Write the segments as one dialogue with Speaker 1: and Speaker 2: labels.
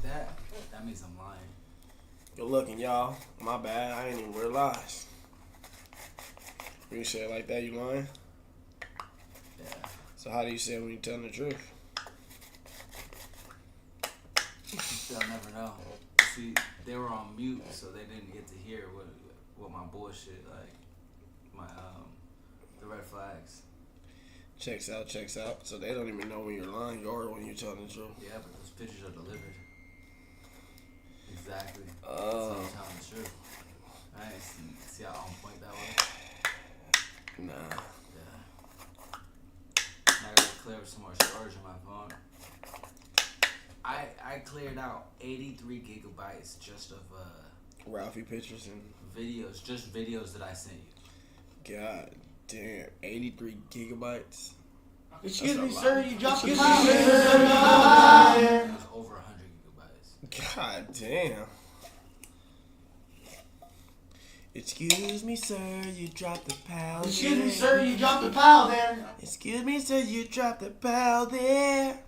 Speaker 1: that, that means I'm lying.
Speaker 2: Good looking, y'all. My bad. I ain't even realize. When you say it like that, you lying?
Speaker 1: Yeah.
Speaker 2: So how do you say it when you telling the truth?
Speaker 1: They'll never know. See, they were on mute, so they didn't get to hear what my bullshit, like, my, the red flags.
Speaker 2: Checks out. So they don't even know when you're lying or when you're telling the truth.
Speaker 1: Yeah, but those pictures are delivered. Exactly.
Speaker 2: Oh.
Speaker 1: So you're telling the truth. Alright, see how on point that was?
Speaker 2: Nah.
Speaker 1: Yeah. Now I gotta clear up some more storage on my phone. I cleared out 83 gigabytes just of
Speaker 2: Ralphie pictures and
Speaker 1: videos, just videos that I sent you.
Speaker 2: God damn, 83 gigabytes.
Speaker 3: Excuse me, sir, you dropped the
Speaker 1: It
Speaker 3: file.
Speaker 1: was over 100 gigabytes.
Speaker 2: God damn. Excuse me, sir, you dropped the pal.
Speaker 3: Excuse me, sir, you dropped the file there.
Speaker 2: Excuse me, sir, you dropped the pal there.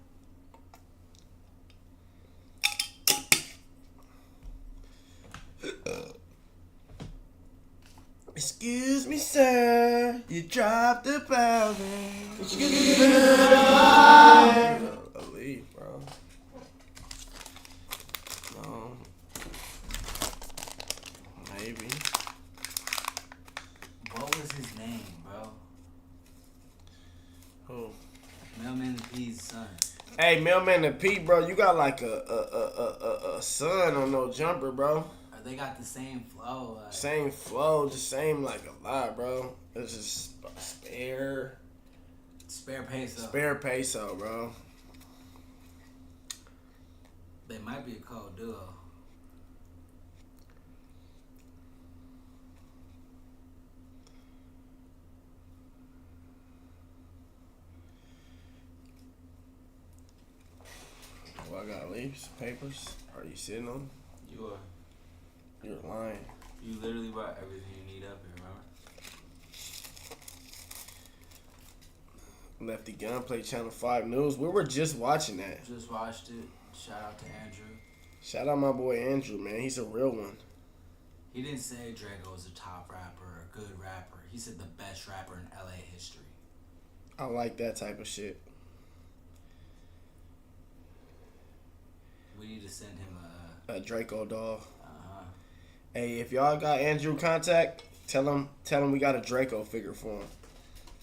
Speaker 2: Excuse me, sir, you dropped the pal there.
Speaker 3: Excuse me, sir.
Speaker 2: I'll leave, bro. No. Maybe.
Speaker 1: What was his name, bro?
Speaker 2: Who?
Speaker 1: Mailman P's son.
Speaker 2: Hey, Mailman and Pete, bro, you got like a son on no jumper, bro.
Speaker 1: They got the same flow. Like,
Speaker 2: Same flow, just same like a lot, bro. It's just spare peso, bro.
Speaker 1: They might be a cold duo.
Speaker 2: Well, I gotta leave some papers. Are you sitting on them?
Speaker 1: You are.
Speaker 2: You're lying.
Speaker 1: You literally brought everything you need up here, remember?
Speaker 2: Lefty Gunplay Channel 5 News. We were just watching that.
Speaker 1: Just watched it. Shout out to Andrew.
Speaker 2: Shout out my boy Andrew, man. He's a real one.
Speaker 1: He didn't say Draco was a top rapper or a good rapper. He said the best rapper in LA history.
Speaker 2: I like that type of shit.
Speaker 1: We need to send him
Speaker 2: A Draco doll.
Speaker 1: uh-huh.
Speaker 2: Hey, if y'all got Andrew contact, tell him we got a Draco figure for him,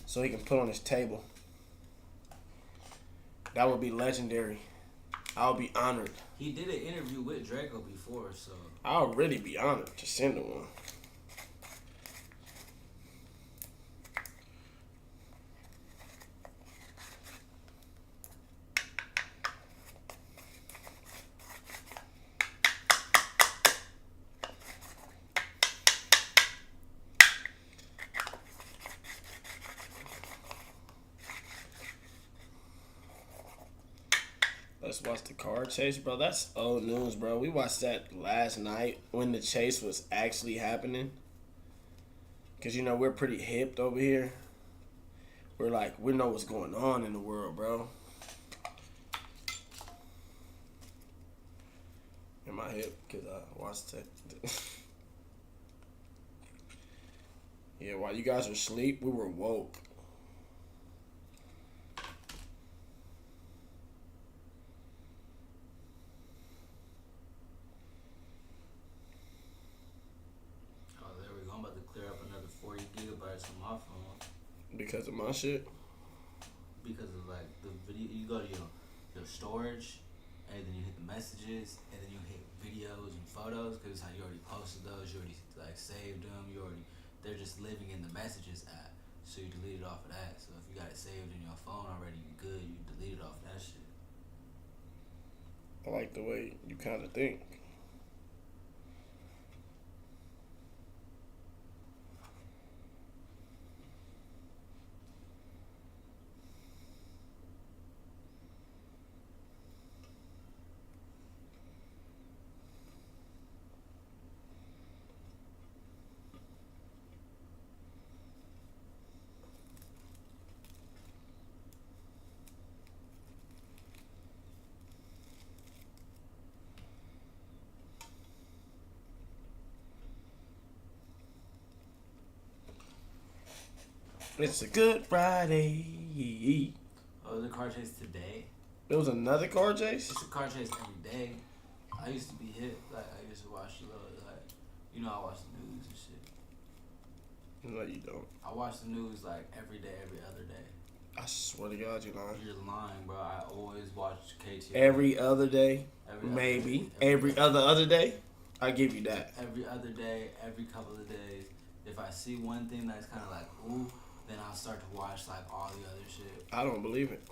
Speaker 2: so he can put on his table. That would be legendary. I would be honored.
Speaker 1: He did an interview with Draco before, so
Speaker 2: I would really be honored to send him one. Let's watch the car chase, bro. That's old news, bro. We watched that last night when the chase was actually happening. Because, you know, we're pretty hipped over here. We're like, we know what's going on in the world, bro. Am I hip? Because I watched it. Yeah, while you guys were asleep, we were woke.
Speaker 1: on my phone.
Speaker 2: Because of my shit?
Speaker 1: Because of like the video, you go to your storage, and then you hit the messages, and then you hit videos and photos, because how you already posted those, you already like saved them, they're just living in the messages app, so you delete it off of that. So if you got it saved in your phone already, you good, you delete it off that shit.
Speaker 2: I like the way you kind of think. It's a good Friday.
Speaker 1: Oh, the car chase today?
Speaker 2: There was another car chase?
Speaker 1: It's a car chase every day. I used to be hit. Like, I used to watch the little, like, you know, I watch the news and shit.
Speaker 2: No, you don't.
Speaker 1: I watch the news, like, every day, every other day.
Speaker 2: I swear to God, you're lying.
Speaker 1: You're lying, bro. I always watch KTO.
Speaker 2: Every other day?
Speaker 1: Every
Speaker 2: Maybe.
Speaker 1: Other day.
Speaker 2: Every other day? I give you that.
Speaker 1: Every other day, every couple of days. If I see one thing that's kind of like, ooh, then I'll start to watch, like, all the other shit.
Speaker 2: I don't believe it.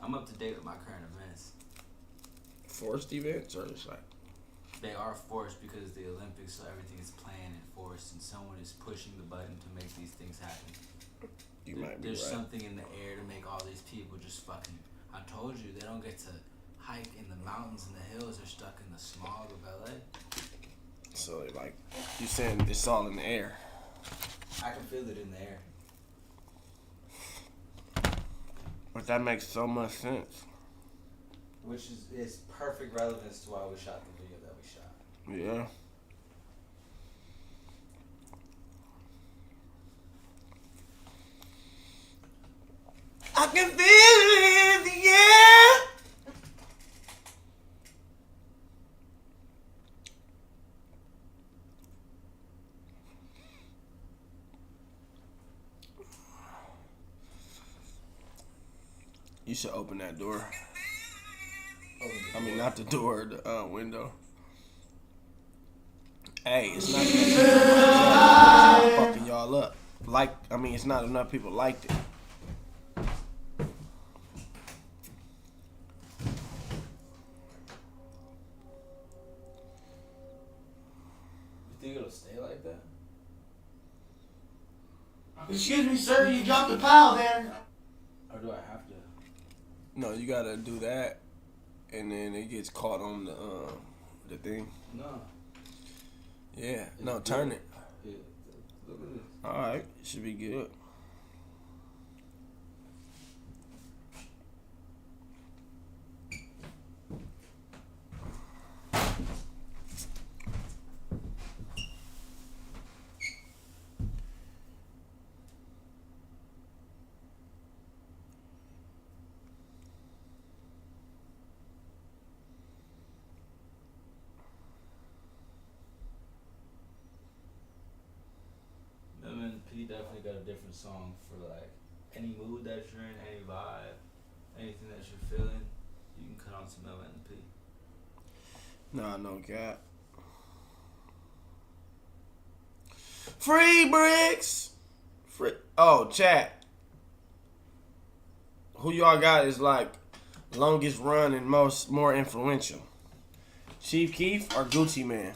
Speaker 1: I'm up to date with my current events.
Speaker 2: Forced events or just like?
Speaker 1: They are forced because it's the Olympics, so everything is planned and forced, and someone is pushing the button to make these things happen. There's
Speaker 2: right.
Speaker 1: something in the air to make all these people just fucking. I told you, they don't get to hike in the mountains and the hills. They're stuck in the smog of LA.
Speaker 2: So, like, you saying it's all in the air?
Speaker 1: I can feel it in the air.
Speaker 2: But that makes so much sense.
Speaker 1: Which is perfect relevance to why we shot the video that we shot.
Speaker 2: Yeah. I can feel it in the air. You should open that door. I mean, not the door, the window. Hey, it's not fucking y'all up. It's not enough people liked it.
Speaker 1: You think it'll stay like that?
Speaker 3: Excuse me, sir, you dropped the pile there.
Speaker 1: Or do I have to?
Speaker 2: No, you gotta do that, and then it gets caught on the thing.
Speaker 1: No.
Speaker 2: Yeah. No, turn it.
Speaker 1: Yeah. Look at this.
Speaker 2: All right, should be good.
Speaker 1: P definitely got a different song for like any mood that you're in, any vibe, anything that you're feeling. You can cut on some P.
Speaker 2: Nah, no cap. Free bricks. Free. Oh, chat. Who y'all got is like longest run and more influential? Chief Keef or Gucci Man?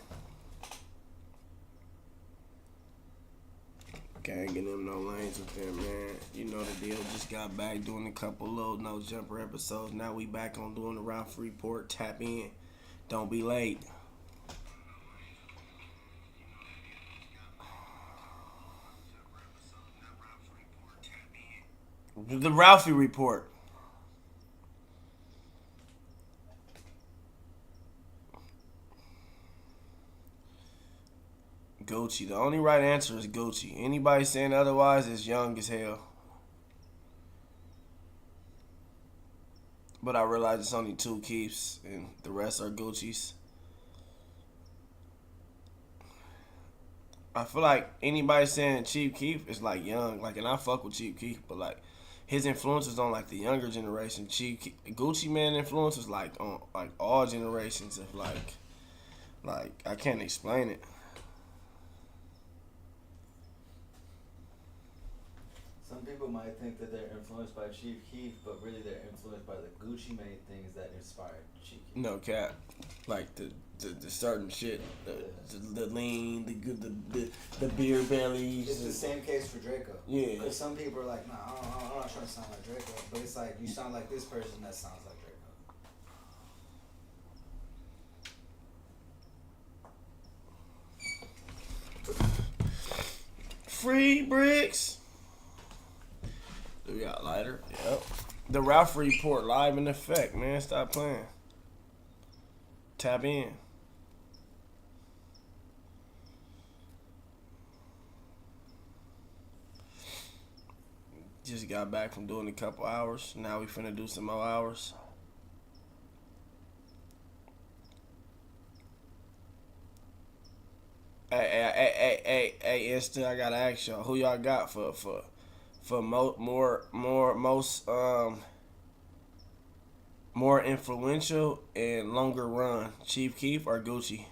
Speaker 2: Can't get them no lanes with them, man. You know the deal. Just got back doing a couple little no jumper episodes. Now we back on doing the Ralphie Report. Tap in. Don't be late. The Ralphie Report. Gucci. The only right answer is Gucci. Anybody saying otherwise is young as hell. But I realize it's only 2 Keefs and the rest are Gucci's. I feel like anybody saying Chief Keef is like young. Like, and I fuck with Chief Keef, but like his influence is on like the younger generation. Gucci Man influence is like on like all generations of like I can't explain it.
Speaker 1: Some people might think that they're influenced by Chief Keef, but really they're influenced by the Gucci Mane things that inspired Chief Keef.
Speaker 2: No cap, like the certain shit, the lean, the beer bellies.
Speaker 1: It's the same case for Draco.
Speaker 2: Yeah.
Speaker 1: Because some people are like, nah, I'm not trying to sound like Draco, but it's like you sound like this person that sounds like Draco.
Speaker 2: Free bricks. Do we got lighter? Yep. The Ralphie Report live in effect, man. Stop playing. Tap in. Just got back from doing a couple hours. Now we finna do some more hours. Hey, Insta, I gotta ask y'all, who y'all got for more influential and longer run, Chief Keef or Gucci?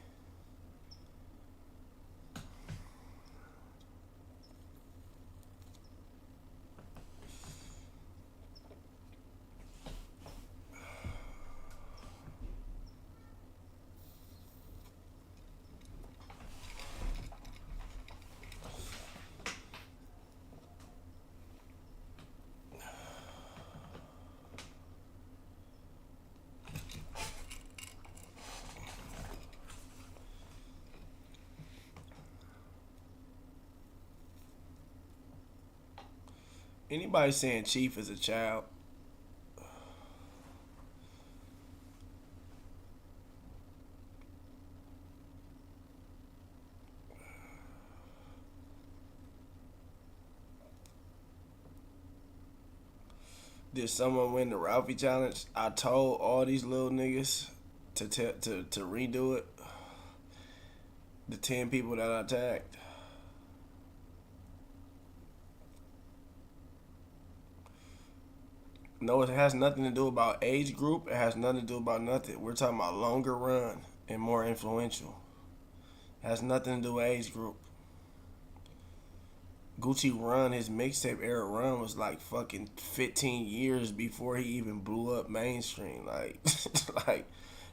Speaker 2: Anybody saying Chief is a child? Did someone win the Ralphie challenge? I told all these little niggas to redo it. The 10 people that I tagged. No, it has nothing to do about age group. It has nothing to do about nothing. We're talking about longer run and more influential. It has nothing to do with age group. Gucci run, his mixtape era run was like fucking 15 years before he even blew up mainstream. Like, like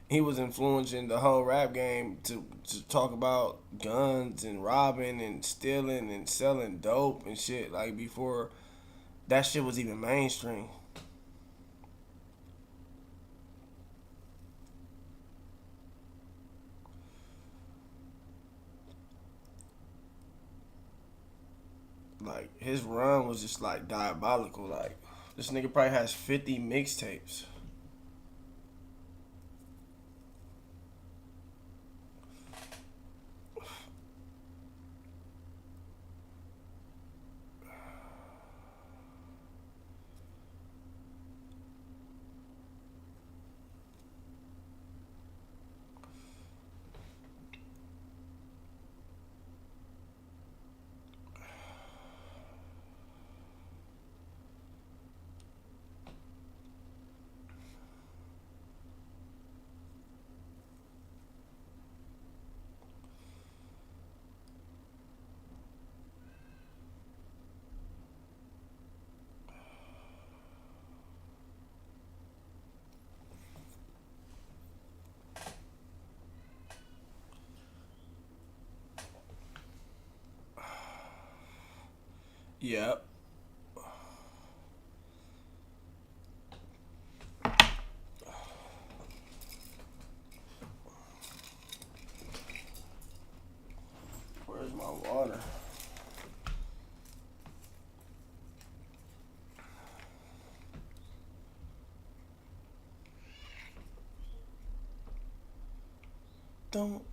Speaker 2: he was influencing the whole rap game to talk about guns and robbing and stealing and selling dope and shit. Like before that shit was even mainstream. Like his run was just like diabolical. Like this nigga probably has 50 mixtapes. Yep. Where's my water? Don't.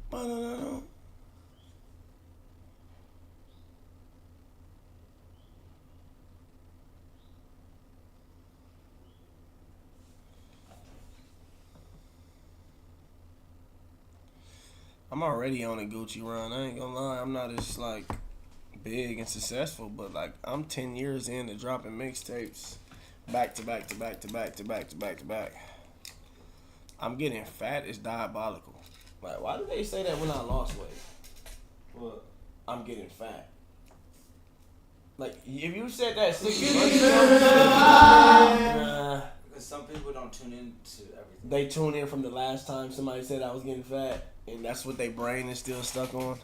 Speaker 2: I'm already on a Gucci run. I ain't gonna lie. I'm not as like big and successful, but like I'm 10 years into dropping mixtapes back to back to back to back to back to back to back. I'm getting fat. It's diabolical. Like, why do they say that when I lost weight?
Speaker 1: What?
Speaker 2: I'm getting fat. Like, if you said that 6
Speaker 3: Excuse
Speaker 2: months
Speaker 3: me,
Speaker 2: ago,
Speaker 3: sir.
Speaker 1: Because some people don't tune in to everything.
Speaker 2: they tune in from the last time somebody said I was getting fat, and that's what their brain is still stuck on.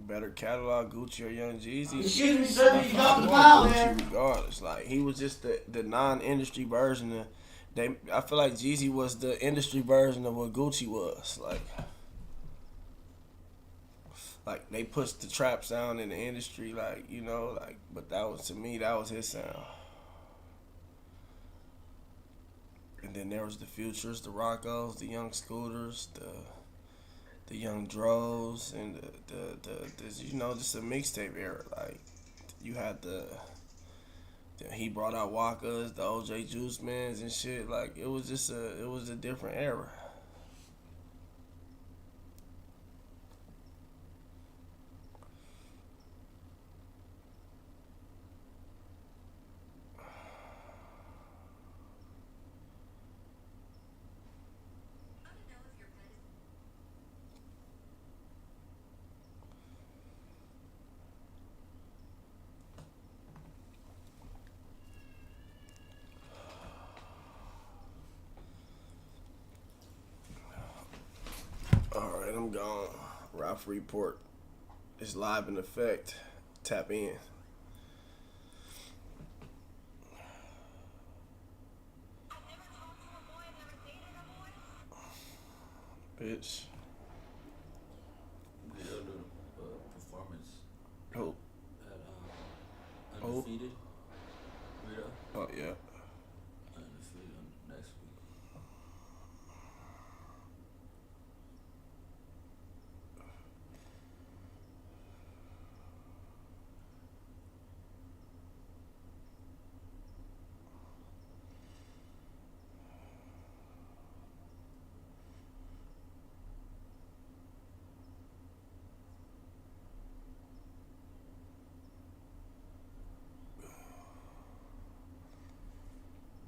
Speaker 2: better catalog, Gucci or Young Jeezy.
Speaker 3: Excuse me, sir, you got the
Speaker 2: Gucci regardless. Like, he was just the non-industry version of. I feel like Jeezy was the industry version of what Gucci was. Like they pushed the trap sound in the industry, like, you know, like, but that was, to me, that was his sound. And then there was the Futures, the Roccos, the Young Scooters, the Young Dros, and the you know, just a mixtape era. Like, you had he brought out Walkers, the OJ Juice Mans and shit. Like, it was a different era. Alright, I'm gone. Ralphie Report is live in effect. Tap in. Bitch.
Speaker 1: We go to performance.
Speaker 2: Who?
Speaker 1: At Undefeated. Rita.
Speaker 2: Oh, yeah.
Speaker 1: Undefeated next week.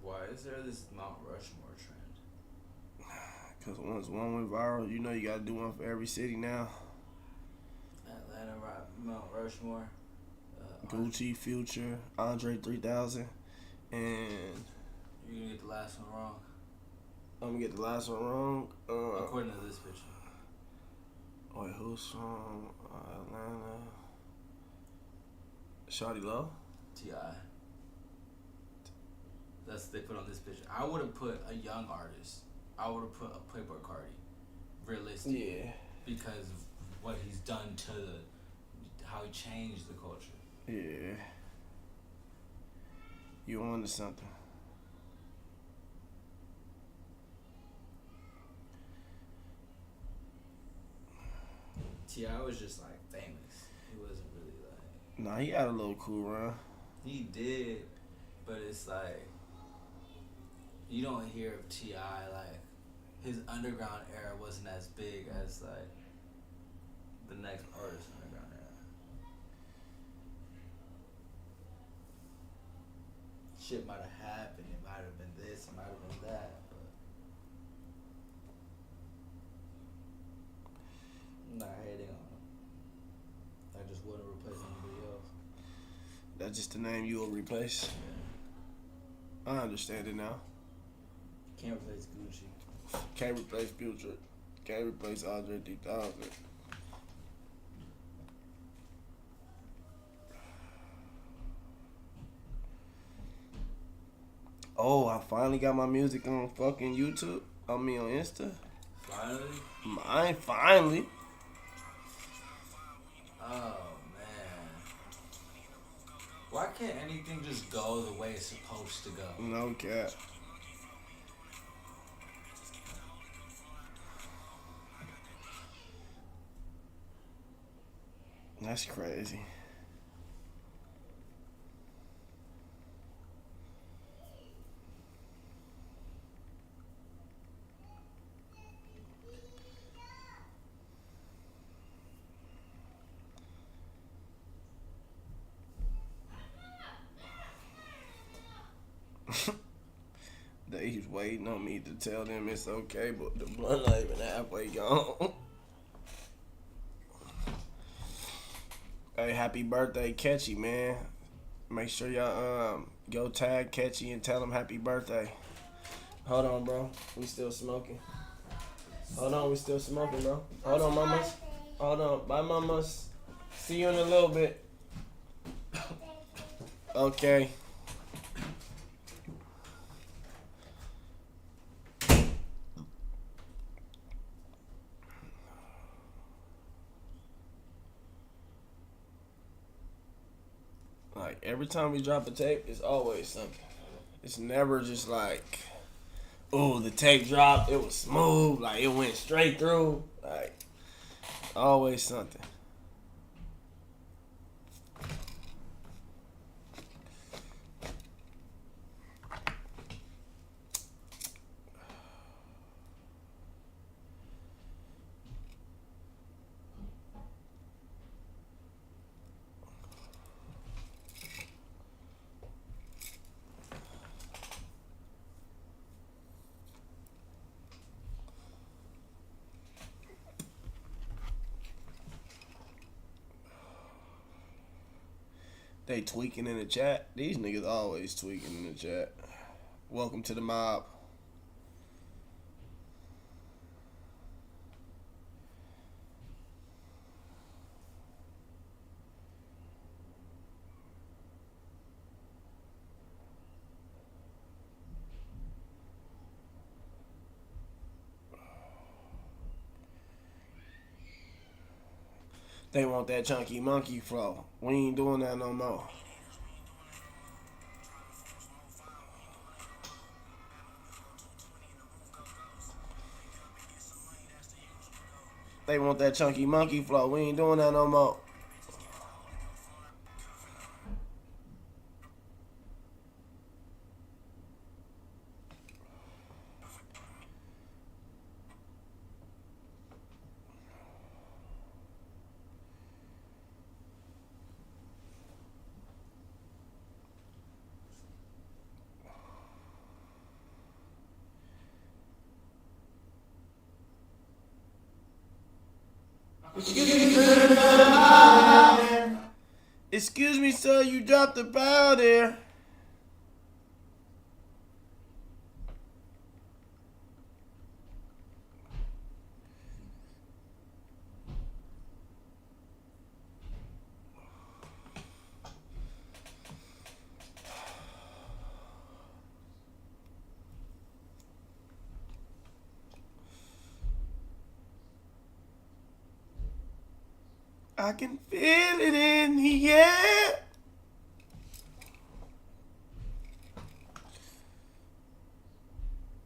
Speaker 1: Why is there this Mount Rushmore trend?
Speaker 2: Because once one went viral, you know you gotta do one for every city now.
Speaker 1: Atlanta, Mount Rushmore.
Speaker 2: Gucci, Future, Andre 3000, and
Speaker 1: You're gonna get the last one wrong.
Speaker 2: I'm gonna get the last one wrong.
Speaker 1: According to this picture.
Speaker 2: Wait, who's from Atlanta? Shawty Low?
Speaker 1: T.I. That's what they put on this picture. I would have put a young artist. I would have put a Playboy Cardi. Realistic.
Speaker 2: Yeah.
Speaker 1: Because of what he's done to how he changed the culture.
Speaker 2: Yeah. You on to something.
Speaker 1: T.I. was just like famous. He wasn't really like.
Speaker 2: Nah, he had a little cool run.
Speaker 1: He did, but it's like you don't hear of T.I. like his underground era wasn't as big as like the next artist underground era. Shit might have happened. It might have been this. It might have been that. But I'm not hating on him. I just wouldn't replace anybody else.
Speaker 2: That's just the name you will replace. I understand it now.
Speaker 1: Can't replace Gucci.
Speaker 2: Can't replace Future. Can't replace Andre 3000. Oh, I finally got my music on fucking YouTube. I mean on Insta.
Speaker 1: Finally?
Speaker 2: Mine finally.
Speaker 1: Oh man. Why can't anything just go the way it's supposed to go?
Speaker 2: No cap. That's crazy. They waiting on me to tell them it's okay, but the blunt not even halfway gone. Hey, happy birthday, Catchy, man. Make sure y'all go tag Catchy and tell him happy birthday. Hold on, bro. We still smoking. Hold on, we still smoking, bro. Hold on, mamas. Hold on. Bye, mamas. See you in a little bit. Okay. Like, every time we drop a tape, it's always something. It's never just like, oh, the tape dropped, it was smooth, like, it went straight through. Like, always something. They tweaking in the chat. These niggas always tweaking in the chat. Welcome to the mob. They want that chunky monkey flow. We ain't doing that no more. They want that chunky monkey flow. We ain't doing that no more. Excuse me, sir, you dropped the bow there. I can feel it in the air.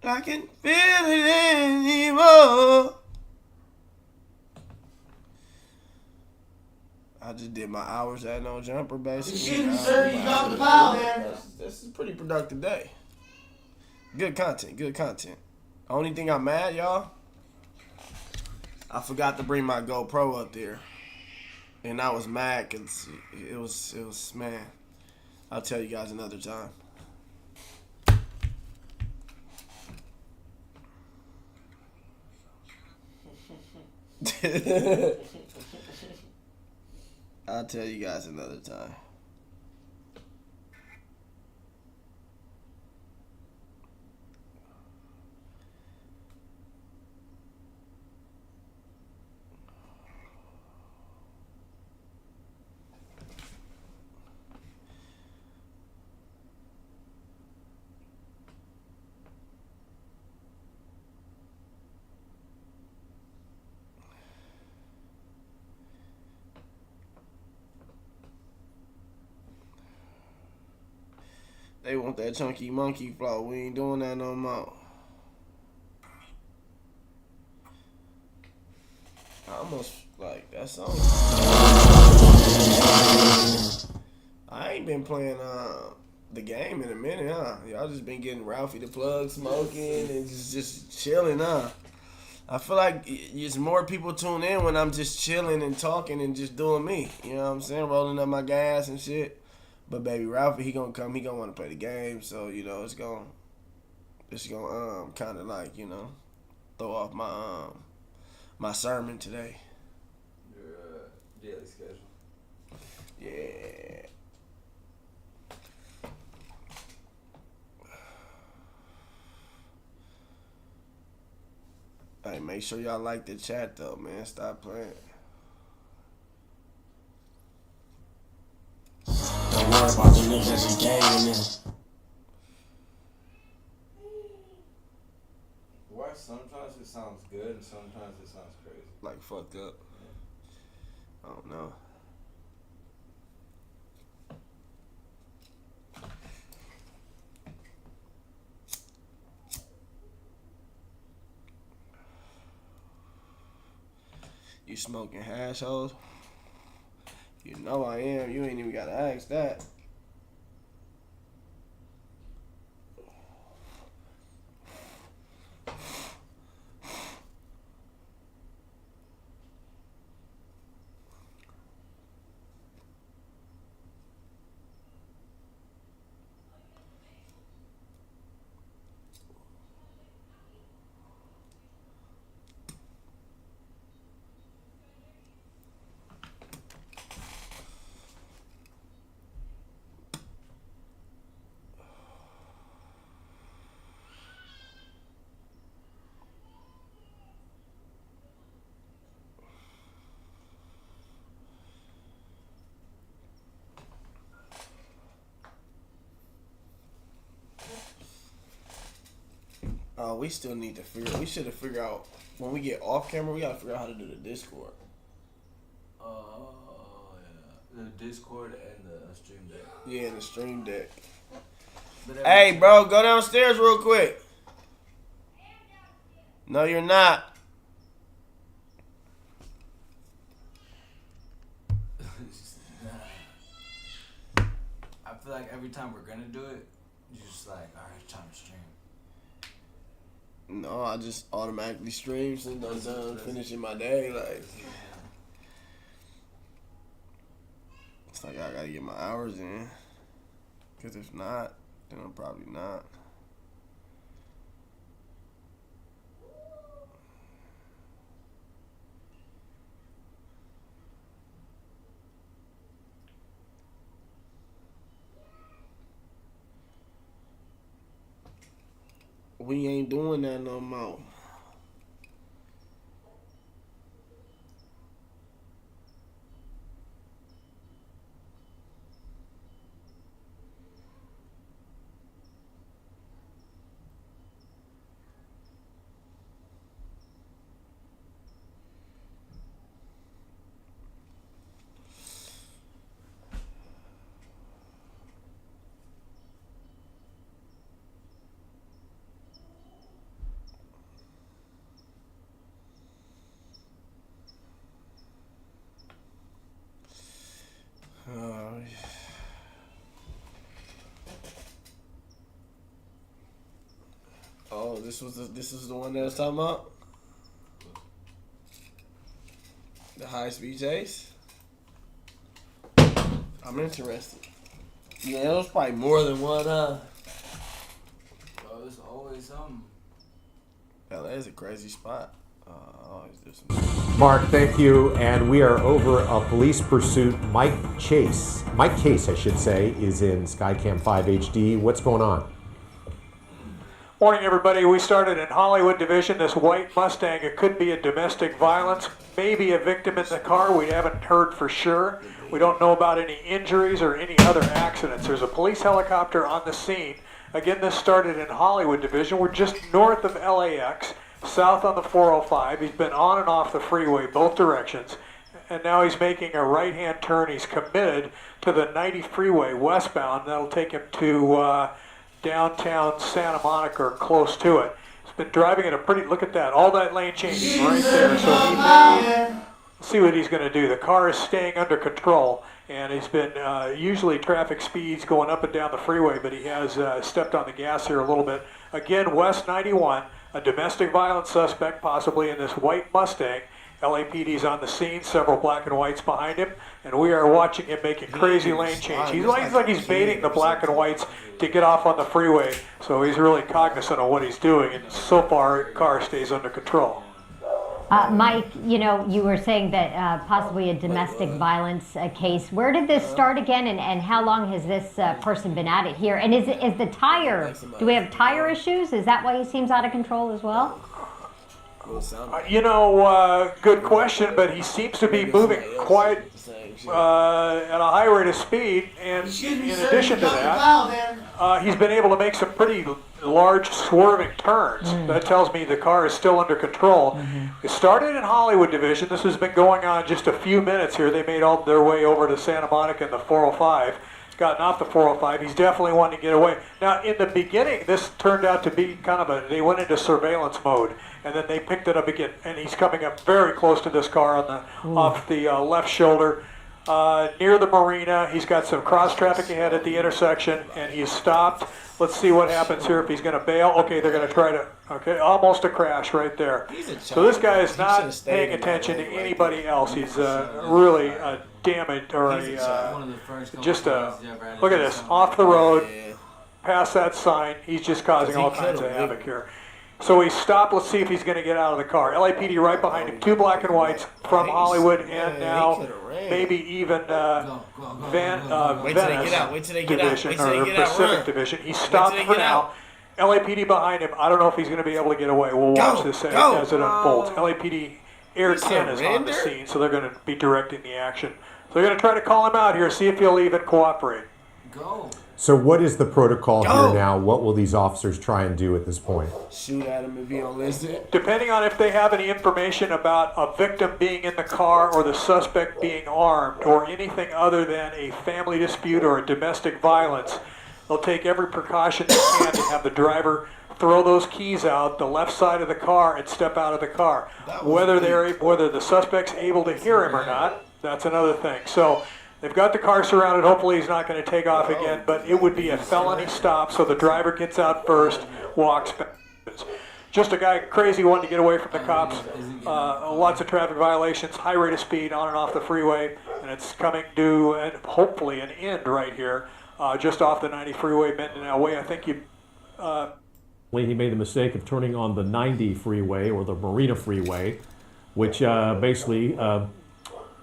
Speaker 2: I can feel it anymore. I just did my hours at no jumper, basically. This is a pretty productive day. Good content, good content. Only thing I'm mad, y'all, I forgot to bring my GoPro up there. And I was mad because it was, man, I'll tell you guys another time. I'll tell you guys another time. They want that chunky monkey flow. We ain't doing that no more. I almost like that song. I ain't been playing the game in a minute, huh? Y'all just been getting Ralphie the plug smoking and just chilling, huh? I feel like it's more people tune in when I'm just chilling and talking and just doing me. You know what I'm saying? Rolling up my gas and shit. But baby Ralphie, he gonna come. He gonna want to play the game. So you know, it's gonna kind of like, you know, throw off my my sermon today.
Speaker 1: Your daily schedule.
Speaker 2: Yeah. Hey, make sure y'all like the chat though, man. Stop playing. worry about the niggas that just gave in this.
Speaker 4: Why sometimes it sounds good and sometimes it sounds crazy?
Speaker 2: Like fucked up. I don't know. You smoking hash hoes? You know I am. You ain't even gotta ask that. We still need to figure. We should have figured out when we get off camera. We gotta figure out how to do the Discord.
Speaker 1: Oh yeah, the Discord and the Stream Deck.
Speaker 2: Yeah, the Stream Deck. Hey, bro, go downstairs real quick. No, you're not.
Speaker 1: I feel like every time we're gonna do it, you're just like, all right, it's time to stream.
Speaker 2: No, I just automatically stream since I'm done finishing my day. Like, it's like I gotta get my hours in. Cause if not, then I'm probably not. We ain't doing that no more. Oh, this is the one that I was talking about? The high speed chase? I'm interested. Yeah, it was probably more than one,
Speaker 1: Bro, it's always something.
Speaker 2: LA is a crazy spot. Always do some.
Speaker 5: Mark, thank you. And we are over a police pursuit. Mike Case, I should say, is in Skycam 5 HD. What's going on?
Speaker 6: Morning, everybody. We started in Hollywood Division. This white Mustang, it could be a domestic violence, maybe a victim in the car. We haven't heard for sure. We don't know about any injuries or any other accidents. There's a police helicopter on the scene. Again, this started in Hollywood Division. We're just north of LAX, south on the 405. He's been on and off the freeway, both directions. And now he's making a right-hand turn. He's committed to the 90 freeway westbound. That'll take him to downtown Santa Monica or close to it. He's been driving at a pretty, look at that, all that lane changing right there. So he made, see what he's going to do. The car is staying under control, and he's been, usually traffic speeds going up and down the freeway, but he has stepped on the gas here a little bit. Again, West 91, a domestic violence suspect possibly in this white Mustang. LAPD's on the scene, several black and whites behind him, and we are watching him make a crazy lane change. He's like he's baiting the black and whites to get off on the freeway, so he's really cognizant of what he's doing, and so far, the car stays under control.
Speaker 7: Mike, you know, you were saying that possibly a domestic violence case. Where did this start again, and how long has this person been at it here? And is the tire, do we have tire issues? Is that why he seems out of control as well?
Speaker 6: You know, good question, but he seems to be moving quite at a high rate of speed, and in addition to that, he's been able to make some pretty large swerving turns. That tells me the car is still under control. It started in Hollywood Division. This has been going on just a few minutes here. They made all their way over to Santa Monica in the 405. Gotten off the 405. He's definitely wanting to get away. Now, in the beginning, this turned out to be kind of they went into surveillance mode, and then they picked it up again, and he's coming up very close to this car on the off the left shoulder. Near the marina, he's got some cross traffic ahead at the intersection, and he's stopped. Let's see what happens here if he's going to bail. Okay, they're going to try to, okay, almost a crash right there. So this guy is not paying attention to anybody else. He's really damaged, or just look at this, off the road, past that sign. He's just causing all kinds of havoc here. So he stopped. Let's see if he's going to get out of the car. LAPD right behind him. 2 black and whites from Hollywood, and now maybe even Venice Division or Pacific Division. He stopped for now. LAPD behind him. I don't know if he's going to be able to get away. We'll watch this as it unfolds. LAPD Air 10 is on the scene, so they're going to be directing the action. So they're going to try to call him out here, see if he'll even cooperate.
Speaker 1: Go.
Speaker 5: So what is the protocol here now? What will these officers try and do at this point?
Speaker 2: Shoot at him if he don't listen.
Speaker 6: Depending on if they have any information about a victim being in the car or the suspect being armed or anything other than a family dispute or a domestic violence, they'll take every precaution they can to have the driver throw those keys out the left side of the car and step out of the car. Whether the suspect's able to hear him or not, that's another thing. So they've got the car surrounded. Hopefully he's not going to take off again, but it would be a felony stop, so the driver gets out first, walks back. Just a guy crazy wanting to get away from the cops. Lots of traffic violations, high rate of speed on and off the freeway, and it's coming to hopefully an end right here, just off the 90 freeway, Minden Way. I think he
Speaker 5: made the mistake of turning on the 90 freeway or the Marina freeway, which basically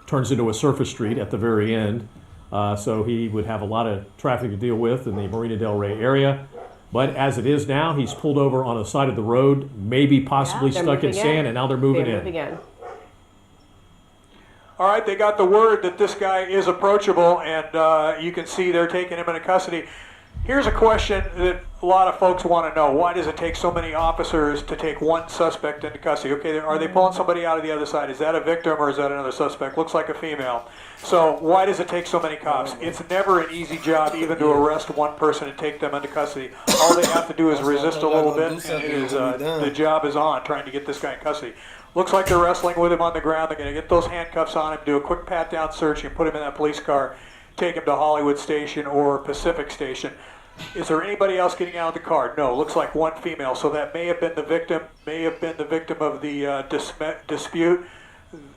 Speaker 5: turns into a surface street at the very end. So he would have a lot of traffic to deal with in the Marina Del Rey area. But as it is now, he's pulled over on the side of the road, maybe possibly stuck in sand, and now they're moving in.
Speaker 6: All right, they got the word that this guy is approachable, and you can see they're taking him into custody. Here's a question that a lot of folks want to know. Why does it take so many officers to take one suspect into custody? Okay, are they pulling somebody out of the other side? Is that a victim or is that another suspect? Looks like a female. So why does it take so many cops? It's never an easy job even to arrest one person and take them into custody. All they have to do is resist a little bit, and the job is on trying to get this guy in custody. Looks like they're wrestling with him on the ground. They're going to get those handcuffs on him, do a quick pat-down search, and put him in that police car, take him to Hollywood Station or Pacific Station. Is there anybody else getting out of the car? No, looks like one female. So that may have been the victim, of the dispute.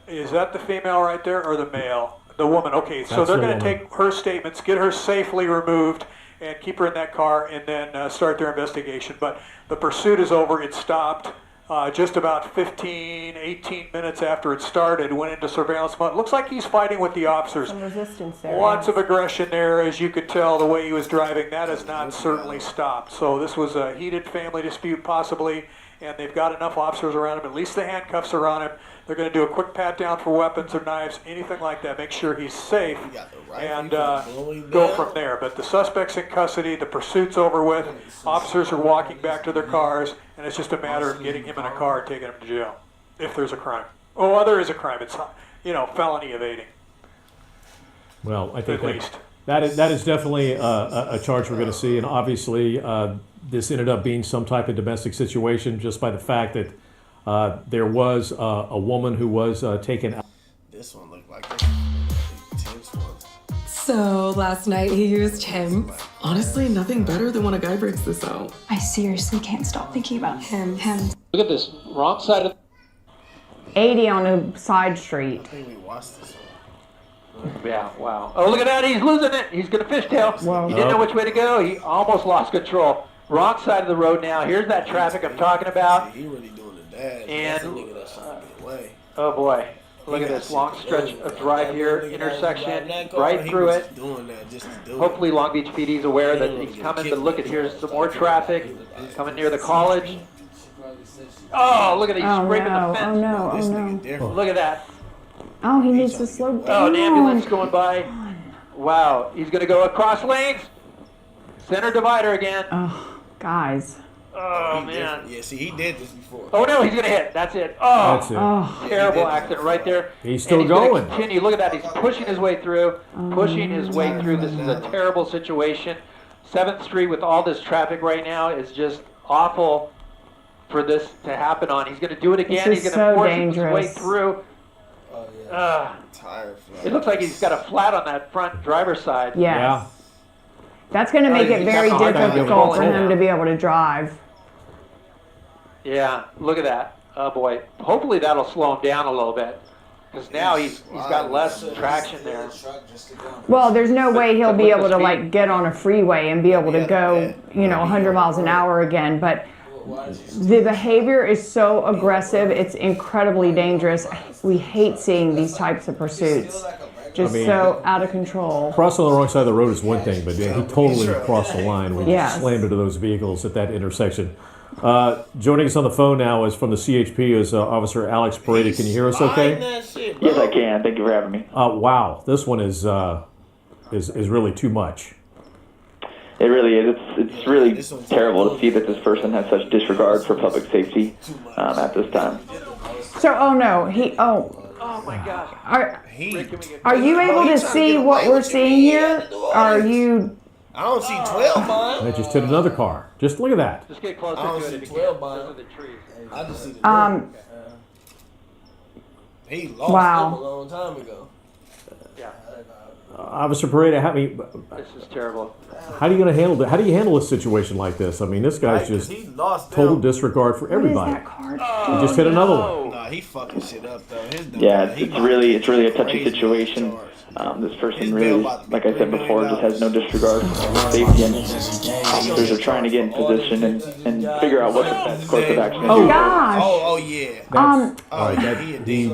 Speaker 6: Is that the female right there or the male? The woman. Okay, so they're going to take her statements, get her safely removed, and keep her in that car, and then start their investigation. But the pursuit is over. It stopped. Just about 15, 18 minutes after it started, went into surveillance mode. Looks like he's fighting with the officers.
Speaker 3: Some resistance there.
Speaker 6: Lots of aggression there, as you could tell, the way he was driving. That has not certainly stopped. So this was a heated family dispute, possibly, and they've got enough officers around him. At least the handcuffs are on him. They're going to do a quick pat-down for weapons or knives, anything like that. Make sure he's safe and go from there. But the suspect's in custody. The pursuit's over with. Officers are walking back to their cars, and it's just a matter of getting him in a car and taking him to jail, if there's a crime. Oh, there is a crime. It's, felony evading.
Speaker 5: Well, I think
Speaker 6: at least.
Speaker 5: That is definitely a charge we're going to see, and obviously this ended up being some type of domestic situation just by the fact that there was a woman who was taken out.
Speaker 2: This one looked like Tim's one.
Speaker 8: So last night he used him. Honestly, nothing better than when a guy breaks this out.
Speaker 9: I seriously can't stop thinking about him.
Speaker 10: Look at this, wrong side of
Speaker 3: 80 on a side street.
Speaker 2: I think we watched this one.
Speaker 10: Yeah, wow. Oh, look at that, he's losing it. He's going to fishtail.
Speaker 3: Whoa.
Speaker 10: He didn't know which way to go. He almost lost control. Wrong side of the road now. Here's that traffic I'm talking about.
Speaker 2: He really doing the dash.
Speaker 10: And,
Speaker 2: away.
Speaker 10: Oh boy. Look at this long stretch of drive here, intersection, right through it. Hopefully Long Beach PD's aware that he's coming, but look at here's some more traffic coming near the college. Oh, look at it, he's scraping the fence.
Speaker 3: Oh no.
Speaker 10: Look at that.
Speaker 3: Oh, he needs to slow down.
Speaker 10: Oh, an ambulance going by. Wow, he's going to go across lanes. Center divider again.
Speaker 3: Oh, guys.
Speaker 10: Oh, man.
Speaker 2: Yeah, see, he did this before.
Speaker 10: Oh, no, he's going to hit. That's it. Oh,
Speaker 5: That's it.
Speaker 3: Oh,
Speaker 10: terrible accident right there.
Speaker 5: He's still
Speaker 10: and he's
Speaker 5: going.
Speaker 10: Gonna continue. Look at that. He's pushing his way through. Pushing his way through. This is a terrible situation. 7th Street with all this traffic right now is just awful for this to happen on. He's going to do it again.
Speaker 3: This is
Speaker 10: He's going to
Speaker 3: so
Speaker 10: force his
Speaker 3: dangerous.
Speaker 10: way through.
Speaker 2: Oh, yeah. Tire flat.
Speaker 10: It looks like he's got a flat on that front driver's side.
Speaker 3: yes.
Speaker 5: Yeah.
Speaker 3: That's going to make it
Speaker 10: he's
Speaker 3: very
Speaker 10: got the hard time
Speaker 3: difficult for
Speaker 10: controlling
Speaker 3: him
Speaker 10: it.
Speaker 3: to be able to drive.
Speaker 10: Yeah, look at that. Oh boy. Hopefully that'll slow him down a little bit. Because now he's got less traction there.
Speaker 3: Well, there's no way he'll
Speaker 10: But
Speaker 3: be
Speaker 10: with
Speaker 3: able
Speaker 10: the
Speaker 3: to
Speaker 10: speed-
Speaker 3: like get on a freeway and be able to go, 100 miles an hour again. But the behavior is so aggressive, it's incredibly dangerous. We hate seeing these types of pursuits. Just so out of control.
Speaker 5: Crossing on the wrong side of the road is one thing, but yeah, he totally crossed the line when he
Speaker 3: Yes.
Speaker 5: slammed into those vehicles at that intersection. Joining us on the phone now is from the CHP is Officer Alex Pareda. Can you hear us okay?
Speaker 11: Yes, I can. Thank you for having me.
Speaker 5: Wow, this one is really too much.
Speaker 11: It really is. It's really terrible to see that this person has such disregard for public safety at this time.
Speaker 3: So, oh no,
Speaker 10: Oh my gosh.
Speaker 3: Are you able to see what we're seeing here? Are you?
Speaker 2: I don't see 12 behind.
Speaker 5: They just hit another car. Just look at that.
Speaker 10: Just get closer
Speaker 2: I don't
Speaker 10: to
Speaker 2: see
Speaker 10: it.
Speaker 2: 12
Speaker 10: Those
Speaker 2: behind.
Speaker 10: are the trees.
Speaker 2: I just see the he lost
Speaker 3: Wow.
Speaker 2: him a long time ago.
Speaker 10: Yeah,
Speaker 5: Officer Pareda,
Speaker 10: this is terrible.
Speaker 5: how are you going to handle that? How do you handle a situation like this? I mean, this guy's just
Speaker 2: He lost
Speaker 5: total
Speaker 2: them.
Speaker 5: disregard for
Speaker 3: What is
Speaker 5: everybody.
Speaker 3: that card?
Speaker 5: He just hit another one.
Speaker 2: Nah, he fucking shit up though.
Speaker 11: Yeah, it's really a touchy situation. This person really, like I said before, just has no disregard for safety, and officers are trying to get in position and figure out what the best course of action is.
Speaker 3: Oh gosh.
Speaker 2: Oh yeah.
Speaker 5: All right, that he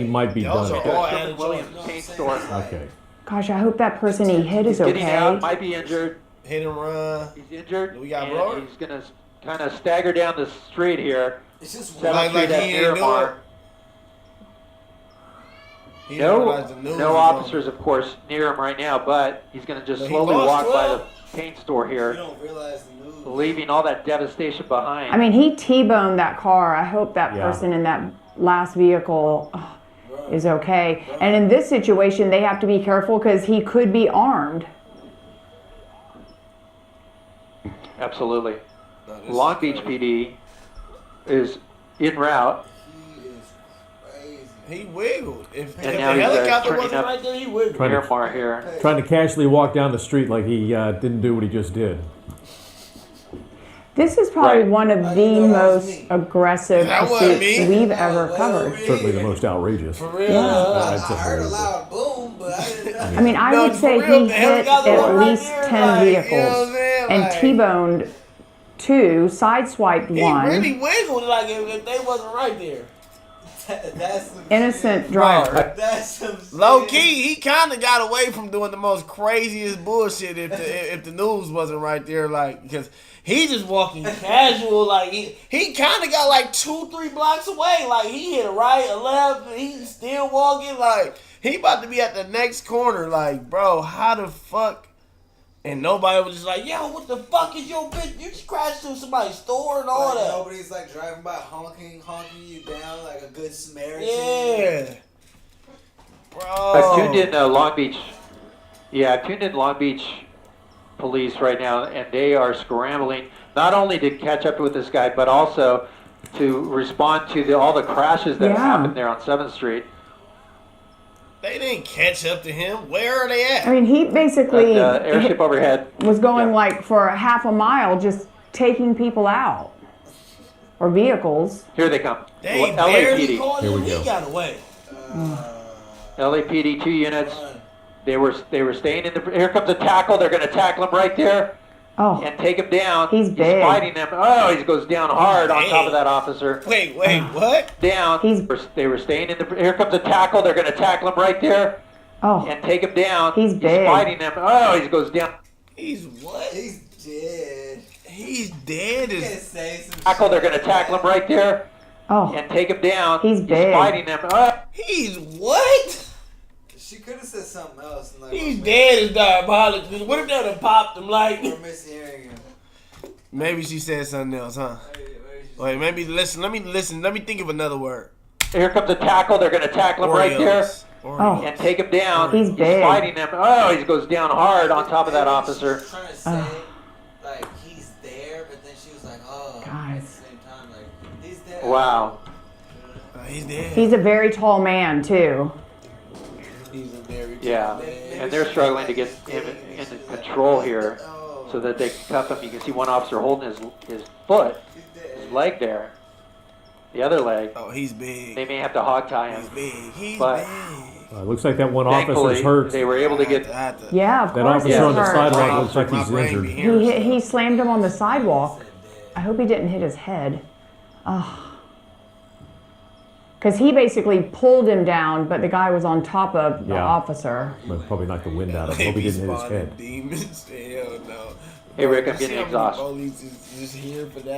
Speaker 5: might be
Speaker 2: Those
Speaker 5: done.
Speaker 2: are all
Speaker 10: Sherman Williams paint store.
Speaker 5: Okay.
Speaker 3: Gosh, I hope that person he hit is
Speaker 10: Getting out,
Speaker 3: okay.
Speaker 10: might be injured.
Speaker 2: hit and run.
Speaker 10: He's injured.
Speaker 2: We got
Speaker 10: and
Speaker 2: blower?
Speaker 10: he's gonna kind of stagger down the street here.
Speaker 1: It's just
Speaker 10: 7th
Speaker 2: Like
Speaker 10: Street at
Speaker 2: he ain't
Speaker 10: Miramar.
Speaker 2: He didn't realize the news
Speaker 10: No
Speaker 2: was
Speaker 10: officers, of course, near him right now, but he's gonna just
Speaker 2: But he
Speaker 10: slowly
Speaker 2: lost
Speaker 10: walk by
Speaker 2: 12.
Speaker 10: the paint store
Speaker 1: you
Speaker 10: here,
Speaker 1: don't realize the news.
Speaker 10: leaving all that devastation behind.
Speaker 3: I mean, he T-boned that car. I hope that
Speaker 5: Yeah.
Speaker 3: person in that last vehicle is okay. And in this situation, they have to be careful because he could be armed.
Speaker 10: Absolutely.
Speaker 2: No, this
Speaker 10: Long
Speaker 2: is
Speaker 10: Beach
Speaker 2: crazy.
Speaker 10: PD is en route.
Speaker 1: He is crazy.
Speaker 2: He wiggled. If
Speaker 10: And
Speaker 2: the
Speaker 10: now he's,
Speaker 2: helicopter
Speaker 10: turning
Speaker 2: wasn't
Speaker 10: up
Speaker 2: right there, he wiggled.
Speaker 5: Trying to-
Speaker 10: Miramar here.
Speaker 5: Trying to casually walk down the street like he didn't do what he just did.
Speaker 3: This is probably
Speaker 10: Right.
Speaker 3: one of the most aggressive
Speaker 2: That wasn't
Speaker 3: pursuits
Speaker 2: me.
Speaker 3: we've ever covered.
Speaker 5: Certainly the most outrageous.
Speaker 2: For real.
Speaker 3: Yeah.
Speaker 5: I'd say
Speaker 1: I heard a
Speaker 5: very
Speaker 1: loud boom, but I didn't know.
Speaker 3: I mean, I
Speaker 2: No,
Speaker 3: would
Speaker 2: for
Speaker 3: say
Speaker 2: real,
Speaker 3: he
Speaker 2: the
Speaker 3: hit
Speaker 2: helicopter
Speaker 3: at
Speaker 2: was right
Speaker 3: least
Speaker 2: there,
Speaker 3: 10
Speaker 2: like, you know what I'm
Speaker 3: vehicles
Speaker 2: saying?
Speaker 3: and
Speaker 2: Like-
Speaker 3: T-boned 2, sideswiped
Speaker 2: He
Speaker 3: 1.
Speaker 2: really wiggled like if they wasn't right there.
Speaker 1: That's some
Speaker 3: Innocent
Speaker 1: shit.
Speaker 3: driver.
Speaker 1: That's some
Speaker 2: Low
Speaker 1: shit.
Speaker 2: key, he kind of got away from doing the most craziest bullshit if the news wasn't right there, like, because he just walking casual, like he kind of got like 2-3 blocks away, like he hit a right, a left, and he's still walking, like he about to be at the next corner, like bro, how the fuck? And nobody was just like, yo, what the fuck is your bitch? You just crashed through somebody's store and all
Speaker 1: Like,
Speaker 2: that.
Speaker 1: nobody's like driving by honking you down like a good Samaritan.
Speaker 2: Yeah. Bro.
Speaker 10: I've tuned in Long Beach. Yeah, I've tuned in Long Beach police right now, and they are scrambling not only to catch up with this guy, but also to respond to all the crashes that have
Speaker 3: Yeah.
Speaker 10: happened there on 7th Street.
Speaker 2: They didn't catch up to him. Where are they at?
Speaker 3: I mean, he basically
Speaker 10: Airship overhead.
Speaker 3: was going
Speaker 10: Yeah.
Speaker 3: like for a half a mile just taking people out. Or vehicles.
Speaker 10: Here they come.
Speaker 2: They barely
Speaker 10: LAPD.
Speaker 2: caught
Speaker 5: Here
Speaker 2: him.
Speaker 5: we go.
Speaker 2: He got away.
Speaker 10: LAPD 2 units. They were staying in the. Here comes a tackle. They're going to tackle him right there
Speaker 3: Oh,
Speaker 10: and take him down.
Speaker 3: He's big.
Speaker 10: fighting them. Oh, he goes down hard on top of that officer.
Speaker 2: Wait, what?
Speaker 10: Down. They were staying in the. Here comes a tackle. They're going to tackle him right there
Speaker 3: oh,
Speaker 10: and take him down.
Speaker 3: He's big.
Speaker 10: fighting them. Oh, he goes down.
Speaker 2: He's what?
Speaker 1: He's dead.
Speaker 2: He's dead.
Speaker 1: You can't
Speaker 2: As,
Speaker 1: say some
Speaker 10: Tackle.
Speaker 1: shit
Speaker 10: They're going to
Speaker 1: like
Speaker 10: tackle
Speaker 1: that.
Speaker 10: him right there and take him down.
Speaker 3: He's big.
Speaker 10: Fighting them.
Speaker 2: He's what?
Speaker 4: She could have said something else. Like,
Speaker 2: He's dead as diabolical. What if that have popped him like?
Speaker 4: We're mishearing him.
Speaker 2: Maybe she said something else, huh? Wait, maybe listen. Let me think of another word.
Speaker 10: Here comes a tackle. They're going to tackle him right there and take him down.
Speaker 3: He's big.
Speaker 10: Fighting them. Oh, he goes down hard on top of that officer.
Speaker 1: She was trying to say, like, he's there, but then she was like, oh, at the same time, like, he's there.
Speaker 10: Wow.
Speaker 2: He's dead.
Speaker 3: He's a very tall man, too.
Speaker 2: He's a very
Speaker 10: Yeah, and they're struggling to get him into control here so that they can cuff him. You can see one officer holding his foot, his leg there. The other leg.
Speaker 2: Oh, he's big.
Speaker 10: They may have to hog tie him.
Speaker 2: He's big. He's
Speaker 10: but
Speaker 2: big.
Speaker 5: Looks like that one officer's
Speaker 10: thankfully,
Speaker 5: hurt.
Speaker 10: they were able to get.
Speaker 3: Yeah, of
Speaker 5: That
Speaker 3: course he's
Speaker 5: officer on the
Speaker 3: hurt.
Speaker 5: sidewalk looks like he's injured.
Speaker 3: He slammed him on the sidewalk. I hope he didn't hit his head. Because he basically pulled him down, but the guy was on top of the officer.
Speaker 5: But probably knocked the wind out of him. Hope he didn't hit his head.
Speaker 2: Demons. Hell no.
Speaker 10: Hey Rick, I'm getting exhaust.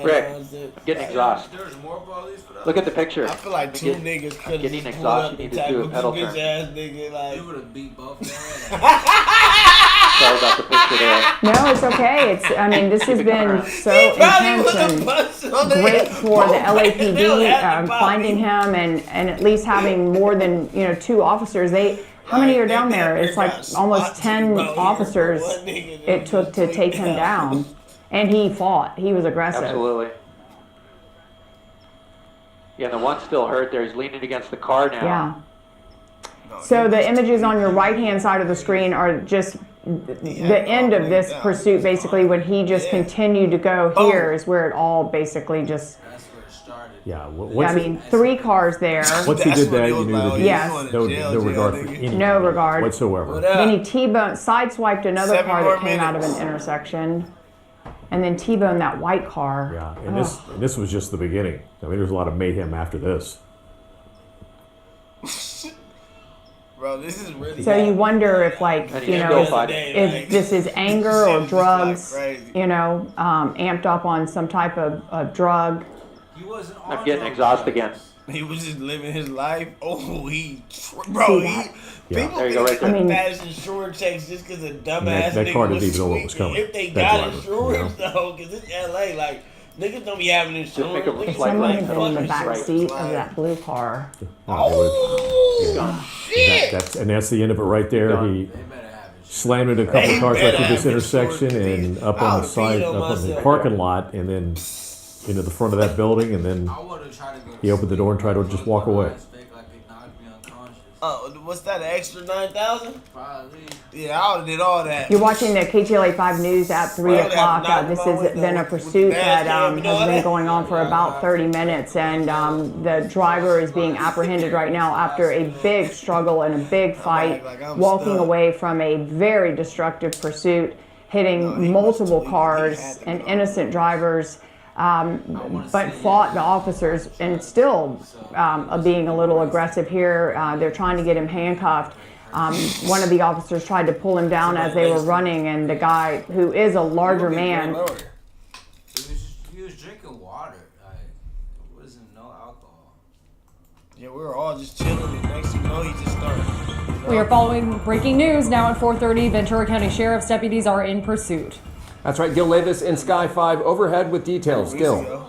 Speaker 10: Rick, I'm getting exhaust. Look at the picture.
Speaker 2: I feel like two niggas could have
Speaker 10: getting exhaust. You need to do a pedal turn.
Speaker 1: You would have beat both of them.
Speaker 10: Sorry about the picture there.
Speaker 3: No, it's okay. I mean, this has been so intense and great for the LAPD finding him and at least having more than 2 officers. How many are down there? It's like almost 10 officers it took to take him down. And he fought. He was aggressive.
Speaker 10: Absolutely. Yeah, the one's still hurt there. He's leaning against the car now.
Speaker 3: Yeah. So the images on your right-hand side of the screen are just the end of this pursuit, basically, when he just continued to go here is where it all basically just...
Speaker 5: Yeah,
Speaker 3: I mean, 3 cars there.
Speaker 5: Once he did that, you knew that he
Speaker 3: Yes.
Speaker 5: no regard for anything.
Speaker 3: No regard.
Speaker 5: Whatsoever.
Speaker 3: Then he sideswiped another car that came out of an intersection. And then T-boned that white car.
Speaker 5: Yeah, and this was just the beginning. I mean, there's a lot of mayhem after this.
Speaker 2: Bro, this is really
Speaker 3: So you wonder if, like, if this is anger or drugs, amped up on some type of drug.
Speaker 10: I'm getting exhaust again.
Speaker 2: He was just living his life. Oh, people
Speaker 10: there you go, right there.
Speaker 2: I mean, pass insurance checks just because a dumbass
Speaker 5: that car
Speaker 2: nigga
Speaker 5: didn't
Speaker 2: was
Speaker 5: even know what was coming.
Speaker 2: If they
Speaker 5: That
Speaker 2: got
Speaker 5: driver,
Speaker 2: insurance though, because it's LA, like niggas don't be having insurance.
Speaker 3: Someone had been in the back seat of that blue car.
Speaker 5: Shit! That's the end of it right there. He slammed into a couple of cars right through this intersection and up on the side, up on the parking lot, and then into the front of that building, and then he opened the door and tried to just walk away.
Speaker 2: Oh, what's that, an extra 9,000? Yeah, I would've did all that.
Speaker 3: You're watching the KTLA 5 News at 3 o'clock. This has been a pursuit that has been going on for about 30 minutes, and the driver is being apprehended right now after a big struggle and a big fight, walking away from a very destructive pursuit, hitting multiple cars and innocent drivers. But fought the officers and still being a little aggressive here. They're trying to get him handcuffed. One of the officers tried to pull him down as they were running, and the guy, who is a larger man...
Speaker 1: He was drinking water. Like, it wasn't no alcohol.
Speaker 2: Yeah, we were all just chilling, and next thing you know, he just started.
Speaker 12: We are following breaking news now at 4:30. Ventura County Sheriff's deputies are in pursuit.
Speaker 13: That's right, Gil Levis in Sky 5 overhead with details. Gil.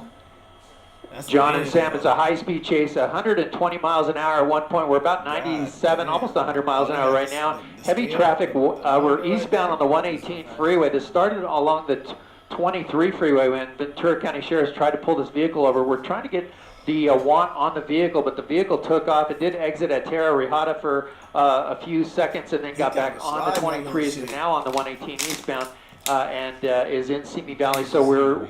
Speaker 10: John and Sam, it's a high-speed chase, 120 miles an hour at one point. We're about 97, almost 100 miles an hour right now. Heavy traffic. We're eastbound on the 118 freeway. This started along the 23 freeway when Ventura County Sheriff's tried to pull this vehicle over. We're trying to get the want on the vehicle, but the vehicle took off. It did exit at Terra Rihada for a few seconds and then got back on the 23. It's now on the 118 eastbound. And is in Simi Valley, so we're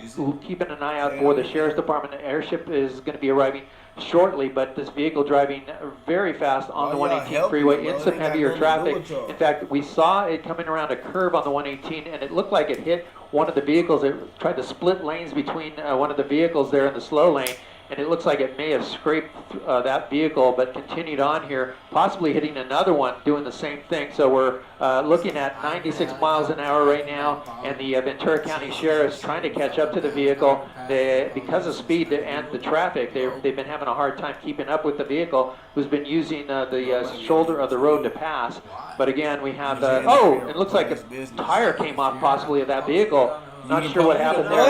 Speaker 10: keeping an eye out for the Sheriff's Department. The airship is going to be arriving shortly, but this vehicle driving very fast on the 118 freeway in some heavier traffic. In fact, we saw it coming around a curve on the 118, and it looked like it hit one of the vehicles. It tried to split lanes between one of the vehicles there in the slow lane, and it looks like it may have scraped that vehicle, but continued on here, possibly hitting another one doing the same thing. So we're looking at 96 miles an hour right now, and the Ventura County Sheriff's trying to catch up to the vehicle. Because of speed and the traffic, they've been having a hard time keeping up with the vehicle, who's been using the shoulder of the road to pass. But again, we have it looks like a tire came off possibly of that vehicle. Not sure what happened there.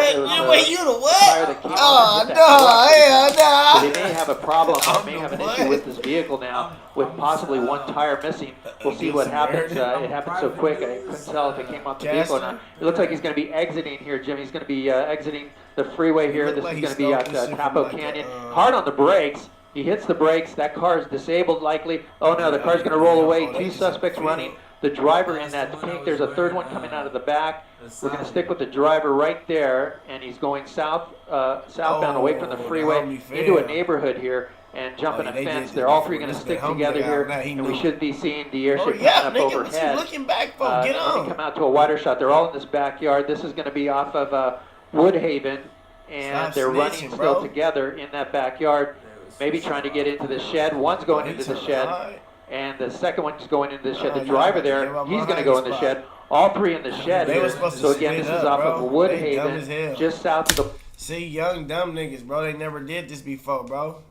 Speaker 2: Wait, you the what?
Speaker 10: Tire that came off and hit that truck. So they may have a problem, or may have an issue with this vehicle now, with possibly one tire missing. We'll see what happens. It happened so quick, I couldn't tell if it came off the vehicle or not. It looks like he's going to be exiting here, Jim. He's going to be exiting the freeway here. This is going to be at Tapo Canyon. Hard on the brakes. He hits the brakes. That car is disabled likely. Oh no, the car's going to roll away. Two suspects running. The driver in that pink. There's a third one coming out of the back. We're going to stick with the driver right there, and he's going southbound away from the freeway into a neighborhood here and jumping a fence. They're all three going to stick together here, and we should be seeing the airship coming up overhead.
Speaker 2: Looking back, get on.
Speaker 10: Let me come out to a wider shot. They're all in this backyard. This is going to be off of Woodhaven, and they're running still together in that backyard, maybe trying to get into the shed. One's going into the shed, and the second one's going into the shed. The driver there, he's going to go in the shed. All three in the shed here. So again, this is off of Woodhaven, just south of the...
Speaker 2: See, young dumb niggas, bro. They never did this before, bro.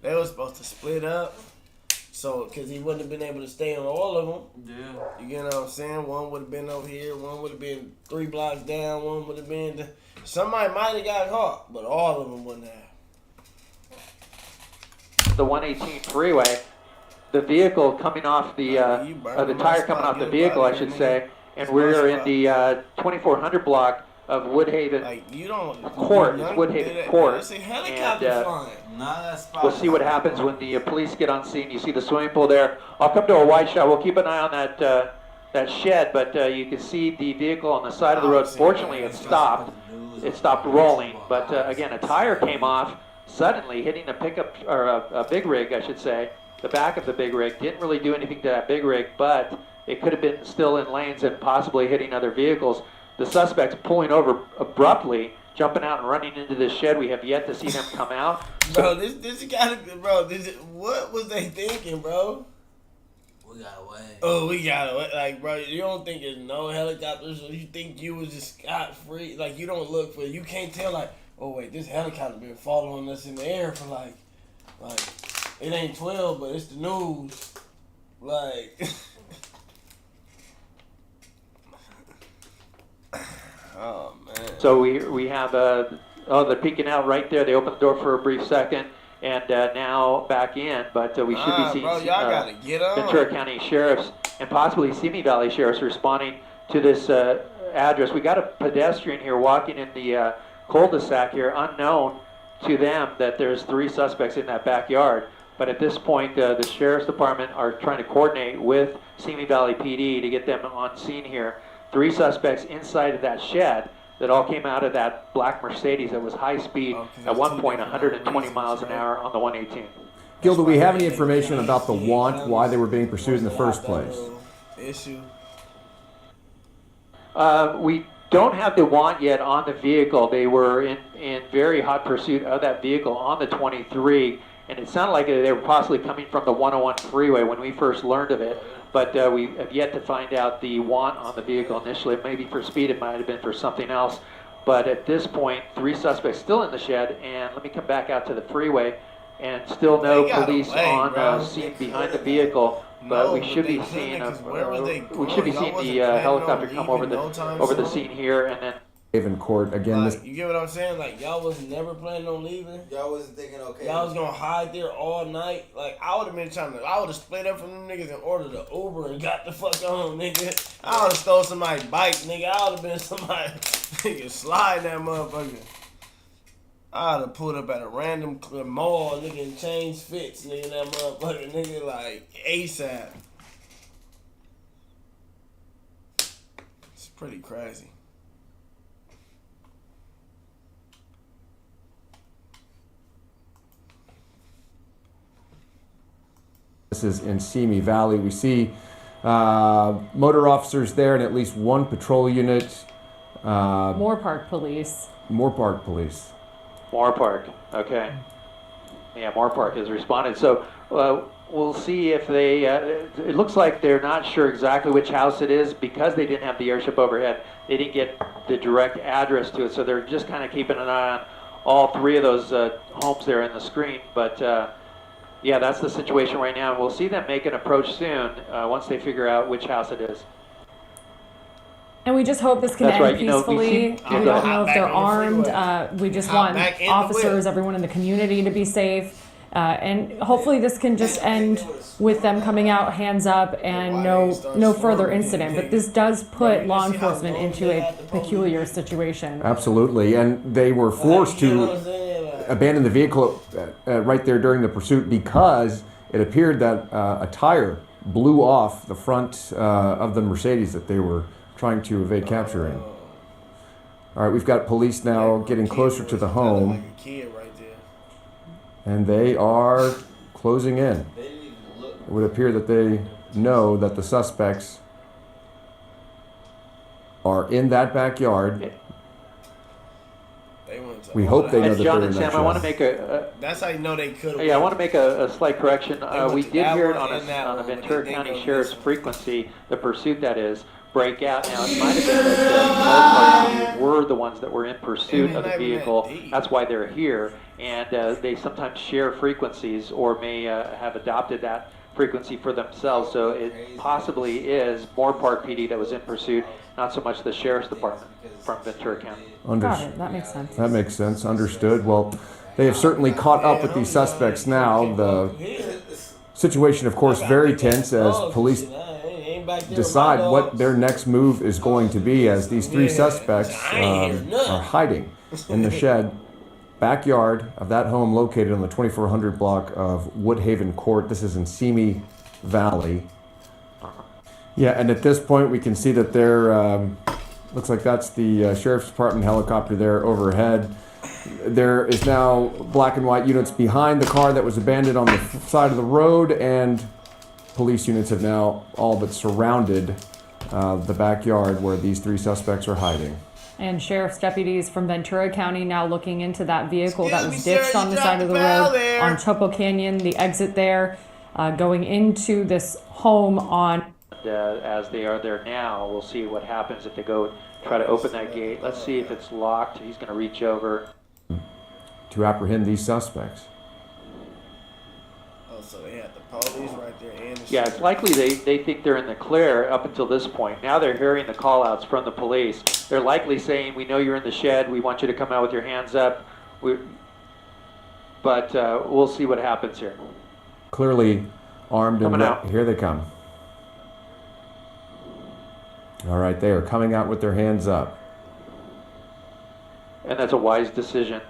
Speaker 2: They were supposed to split up. So, because he wouldn't have been able to stay on all of them. Yeah. You get what I'm saying? One would have been over here. One would have been 3 blocks down. One would have been... Somebody might have got caught, but all of them wouldn't have.
Speaker 10: The 118 freeway. The vehicle coming off the tire coming off the vehicle, I should say, and we're in the 2400 block of Woodhaven Court. It's Woodhaven Court, and we'll see what happens when the police get on scene. You see the swimming pool there. I'll come to a wide shot. We'll keep an eye on that shed, but you can see the vehicle on the side of the road. Fortunately, it stopped. It stopped rolling, but again, a tire came off suddenly, hitting a pickup or a big rig, I should say. The back of the big rig didn't really do anything to that big rig, but it could have been still in lanes and possibly hitting other vehicles. The suspects pulling over abruptly, jumping out and running into this shed. We have yet to see them come out.
Speaker 2: Bro, this gotta be, bro. What was they thinking, bro?
Speaker 1: We got away.
Speaker 2: Oh, we got away. Like, bro, you don't think there's no helicopters, or you think you was just scot free? Like, you don't look for. You can't tell. Like, oh wait, this helicopter been following us in the air for like. It ain't 12, but it's the news. Like, oh man.
Speaker 10: So we have they're peeking out right there. They opened the door for a brief second, and now back in. But we should be seeing Ventura County Sheriffs and possibly Simi Valley Sheriffs responding to this address. We got a pedestrian here walking in the cul-de-sac here, unknown to them that there's 3 suspects in that backyard. But at this point, the Sheriff's Department are trying to coordinate with Simi Valley PD to get them on scene here. 3 suspects inside of that shed that all came out of that black Mercedes that was high speed at one point 120 miles an hour on the 118.
Speaker 13: Gil, do we have any information about the want, why they were being pursued in the first place?
Speaker 10: We don't have the want yet on the vehicle. They were in very hot pursuit of that vehicle on the 23. And it sounded like they were possibly coming from the 101 freeway when we first learned of it. But we have yet to find out the want on the vehicle initially. Maybe for speed, it might have been for something else. But at this point, 3 suspects still in the shed. And let me come back out to the freeway. And still no police on scene behind the vehicle. But we should be seeing the helicopter come over the scene here, and then.
Speaker 13: Haven Court again.
Speaker 2: Like, you get what I'm saying? Like, y'all was never planning on leaving.
Speaker 4: Y'all wasn't thinking, okay.
Speaker 2: Y'all was gonna hide there all night. Like, I would have been I would have split up from them niggas and ordered the Uber and got the fuck on, nigga. I would have stole somebody's bike, nigga. I would have been somebody, nigga, slide that motherfucker. I would have pulled up at a random mall, nigga, and changed fits, nigga, that motherfucker, nigga, like, ASAP. It's pretty crazy.
Speaker 13: This is in Simi Valley. We see motor officers there and at least 1 patrol unit.
Speaker 12: Moore Park Police.
Speaker 13: Moore Park Police.
Speaker 10: Moore Park, okay. Yeah, Moore Park has responded. So we'll see if they, it looks like they're not sure exactly which house it is because they didn't have the airship overhead. They didn't get the direct address to it, so they're just kind of keeping an eye on all three of those homes there in the screen. But yeah, that's the situation right now. We'll see them make an approach soon once they figure out which house it is.
Speaker 12: And we just hope this can
Speaker 10: That's
Speaker 12: end
Speaker 10: right.
Speaker 12: peacefully. We don't know if they're armed. We just want officers, everyone in the community to be safe. And hopefully this can just end with them coming out hands up and no further incident. But this does put law enforcement into a peculiar situation.
Speaker 13: Absolutely, and they were forced to abandon the vehicle right there during the pursuit because it appeared that a tire blew off the front of the Mercedes that they were trying to evade capture in. All right, we've got police now getting closer to the home. And they are closing in. It would appear that they know that the suspects are in that backyard. We hope they know that
Speaker 2: John
Speaker 13: they're in
Speaker 10: and
Speaker 13: that
Speaker 10: Sam, I want to
Speaker 13: shed.
Speaker 10: make a
Speaker 2: That's how you know they could have.
Speaker 10: yeah, I want to make a slight correction. We did hear it on
Speaker 2: and that
Speaker 10: a
Speaker 2: one,
Speaker 10: Ventura
Speaker 2: but they
Speaker 10: County
Speaker 2: didn't go
Speaker 10: Sheriff's
Speaker 2: this one.
Speaker 10: frequency, the pursuit that is, break out. Now, it might have been that the were the ones that were in pursuit of the vehicle. That's why they're here. And they sometimes share frequencies or may have adopted that frequency for themselves. So it possibly is Moore Park PD that was in pursuit, not so much the Sheriff's Department from Ventura County.
Speaker 12: Got it. That makes sense.
Speaker 13: That makes sense. Understood. Well, they have certainly caught up with these suspects now. The situation, of course, very tense as police decide what their next move is going to be as these three suspects are hiding in the shed backyard of that home located on the 2400 block of Woodhaven Court. This is in Simi Valley. Yeah, and at this point we can see that there looks like that's the Sheriff's Department helicopter there overhead. There is now black and white units behind the car that was abandoned on the side of the road, and police units have now all but surrounded the backyard where these three suspects are hiding.
Speaker 12: And sheriff's deputies from Ventura County now looking into that vehicle that was ditched on the side of the road on Topo Canyon, the exit there, going into this home on.
Speaker 10: As they are there now, we'll see what happens if they go try to open that gate. Let's see if it's locked. He's going to reach over
Speaker 13: to apprehend these suspects.
Speaker 2: Oh, so they had the police right there and the
Speaker 10: Yeah, it's likely they think they're in the clear up until this point. Now they're hearing the call-outs from the police. They're likely saying, we know you're in the shed. We want you to come out with your hands up. But we'll see what happens here.
Speaker 13: Clearly armed and
Speaker 10: Coming out.
Speaker 13: here they come. All right, they are coming out with their hands up.
Speaker 10: And that's a wise decision.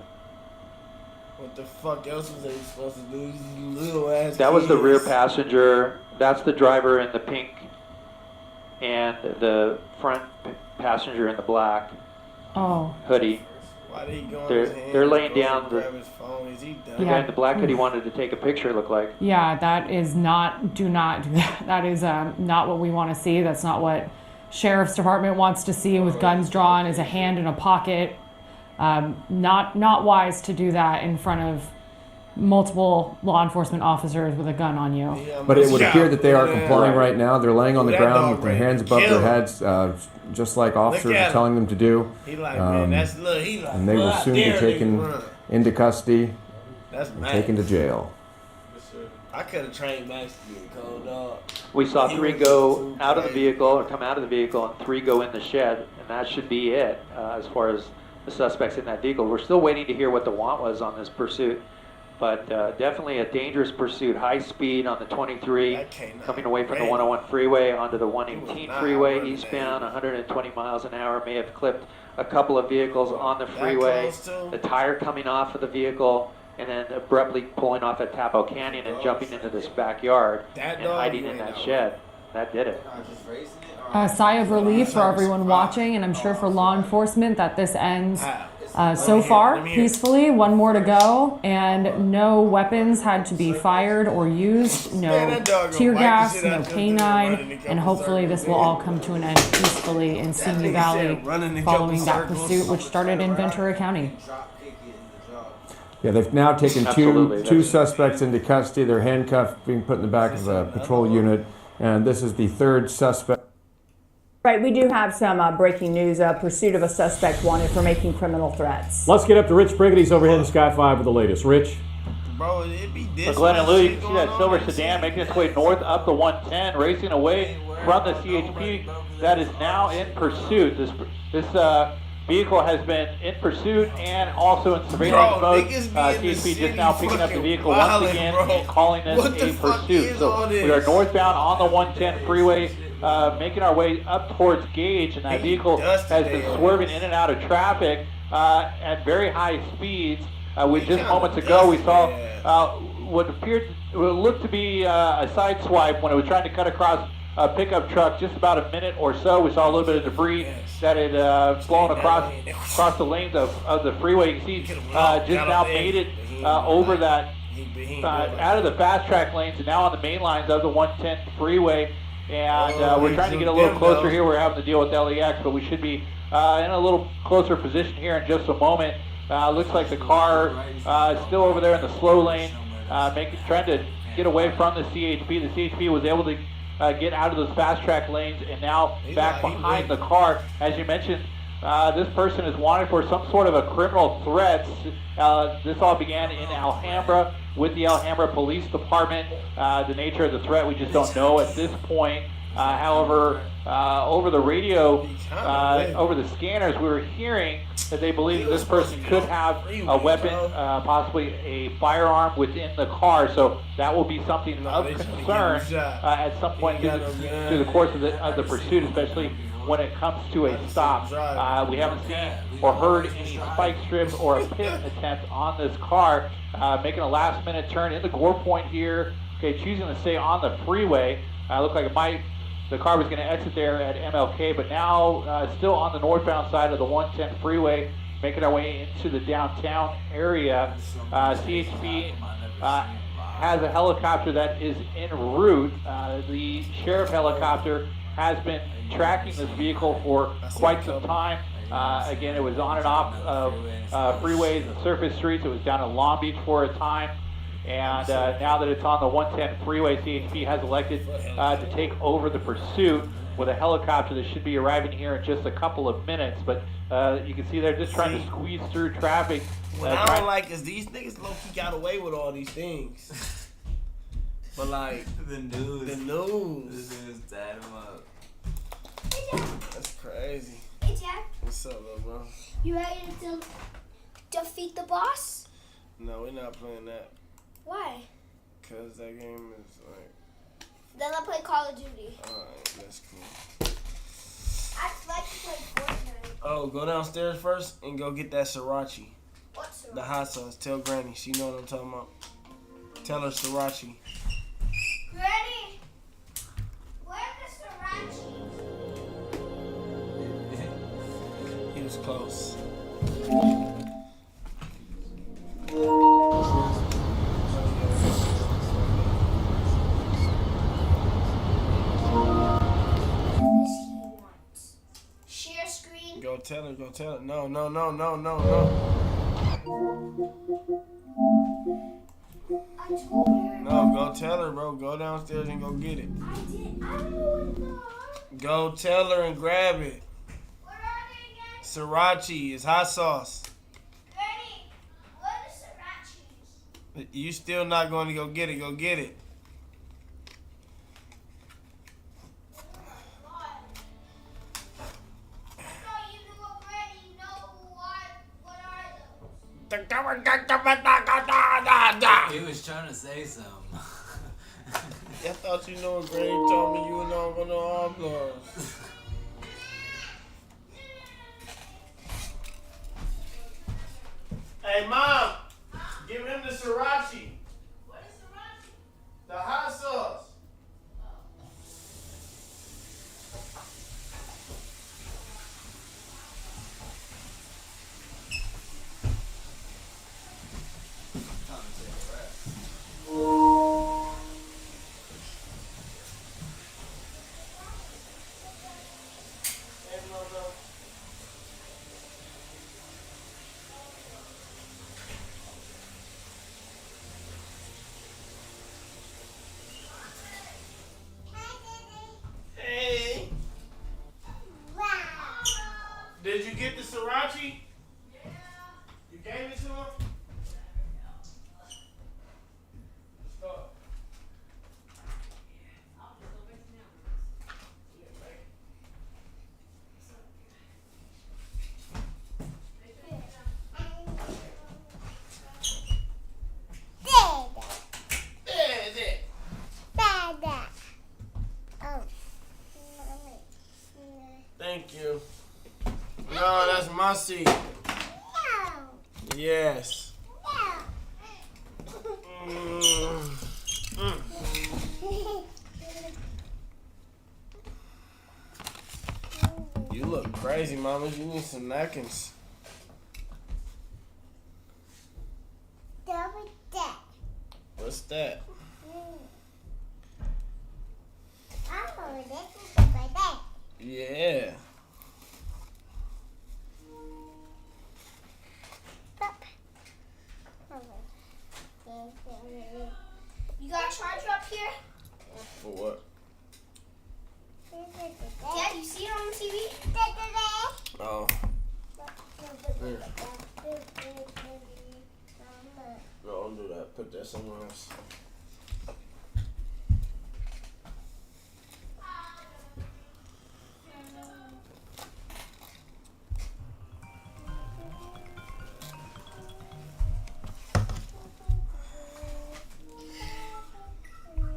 Speaker 2: What the fuck else was they supposed to do? These little ass
Speaker 10: That was the
Speaker 2: kids.
Speaker 10: rear passenger. That's the driver in the pink. And the front passenger in the black
Speaker 12: Oh.
Speaker 10: hoodie.
Speaker 2: Why did he go on
Speaker 10: They're-
Speaker 2: his hand
Speaker 10: they're
Speaker 2: and
Speaker 10: laying
Speaker 2: go
Speaker 10: down
Speaker 2: and
Speaker 10: the-
Speaker 2: grab his phone? Is he done?
Speaker 10: The guy in the black hoodie wanted to take a picture, it looked like.
Speaker 12: Yeah, that is not, do not do that. That is not what we want to see. That's not what Sheriff's Department wants to see with guns drawn, is a hand in a pocket. Not wise to do that in front of multiple law enforcement officers with a gun on you.
Speaker 13: But it would appear that they are complying right now. They're laying on the ground with their hands above their heads, just like officers are telling them to do.
Speaker 2: He like, man, that's look. He like,
Speaker 13: And they will
Speaker 2: "Well,
Speaker 13: soon
Speaker 2: I
Speaker 13: be
Speaker 2: dare
Speaker 13: taken
Speaker 2: niggas run."
Speaker 13: into custody
Speaker 2: That's
Speaker 13: and
Speaker 2: mad.
Speaker 13: taken to jail.
Speaker 2: I could have trained Max to be a cold dog.
Speaker 10: We saw three go out of the vehicle, or come out of the vehicle, and three go in the shed, and that should be it as far as the suspects in that vehicle. We're still waiting to hear what the want was on this pursuit, but definitely a dangerous pursuit, high speed on the 23, coming away from the 101 freeway onto the 118 freeway, eastbound, 120 miles an hour, may have clipped a couple of vehicles on the freeway, the tire coming off of the vehicle, and then abruptly pulling off at Tapo Canyon and jumping into this backyard and hiding in that shed. That did it.
Speaker 12: A sigh of relief for everyone watching, and I'm sure for law enforcement that this ends so far peacefully. One more to go, and no weapons had to be fired or used, no tear gas, no canine, and hopefully this will all come to an end peacefully in Simi Valley following that pursuit, which started in Ventura County.
Speaker 13: Yeah, they've now taken
Speaker 10: Absolutely.
Speaker 13: two suspects into custody. They're handcuffed, being put in the back of a patrol unit, and this is the third suspect.
Speaker 3: Right, we do have some breaking news. Pursuit of a suspect wanted for making criminal threats.
Speaker 5: Let's get up to Rich Briggett. He's overhead in Sky 5 with the latest. Rich?
Speaker 2: Bro, it'd be this.
Speaker 6: So Glenn and Lou, you can see that silver sedan making its way north up the 110, racing away from the CHP that is now in pursuit. This vehicle has been in pursuit and also in surveillance mode. CHP just now picking up the vehicle once again and calling this a pursuit. So we are northbound on the 110 freeway, making our way up towards Gage, and that vehicle has been swerving in and out of traffic at very high speeds. Just moments ago, we saw what looked to be a side swipe when it was trying to cut across a pickup truck. Just about a minute or so, we saw a little bit of debris that had flown across the lanes of the freeway. You can see just now made it over that out of the fast track lanes and now on the main lines of the 110 freeway. And we're trying to get a little closer here. We're having to deal with LEX, but we should be in a little closer position here in just a moment. Looks like the car is still over there in the slow lane, trying to get away from the CHP. The CHP was able to get out of those fast track lanes and now back behind the car. As you mentioned, this person is wanted for some sort of a criminal threat. This all began in Alhambra with the Alhambra Police Department. The nature of the threat we just don't know at this point. However, over the radio, over the scanners, we were hearing that they believe that this person could have a weapon, possibly a firearm within the car. So that will be something of concern at some point through the course of the pursuit, especially when it comes to a stop. We haven't seen or heard any spike strips or a pit attempt on this car. Making a last-minute turn in the Gore Point here. Okay, choosing to stay on the freeway. Looked like the car was going to exit there at MLK, but now still on the northbound side of the 110 freeway, making our way into the downtown area. CHP has a helicopter that is en route. The sheriff helicopter has been tracking this vehicle for quite some time. Again, it was on and off of freeways and surface streets. It was down in Long Beach for a time. And now that it's on the 110 freeway, CHP has elected to take over the pursuit with a helicopter that should be arriving here in just a couple of minutes. But you can see they're just trying to squeeze through traffic.
Speaker 2: What I don't like is these niggas low-key got away with all these things. But like
Speaker 1: the news.
Speaker 2: The news
Speaker 1: tied him up.
Speaker 9: Hey, Jack.
Speaker 2: That's crazy.
Speaker 9: Hey, Jack.
Speaker 2: What's up, little bro?
Speaker 9: You ready to defeat the boss?
Speaker 2: No, we're not playing that.
Speaker 9: Why?
Speaker 2: Cause that game is like.
Speaker 9: Then I'll play Call of Duty.
Speaker 2: Alright, that's cool.
Speaker 9: I'd like to play Fortnite.
Speaker 2: Oh, go downstairs first and go get that sriracha.
Speaker 9: What sriracha?
Speaker 2: The hot sauce. Tell Granny. She know what I'm talking about. Tell her sriracha.
Speaker 9: Granny, where's the sriracha?
Speaker 2: He was close.
Speaker 9: Share screen.
Speaker 2: Go tell her. No.
Speaker 9: I told her.
Speaker 2: No, go tell her, bro. Go downstairs and go get it.
Speaker 9: I did. I don't know what the heck.
Speaker 2: Go tell her and grab it.
Speaker 9: What are they again?
Speaker 2: Sriracha is hot sauce.
Speaker 9: Granny, what are srirachas?
Speaker 2: You still not going to go get it. Go get it.
Speaker 1: He was trying to say something.
Speaker 2: I thought you know what Granny told me you were not going to arm blurs. Hey, Mom, give him the sriracha.
Speaker 9: What is sriracha?
Speaker 2: The hot sauce. Did you get the sriracha? You gave it to him? Let's go. Thank you. No, that's my seat. No. Yes. No. You look crazy, mama. You need some napkins. What's that? Yeah.
Speaker 9: You got a charger up here?
Speaker 2: For what?
Speaker 9: Dad, you see it on TV?
Speaker 2: Oh. Here. No, don't do that. Put that somewhere else.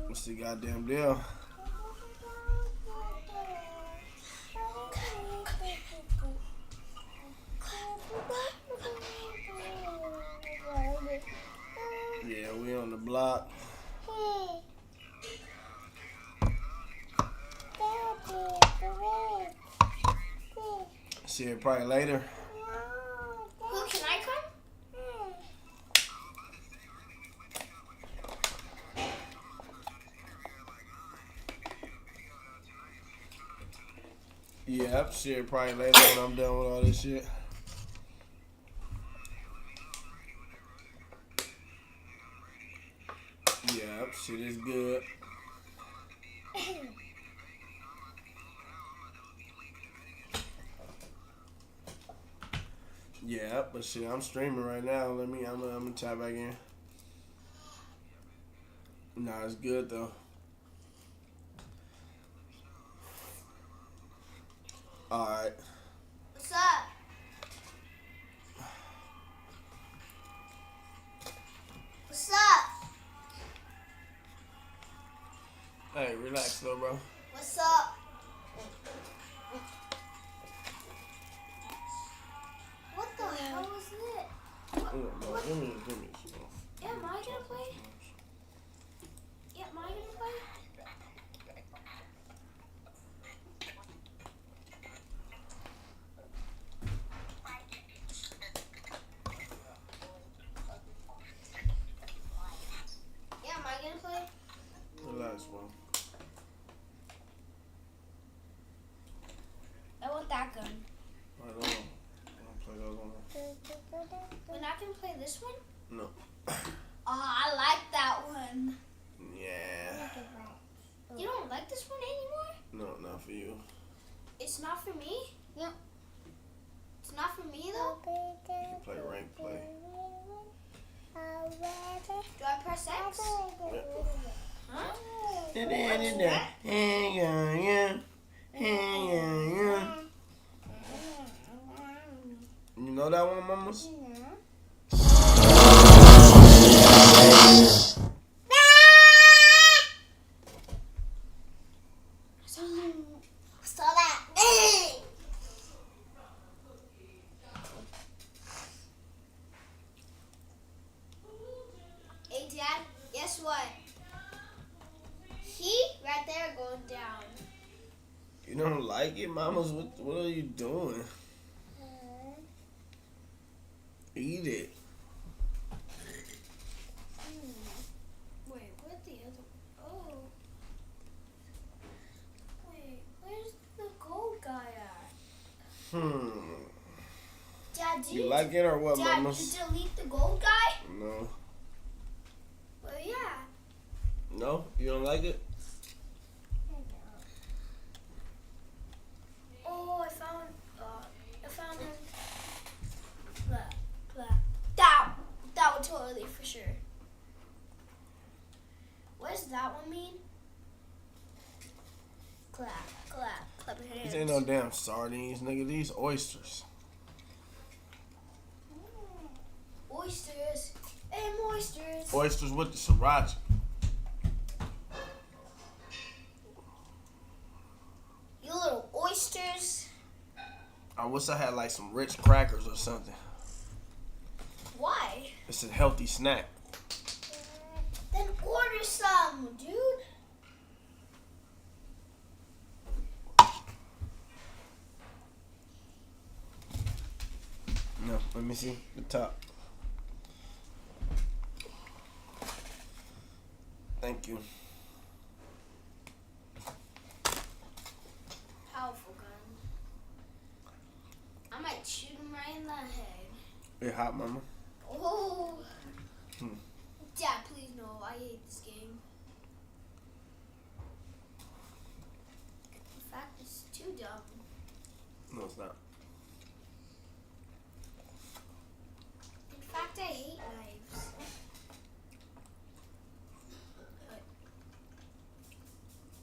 Speaker 2: What's the goddamn deal? Yeah, we on the block. See you probably later.
Speaker 9: Who, can I come?
Speaker 2: Yep, see you probably later when I'm done with all this shit. Yep, shit is good. Yeah, but shit, I'm streaming right now. I'm gonna tap back in. Nah, it's good though. Alright.
Speaker 9: What's up? What's up?
Speaker 2: Hey, relax though, bro.
Speaker 9: What's up? What the hell was it? What?
Speaker 2: Give me.
Speaker 9: Yeah, am I gonna play? Yeah, am I gonna play? Yeah, am I gonna play?
Speaker 2: Relax, bro.
Speaker 9: I want that gun.
Speaker 2: I don't play those on
Speaker 9: We're not gonna play this one?
Speaker 2: No.
Speaker 9: Oh, I like that one.
Speaker 2: Yeah.
Speaker 9: You don't like this one anymore?
Speaker 2: No, not for you.
Speaker 9: It's not for me? Yep. It's not for me though?
Speaker 2: You can play rank play.
Speaker 9: Do I press X? Huh?
Speaker 2: You know that one, mamas?
Speaker 9: Saw that. Hey, Dad, guess what? He right there going down.
Speaker 2: You don't like it, mamas? What are you doing? Eat it.
Speaker 9: Wait, where's the other? Oh. Wait, where's the gold guy at? Dad,
Speaker 2: You like it or what,
Speaker 9: Dad,
Speaker 2: mamas?
Speaker 9: you delete the gold guy?
Speaker 2: No.
Speaker 9: Well, yeah.
Speaker 2: No? You don't like it?
Speaker 9: Oh, I found
Speaker 2: Damn, sardines, nigga. These oysters.
Speaker 9: Oysters. And oysters.
Speaker 2: Oysters with the sriracha.
Speaker 9: You little oysters.
Speaker 2: I wish I had like some rich crackers or something.
Speaker 9: Why?
Speaker 2: It's a healthy snack.
Speaker 9: Then order some, dude.
Speaker 2: No, let me see the top. Thank you.
Speaker 9: Powerful gun. I might shoot him right in the head.
Speaker 2: It hot, mama.
Speaker 9: Oh. Dad, please no. I hate this game. In fact, it's too dumb.
Speaker 2: No, it's not.
Speaker 9: In fact, I hate knives.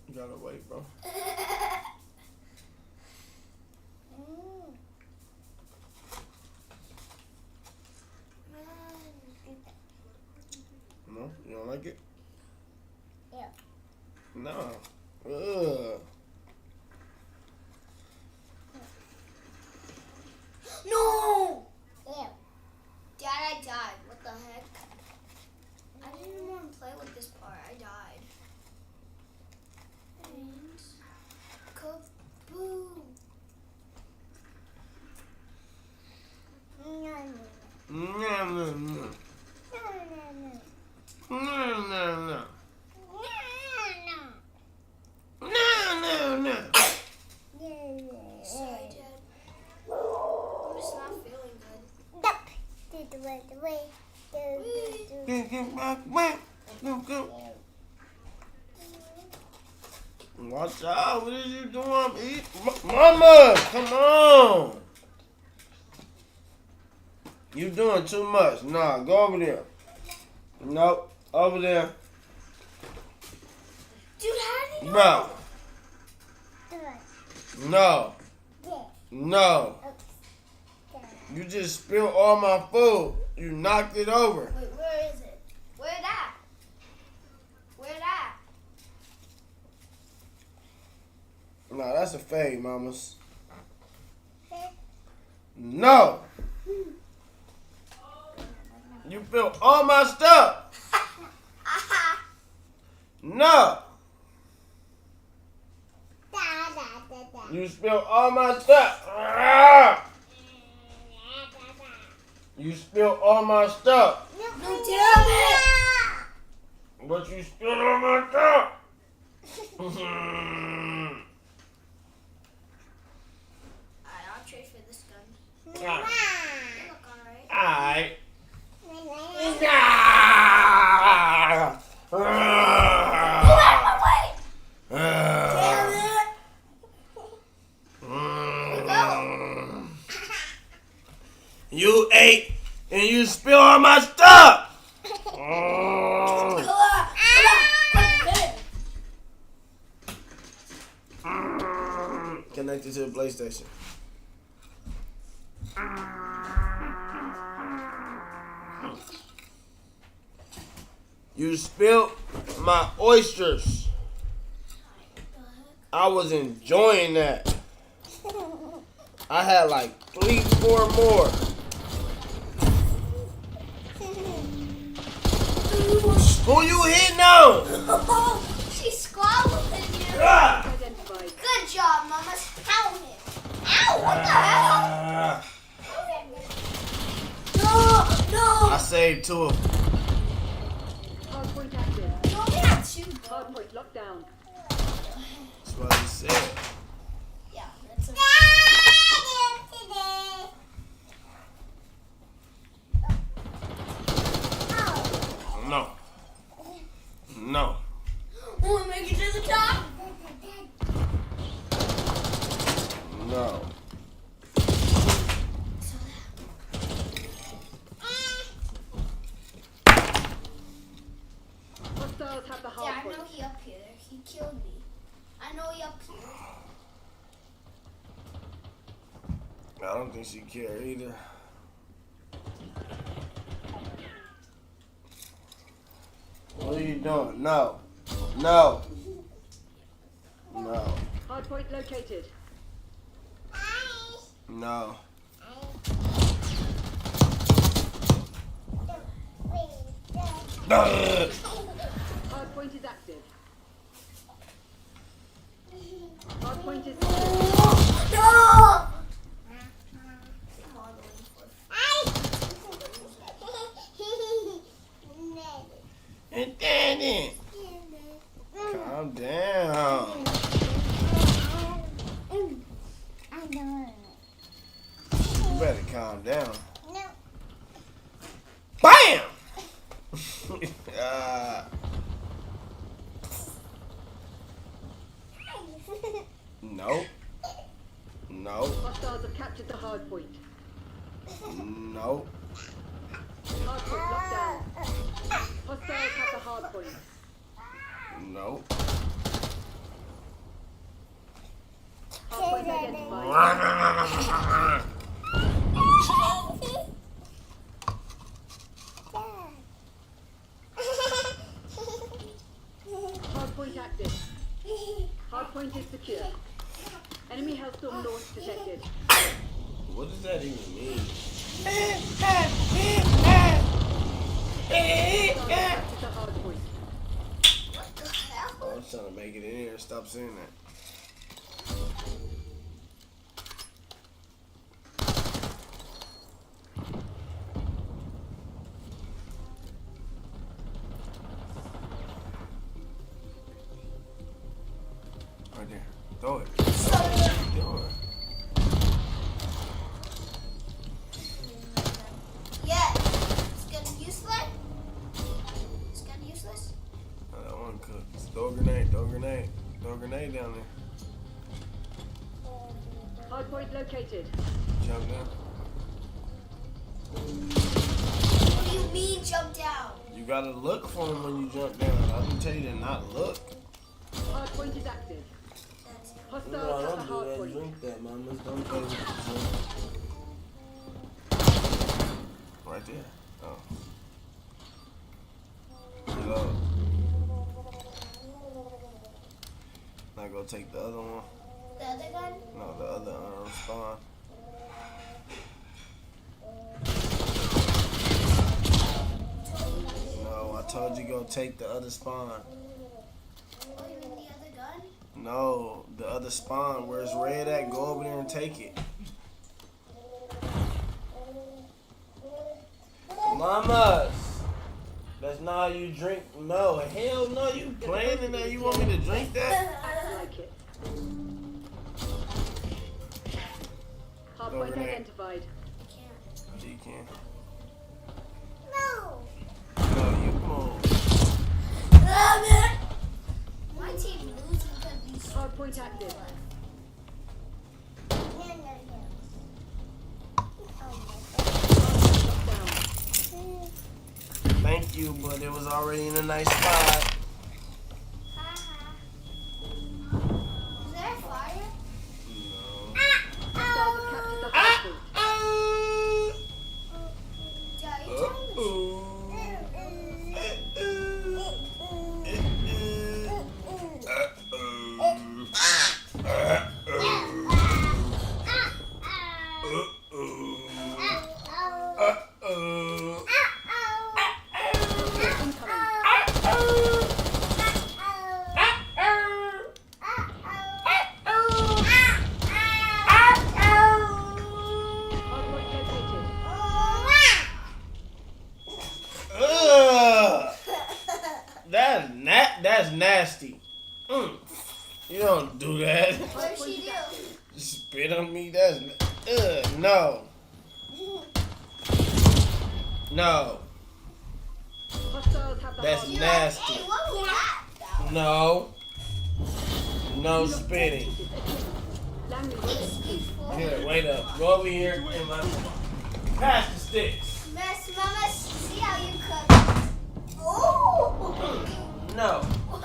Speaker 2: You gotta wait, bro. No, you don't like it?
Speaker 9: Yeah.
Speaker 2: No. Ugh.
Speaker 9: No! Ew. Dad, I died. What the heck? I didn't even want to play with this part. I died. And kaboom! Sorry, Dad. I'm just not feeling good.
Speaker 2: Watch out. What is you doing? Eat. Mama, come on. You doing too much. Nah, go over there. Nope. Over there.
Speaker 9: Dude, how did you
Speaker 2: Bro. No. No. You just spilled all my food. You knocked it over.
Speaker 9: Wait, where is it? Where that? Where that?
Speaker 2: Nah, that's a fade, mamas. No. You spilled all my stuff. No. You spilled all my stuff. You spilled all my stuff.
Speaker 9: No, damn it!
Speaker 2: But you spilled all my stuff.
Speaker 9: Alright, I'll trade for this gun.
Speaker 2: Yeah.
Speaker 9: You look alright.
Speaker 2: Alright.
Speaker 9: Damn it!
Speaker 2: You ate and you spilled all my stuff. Connected to the PlayStation. You spilled my oysters. I was enjoying that. I had like 3, 4 more. Who you hitting on?
Speaker 9: She squabbled in you.
Speaker 2: Ah.
Speaker 9: Good job, Mama. Ow him. Ow, what the hell? No.
Speaker 2: I saved 2 of them.
Speaker 9: You only had 2.
Speaker 14: Hardpoint lockdown.
Speaker 2: That's what I just said.
Speaker 9: Yeah, that's okay.
Speaker 2: No. No.
Speaker 9: Want to make it to the top?
Speaker 2: No.
Speaker 14: Hostiles have the
Speaker 9: Yeah, I
Speaker 14: hardpoint.
Speaker 9: know he up here. He killed me. I know he up here.
Speaker 2: I don't think she care either. What are you doing? No. No. No.
Speaker 14: Hardpoint located.
Speaker 2: No.
Speaker 14: Hardpoint is active. Hardpoint is active.
Speaker 2: And then calm down. You better calm down. Bam! No. No.
Speaker 14: Hostiles have captured the hardpoint.
Speaker 2: No.
Speaker 14: Hardpoint locked down. Hostiles have the hardpoint.
Speaker 2: No.
Speaker 14: Hardpoint identified. Hardpoint active. Hardpoint is secure. Enemy Hellstorm North detected.
Speaker 2: What does that even mean?
Speaker 14: The hardpoint.
Speaker 2: I was trying to make it in here and stop saying that. Right there. Throw it. What are you doing?
Speaker 9: Yeah. It's getting useless. It's getting useless.
Speaker 2: Oh, that one cooked. Throw a grenade. Throw a grenade. Throw a grenade down there.
Speaker 14: Hardpoint located.
Speaker 2: Jump down.
Speaker 9: What do you mean jump down?
Speaker 2: You gotta look for him when you jump down. I didn't tell you to not look.
Speaker 14: Hardpoint is active. Hostiles
Speaker 2: No,
Speaker 14: have the
Speaker 2: don't do that.
Speaker 14: hardpoint.
Speaker 2: Drink that, mamas. Don't play with the drink. Right there. Oh. Hello. Now go take the other one.
Speaker 9: The other gun?
Speaker 2: No, the other spawn. No, I told you go take the other spawn.
Speaker 9: Oh, you mean the other gun?
Speaker 2: No, the other spawn. Where's red at? Go over there and take it. Mamas, that's not how you drink. No, hell no, you playing in there. You want me to drink that?
Speaker 14: I like it. Hardpoint identified.
Speaker 2: You can.
Speaker 9: No.
Speaker 2: No, you move.
Speaker 9: My team losing because we
Speaker 14: Hardpoint active.
Speaker 2: Thank you, but it was already in a nice spot.
Speaker 9: Is there a fire?
Speaker 14: Hostiles have captured the hardpoint.
Speaker 2: That's nasty. You don't do that.
Speaker 9: What did she do?
Speaker 2: Spit on me? That's no. No. That's nasty.
Speaker 9: Hey, what was that?
Speaker 2: No. No spitting. Here, wait up. Go over here and pass the sticks.
Speaker 9: Miss Mama, see how you cook. Oh!
Speaker 2: No.
Speaker 9: What?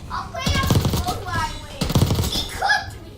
Speaker 9: I'll play out the phone while I win. He cooked me.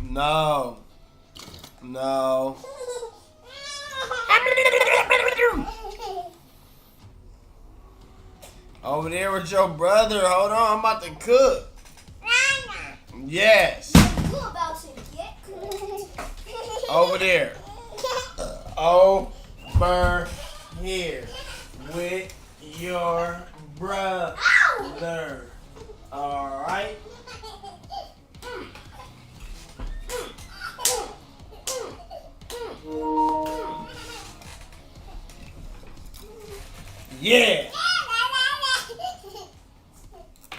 Speaker 2: No. No. Over there with your brother. Hold on, I'm about to cook. Yes. Over there. Over here with your brother. All right. Yeah.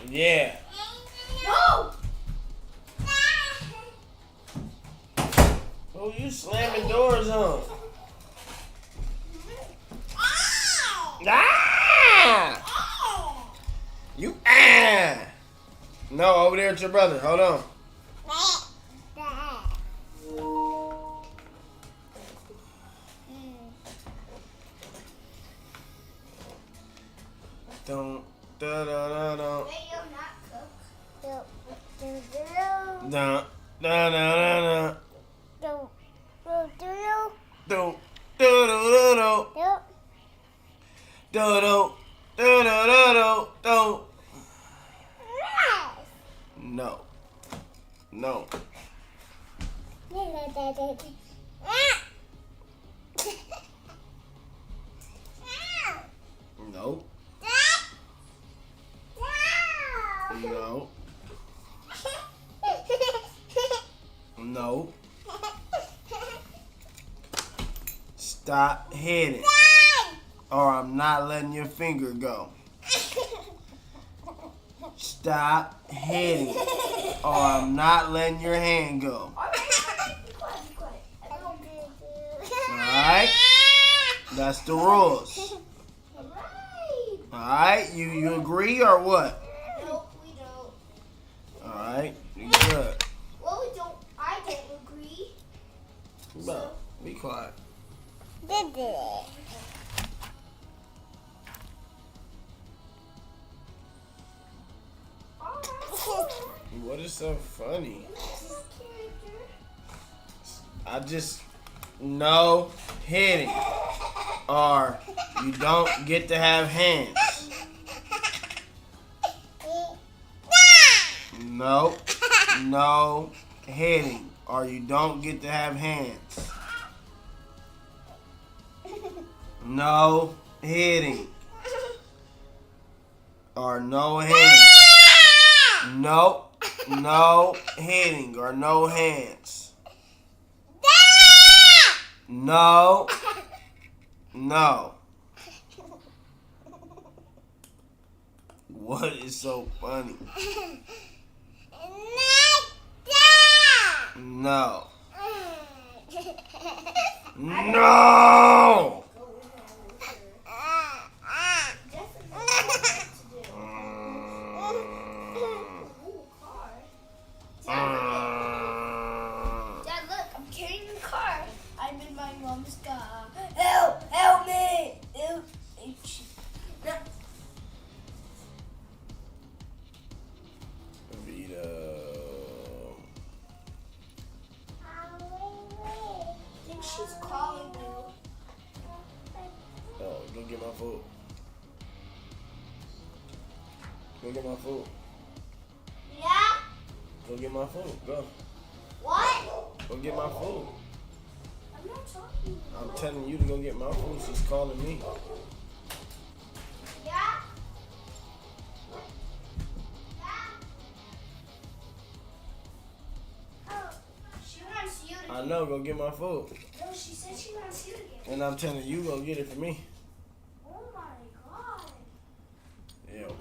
Speaker 2: Yeah.
Speaker 9: No.
Speaker 2: Who you slamming doors on? Ah! You No, over there with your brother. Hold on. Don't da da da da. Da da da da. Don't do do do do. No. No. No. No. No. Stop hitting. Or I'm not letting your finger go. Stop hitting. Or I'm not letting your hand go. Alright? That's the rules. Alright? You agree or what?
Speaker 9: Nope, we don't.
Speaker 2: Alright, you good.
Speaker 9: Well, we don't. I don't agree.
Speaker 2: Bro, be quiet. What is so funny? I just no hitting, or you don't get to have hands. No, no hitting, or you don't get to have hands. No hitting, or no hands. No, no hitting, or no hands. No, no. What is so funny? No. No!
Speaker 9: Dad, look, I'm carrying the car. I'm in my mom's car. Help! Help me! Help! No. I think she's calling you.
Speaker 2: Oh, go get my food. Go get my food.
Speaker 9: Yeah?
Speaker 2: Go get my food. Go.
Speaker 9: What?
Speaker 2: Go get my food.
Speaker 9: I'm not talking.
Speaker 2: I'm telling you to go get my food. She's calling me.
Speaker 9: Yeah? Oh, she wants you to.
Speaker 2: I know. Go get my food.
Speaker 9: No, she said she wants you to get.
Speaker 2: And I'm telling you, go get it for me.
Speaker 9: Oh my god.
Speaker 2: Yeah.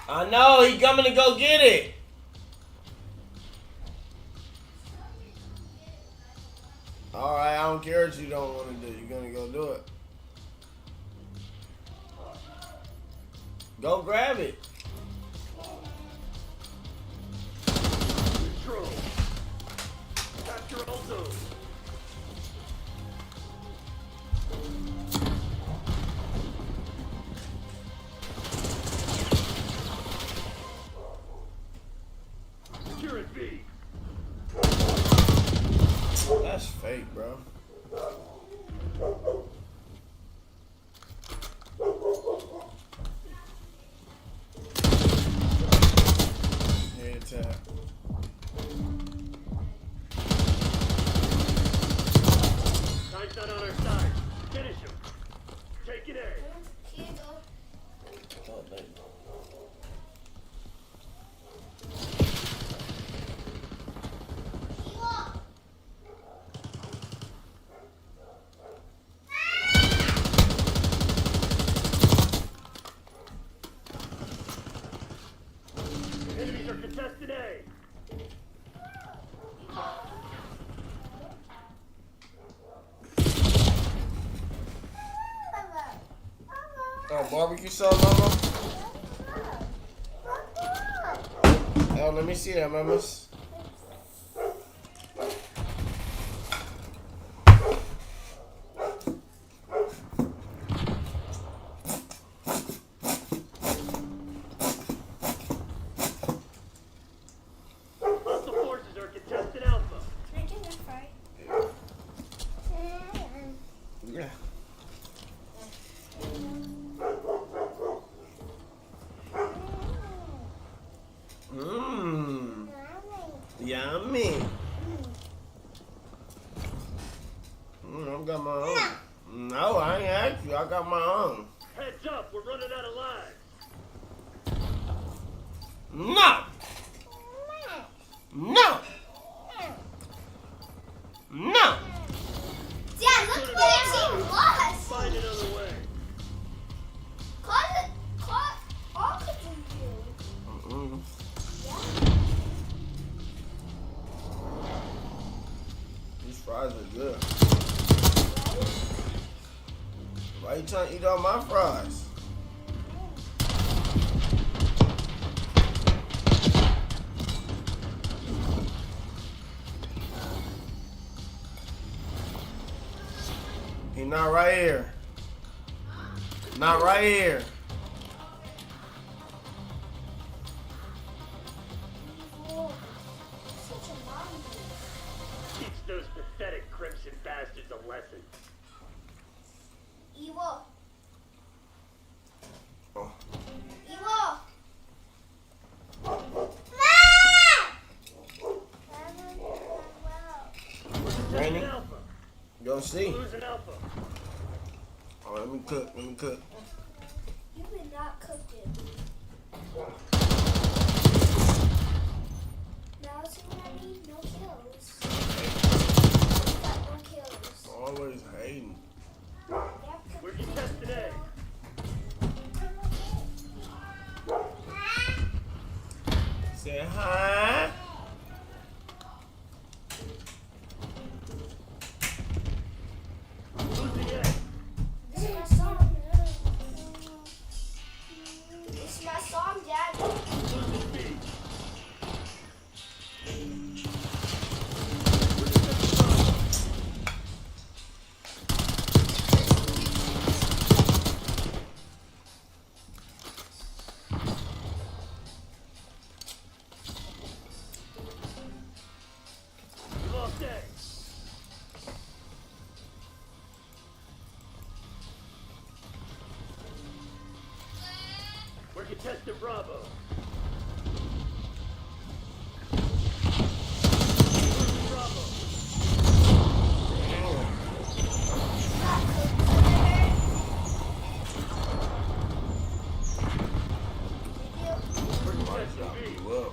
Speaker 2: I know. He coming to go get it. All right. I don't care what you don't want to do. You're gonna go do it. Go grab it.
Speaker 15: Control. Capture all zones.
Speaker 2: Oh, thank you.
Speaker 15: Enemies are contested A.
Speaker 2: Oh, barbecue sauce, mama? Oh, let me see that, mamas.
Speaker 15: Hostile forces are contested Alpha.
Speaker 9: Can I get that fry?
Speaker 2: Yeah. Mmm. Yummy. I got my own. No, I ain't asked you. I got my own.
Speaker 15: Heads up, we're running out of lives.
Speaker 2: No. No. No.
Speaker 9: Dad, look what your team lost.
Speaker 15: Find another way.
Speaker 9: All could do you.
Speaker 2: These fries are good. Why you trying to eat all my fries? He not right here. Not right here.
Speaker 15: Teach those pathetic crimson bastards a lesson.
Speaker 9: Evil.
Speaker 2: Oh.
Speaker 9: Evil.
Speaker 2: Granny, go see.
Speaker 15: Losing Alpha.
Speaker 2: Oh, let me cook. Let me cook.
Speaker 9: You did not cook it. Now see what I mean? No kills. Got no kills.
Speaker 2: Always hating.
Speaker 15: We're contested A.
Speaker 2: Say hi.
Speaker 15: Losing A.
Speaker 9: This is my song. This is my song, Dad.
Speaker 15: Losing B. We lost A. We're contested Bravo. Losing Bravo. We're contested B.
Speaker 2: Well,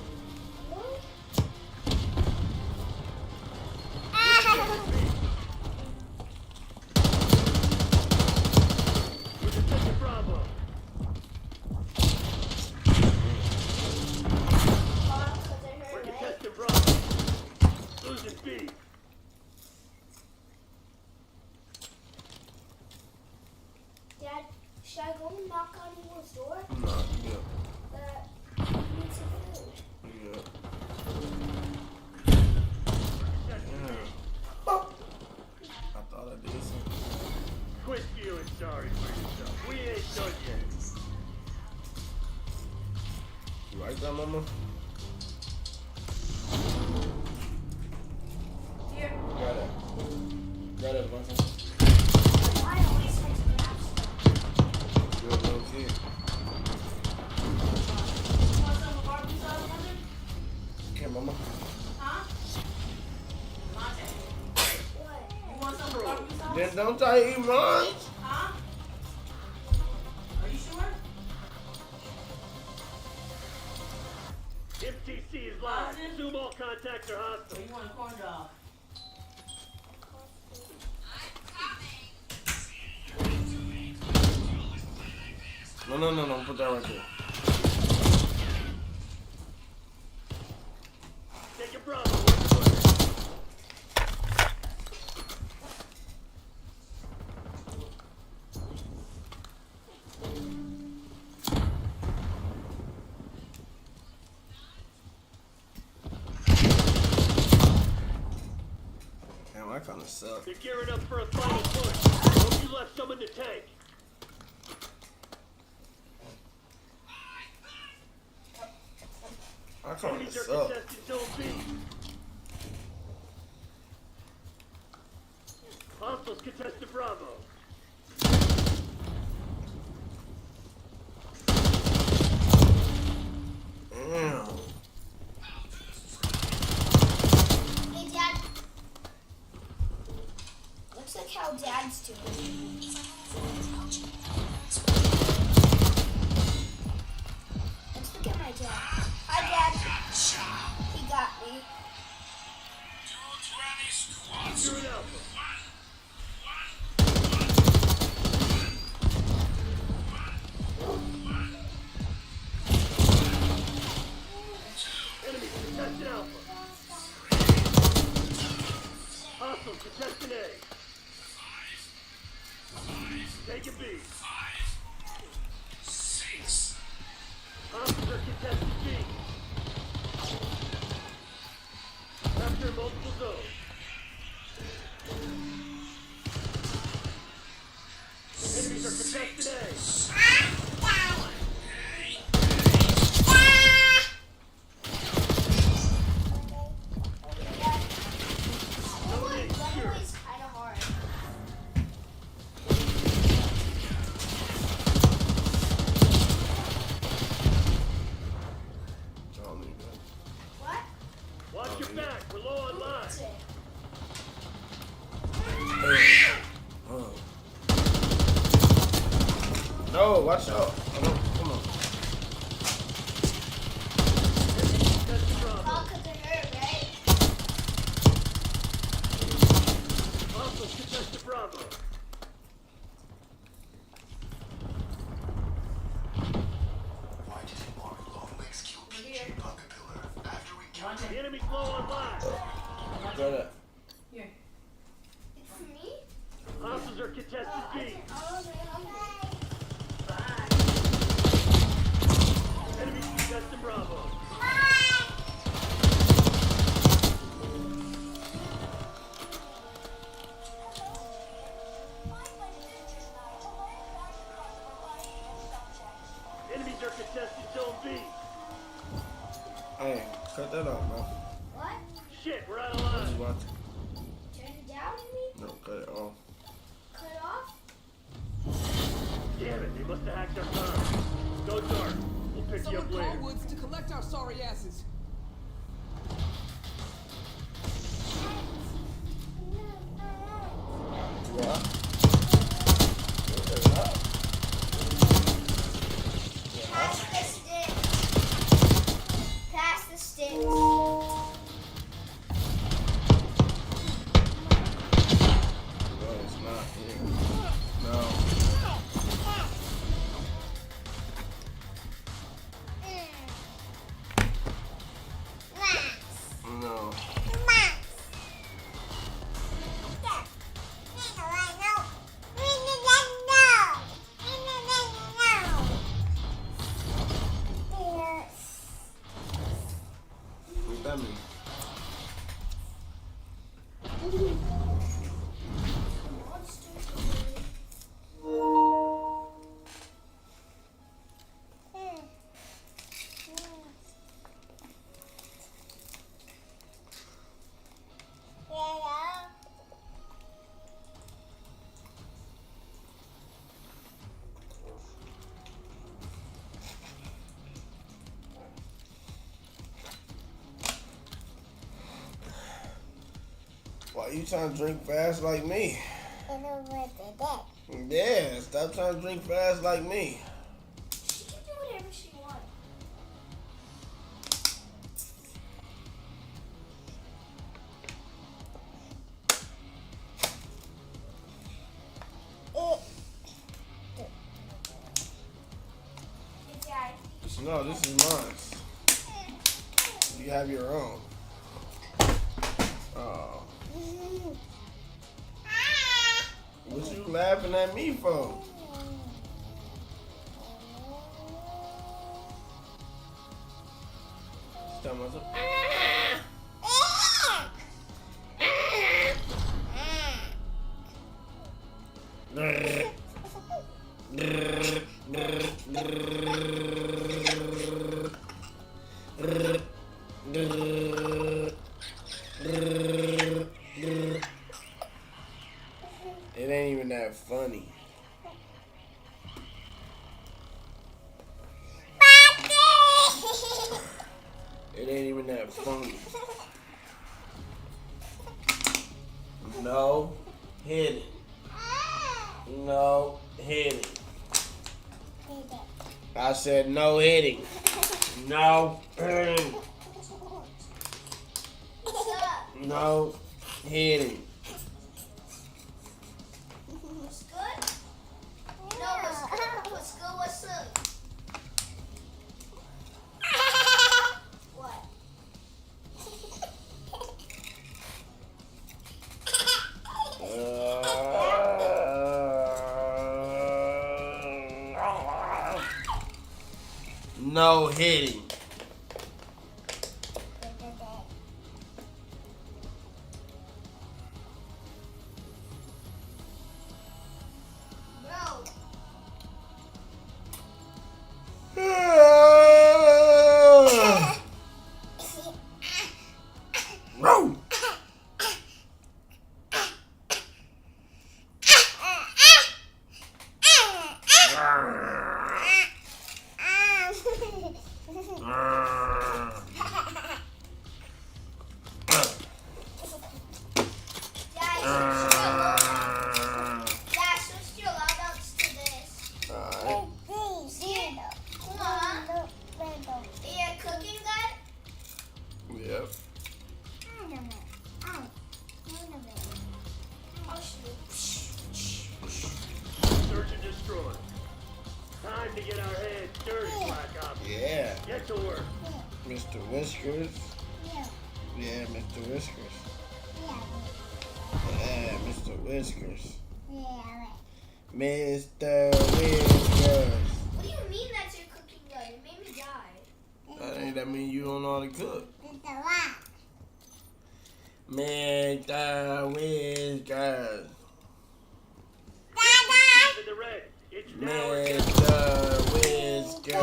Speaker 15: We're contested Bravo. We're contested Bravo. Losing B.
Speaker 9: Dad, should I go and knock on anyone's door?
Speaker 2: no, yeah.
Speaker 9: But I need some food.
Speaker 2: Yeah. I thought I did something.
Speaker 15: Quit feeling sorry for yourself. We ain't done yet.
Speaker 2: You like that, mama?
Speaker 9: Here.
Speaker 2: Grab that. Grab that, Bunsen.
Speaker 9: I always like to grab stuff.
Speaker 2: Good little kid.
Speaker 9: You want some barbecue sauce, Mother?
Speaker 2: Okay, mama.
Speaker 9: Huh? What? You want some barbecue sauce?
Speaker 2: Then don't try to eat mine.
Speaker 9: Huh? Are you sure?
Speaker 15: MTC is live. Assume all contacts are hostile.
Speaker 16: You want a corn dog?
Speaker 2: No. Put that right there.
Speaker 15: Take a Bravo.
Speaker 2: Damn, I kind of suck.
Speaker 15: They're gearing up for a final push. Hope you left some in the tank.
Speaker 2: I kind of
Speaker 15: Enemies are
Speaker 2: suck.
Speaker 15: contesting Zone B. Hostiles contested Bravo.
Speaker 2: Damn.
Speaker 9: Hey, Dad. Looks like how Dad's doing. Let's look at my dad. Hi, Dad. He got me.
Speaker 15: You're an alpha. Enemy contested Alpha. Hostile contested A. Take a B. Hostiles are contested B. Capture multiple zones. Enemies are contested A. Watch your back, we're low on lives.
Speaker 2: No, watch out. Come on.
Speaker 9: All because of her, right?
Speaker 15: Hostiles contested Bravo.
Speaker 17: Why did you mark Longlegs kill PG Bucket Pillar after we killed
Speaker 15: The enemy's low on lives.
Speaker 2: Go there.
Speaker 9: It's for me?
Speaker 15: Hostiles are contested B. Enemies contested Bravo. Enemies are contested Zone B.
Speaker 2: Hey, cut that out, bro.
Speaker 9: What?
Speaker 15: Shit, we're out of
Speaker 2: What
Speaker 15: line.
Speaker 2: you watching?
Speaker 9: Turn it down, you mean?
Speaker 2: No, cut it off.
Speaker 9: Cut it off?
Speaker 15: Damn it, they must have hacked our car. Go dark. We'll pick you up
Speaker 16: Someone call
Speaker 15: later.
Speaker 16: Woods to collect our sorry asses.
Speaker 2: Yeah.
Speaker 9: Pass the stick. Pass the sticks.
Speaker 2: No, it's not here. No. No. What that mean? Why you trying to drink fast like me? Yeah, stop trying to drink fast like me.
Speaker 9: She can do whatever she wants.
Speaker 2: No, this is mine. You have your own. Oh. What you laughing at me for? Tell myself. It ain't even that funny. It ain't even that funny. No hitting. No hitting. I said no hitting. No hitting. No hitting.
Speaker 9: What's good? No, what's good? What's good? What's up? What?
Speaker 2: No hitting.
Speaker 15: Search and destroy. Time to get our heads dirty, Black Ops.
Speaker 2: Yeah.
Speaker 15: Get to work.
Speaker 2: Mr. Whiskers. Yeah, Mr. Whiskers. Yeah, Mr. Whiskers. Mr. Whiskers.
Speaker 9: What do you mean that's your cooking gun? It made me die.
Speaker 2: That mean you don't know how to cook. Mr. Whiskers.
Speaker 15: To the red. It's now
Speaker 2: Mr.
Speaker 15: or
Speaker 2: Whiskers.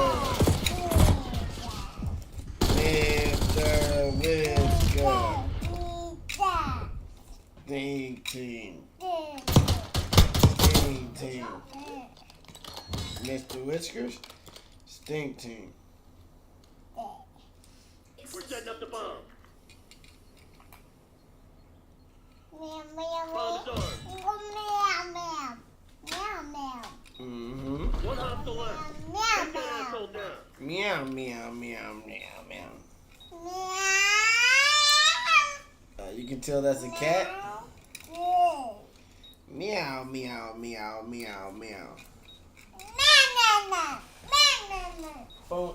Speaker 2: Mr. Whiskers. Stink team. Stink team. Mr. Whiskers. Stink team.
Speaker 15: we're setting up the bomb. Bomb's armed.
Speaker 2: Mm-hmm.
Speaker 15: One hostile left. Take that asshole down.
Speaker 2: Meow, meow, meow, meow, meow. You can tell that's a cat. Meow, meow, meow, meow, meow. Phone.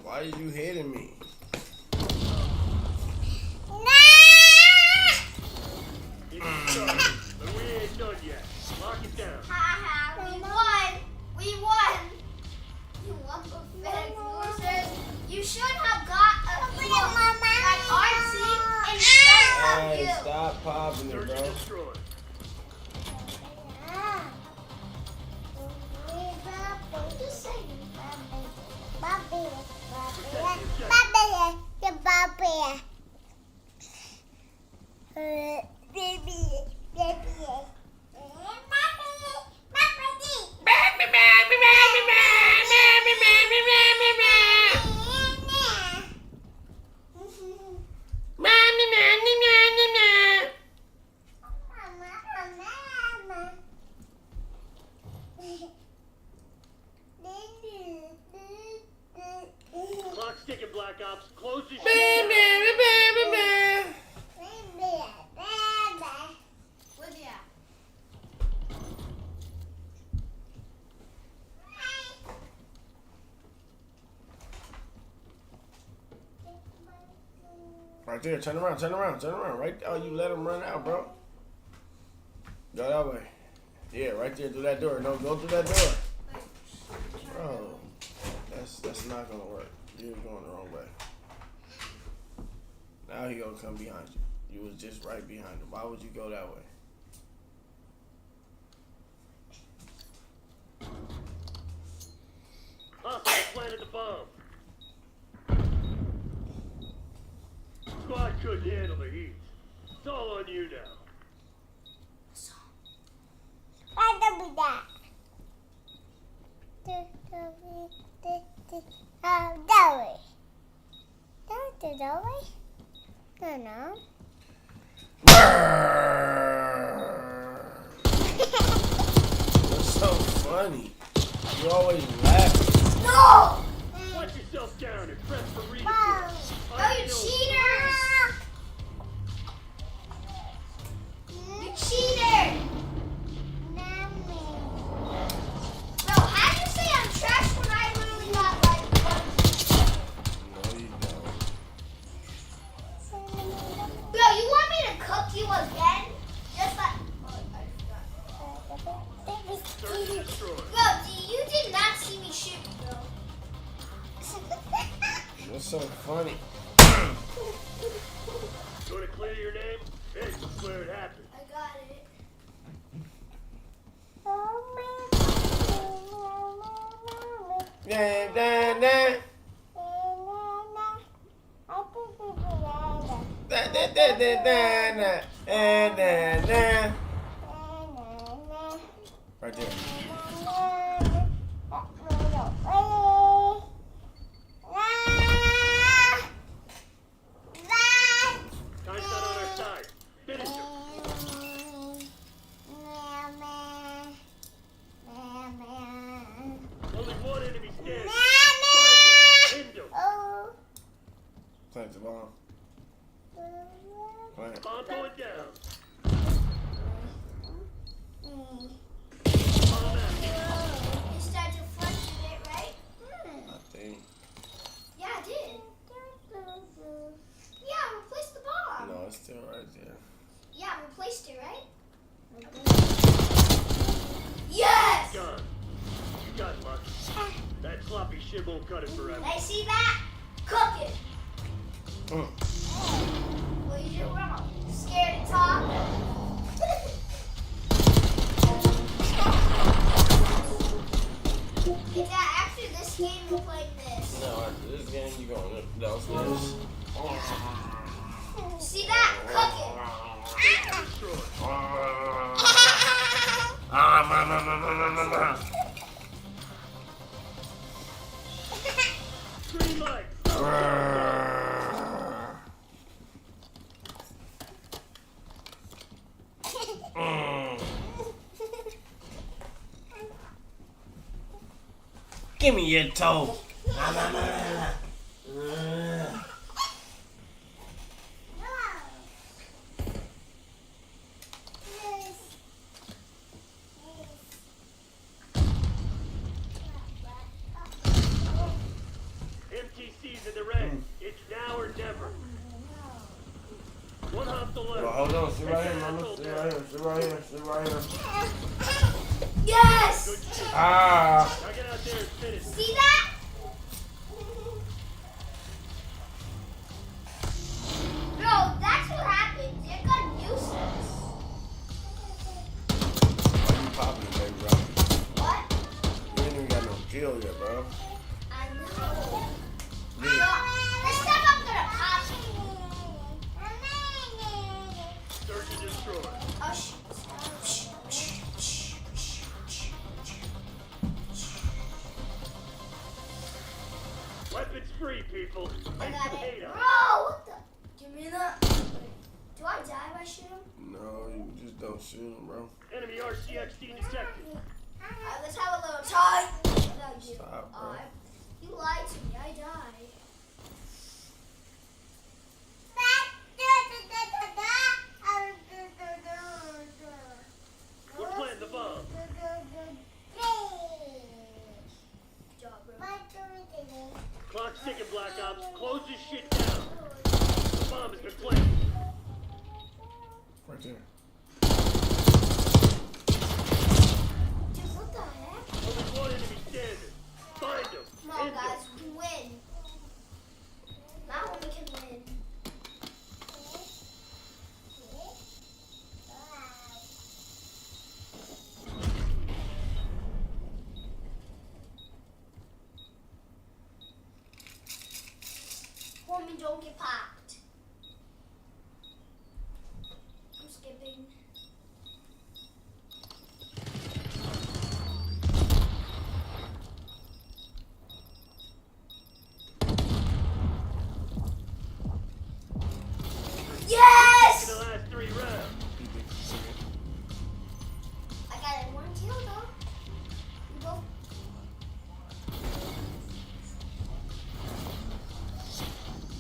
Speaker 2: Why are you hitting me?
Speaker 15: It's started, but we ain't done yet. Lock it down.
Speaker 9: We won. We won. You want the fed losers? You should have got our team instead of
Speaker 2: Hey,
Speaker 9: you.
Speaker 2: stop popping it,
Speaker 15: Search
Speaker 2: bro.
Speaker 15: and destroy.
Speaker 9: Just saying.
Speaker 15: Protect the objective. Black Ops. Close the shit
Speaker 2: Baby, baby, baby.
Speaker 9: Where's he at?
Speaker 2: Right there, turn around, turn around, turn around. Right there, you let him run out, bro. Go that way. Yeah, right there, through that door. No, go through that door. Bro, that's not gonna work. You're going the wrong way. Now he gonna come behind you. You was just right behind him. Why would you go that way?
Speaker 15: Hostile planted the bomb. Squad couldn't handle the heat. It's all on you now.
Speaker 2: That's so funny. You always laugh.
Speaker 9: No!
Speaker 15: Watch yourself down and press for redeploy.
Speaker 9: Oh, you cheaters! You cheater! Bro, how do you say I'm trash when I literally got like
Speaker 2: No, you don't.
Speaker 9: Bro, you want me to cook you again? Just like Bro, you did not see me shoot, bro.
Speaker 2: That's so funny.
Speaker 15: You want to clear your name? Hey, this is where it happened.
Speaker 9: I got it.
Speaker 2: Da, da, da. Da, da, da, da, da, da, da, da. Right there.
Speaker 15: Time's not on our side. Finish him. Only one enemy standing. End him.
Speaker 2: Plant the bomb. Plant.
Speaker 15: Bomb going down.
Speaker 9: You started to flush it, right?
Speaker 2: I think.
Speaker 9: Yeah, I did. Yeah, I replaced the bomb.
Speaker 2: No, it's still right there.
Speaker 9: Yeah, I replaced it, right? Yes!
Speaker 15: Gone. You got luck. That sloppy shit won't cut it forever.
Speaker 9: Hey, see that? Cook it.
Speaker 2: Mm.
Speaker 9: Well, you did wrong. Scared to talk? Hey, Dad, after this game, we're playing this.
Speaker 2: No, after this game, you going downstairs.
Speaker 9: See that? Cook it.
Speaker 15: Green light.
Speaker 2: Give me your toe.
Speaker 15: MTC's in the red. It's now or never. One hostile left.
Speaker 2: Well, hold on. Sit right here, mama. Sit right here. Sit right here. Sit right here.
Speaker 9: Yes!
Speaker 2: Ah.
Speaker 15: Now get out there and finish.
Speaker 9: See that? Bro, that's what happens. It got useless.
Speaker 2: Popping it, baby, bro.
Speaker 9: What?
Speaker 2: You ain't even got no kill yet, bro.
Speaker 9: I know. This time I'm gonna pop it.
Speaker 15: Search and destroy.
Speaker 9: Oh, shit.
Speaker 15: Weapons free, people.
Speaker 9: I got it.
Speaker 15: Potato.
Speaker 9: Bro, what the? Give me that. Do I die if I shoot him?
Speaker 2: No, you just don't shoot him, bro.
Speaker 15: Enemy RCXD detected.
Speaker 9: Alright, let's have a little time.
Speaker 2: Stop, bro.
Speaker 9: You lied to me. I died. don't get popped. I'm skipping. Yes!
Speaker 15: The last 3 rounds.
Speaker 9: I got it 1 kill though. You both.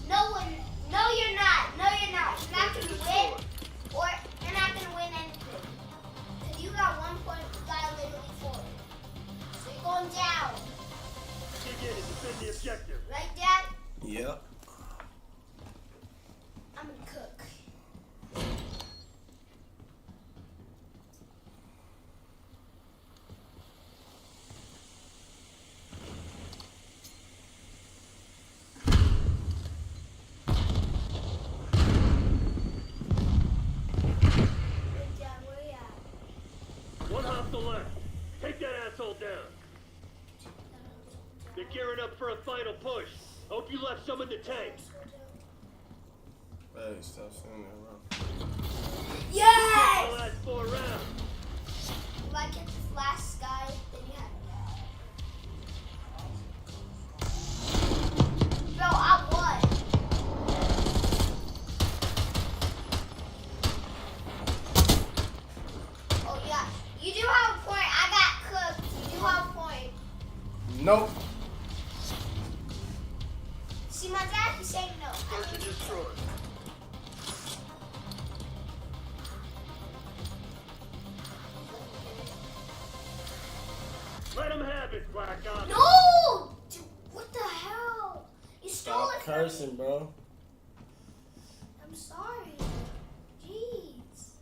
Speaker 9: No one. No, you're not. No, you're not. You're not gonna win, or you're not gonna win anything. Cause you got 1 point. You got literally 4. So you're going down.
Speaker 15: Dig in and defend the objective.
Speaker 9: Right, Dad?
Speaker 2: Yep.
Speaker 9: I'm gonna cook. Dad, where you at?
Speaker 15: 1 hostile left. Take that asshole down. They're gearing up for a final push. Hope you left some in the tank.
Speaker 2: Hey, stop saying that, bro.
Speaker 9: Yes!
Speaker 15: The last 4 rounds.
Speaker 9: If I get this last guy, then you have it. Bro, I won. Oh yeah, you do have a point. I got cooked. You do have a point.
Speaker 2: Nope.
Speaker 9: See, my dad is saying no.
Speaker 15: Search and destroy. Let him have it, Black Ops.
Speaker 9: No! Dude, what the hell? You stole
Speaker 2: Stop
Speaker 9: it from
Speaker 2: cursing,
Speaker 9: me.
Speaker 2: bro.
Speaker 9: I'm sorry. Jeez.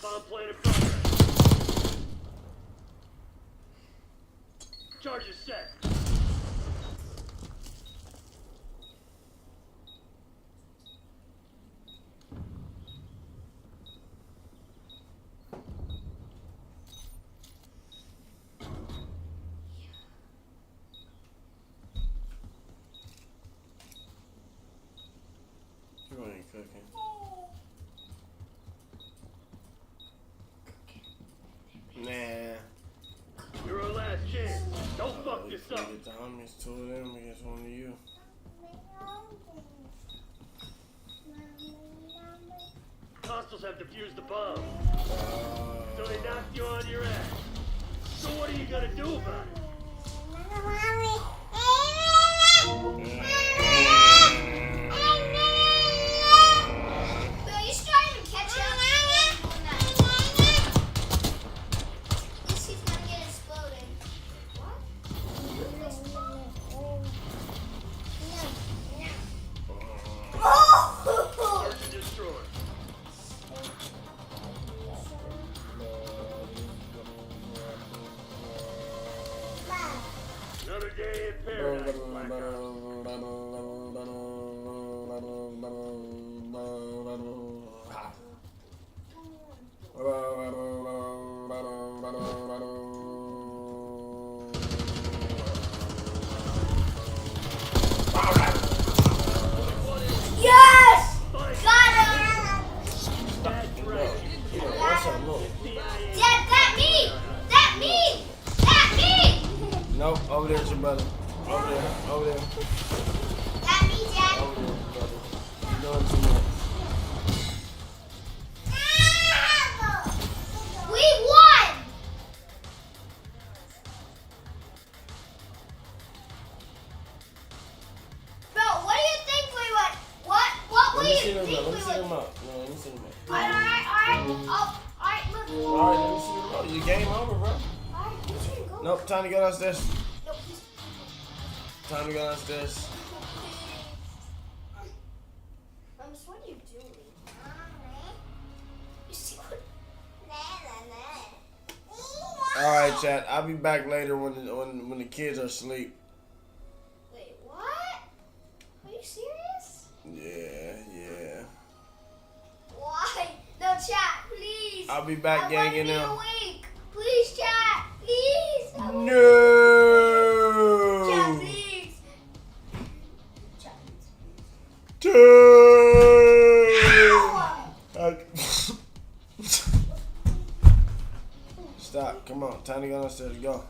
Speaker 15: Bomb plan in progress. Charge is set.
Speaker 2: You ain't cooking. Nah.
Speaker 15: You're our last chance. Don't fuck this up.
Speaker 2: Get the homies, 2 of them against 1 of you.
Speaker 15: Hostiles have defused the bomb. So they knocked you on your ass. So what are you gonna do about it?
Speaker 9: Bro, you still even catch up? This he's gonna get exploded. What? Oh!
Speaker 15: Search and destroy. Another day in paradise, Black Ops.
Speaker 9: Yes! Got him!
Speaker 15: That's right.
Speaker 9: Dad, that me! That me! That me!
Speaker 2: Nope, over there's your brother. Over there, over there.
Speaker 9: That me, Dad.
Speaker 2: Over there, brother. You're doing too much.
Speaker 9: We won! Bro, what do you think we won? What
Speaker 2: Let
Speaker 9: do
Speaker 2: me
Speaker 9: you
Speaker 2: see them
Speaker 9: think
Speaker 2: out. Let me
Speaker 9: we
Speaker 2: see
Speaker 9: won?
Speaker 2: them out. No, let me see them out.
Speaker 9: Alright. Oh, alright, look.
Speaker 2: Alright, let me see them out. Your game over, bro.
Speaker 9: Alright, you should go.
Speaker 2: Nope, time to go downstairs.
Speaker 9: No, please.
Speaker 2: Time to go downstairs.
Speaker 9: What are you doing? You see what?
Speaker 2: Alright, chat. I'll be back later when the kids are asleep.
Speaker 9: Wait, what? Are you serious?
Speaker 2: Yeah.
Speaker 9: Why? No, chat, please.
Speaker 2: I'll be back, gang, in now.
Speaker 9: Awake. Please, chat. Please.
Speaker 2: No.
Speaker 9: Chat, please. Chat, please.
Speaker 2: Stop. Come on. Time to go downstairs. Go.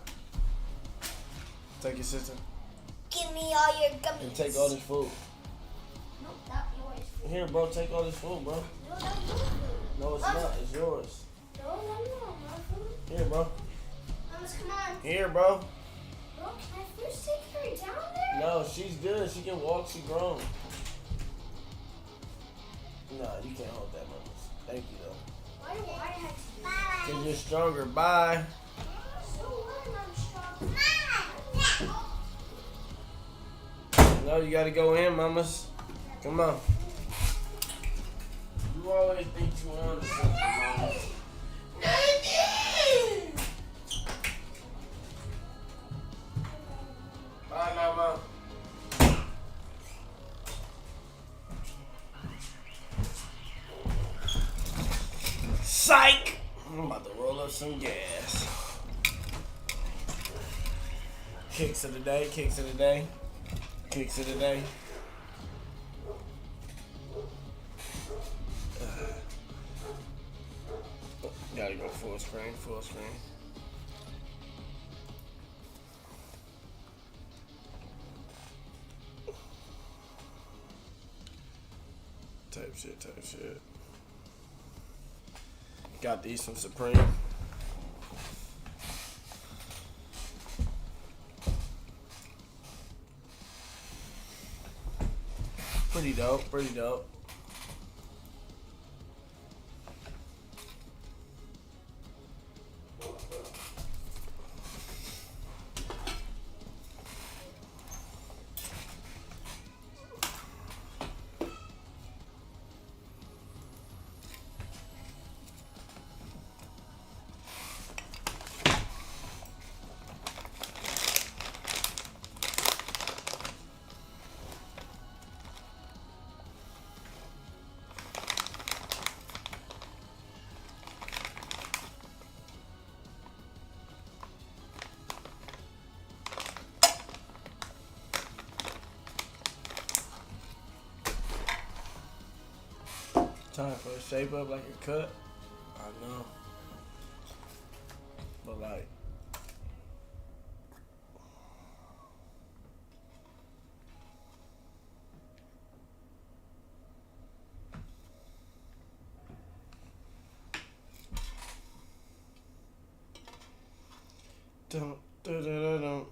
Speaker 2: Take your sister.
Speaker 9: Give me all your gummies.
Speaker 2: And take all this food.
Speaker 9: No, not yours.
Speaker 2: Here, bro. Take all this food, bro.
Speaker 9: No, not yours.
Speaker 2: No, it's not. It's yours.
Speaker 9: No, my food.
Speaker 2: Here, bro.
Speaker 9: Mamas, come on.
Speaker 2: Here, bro.
Speaker 9: Bro, can I first take her down there?
Speaker 2: No, she's good. She can walk. She grown. Nah, you can't hold that, mama. Thank you, though.
Speaker 9: Why do I have to? Bye.
Speaker 2: Because you're stronger. Bye.
Speaker 9: So what if I'm strong?
Speaker 2: No, you got to go in, mamas. Come on. You always think you on something, mama. Bye, mama. Psych! I'm about to roll up some gas. Kicks of the day, kicks of the day, kicks of the day. Gotta go full screen, full screen. Type shit, type shit. Got these from Supreme. Pretty dope, pretty dope. Time for a shape up like a cut. I know. But like, don't. Don't.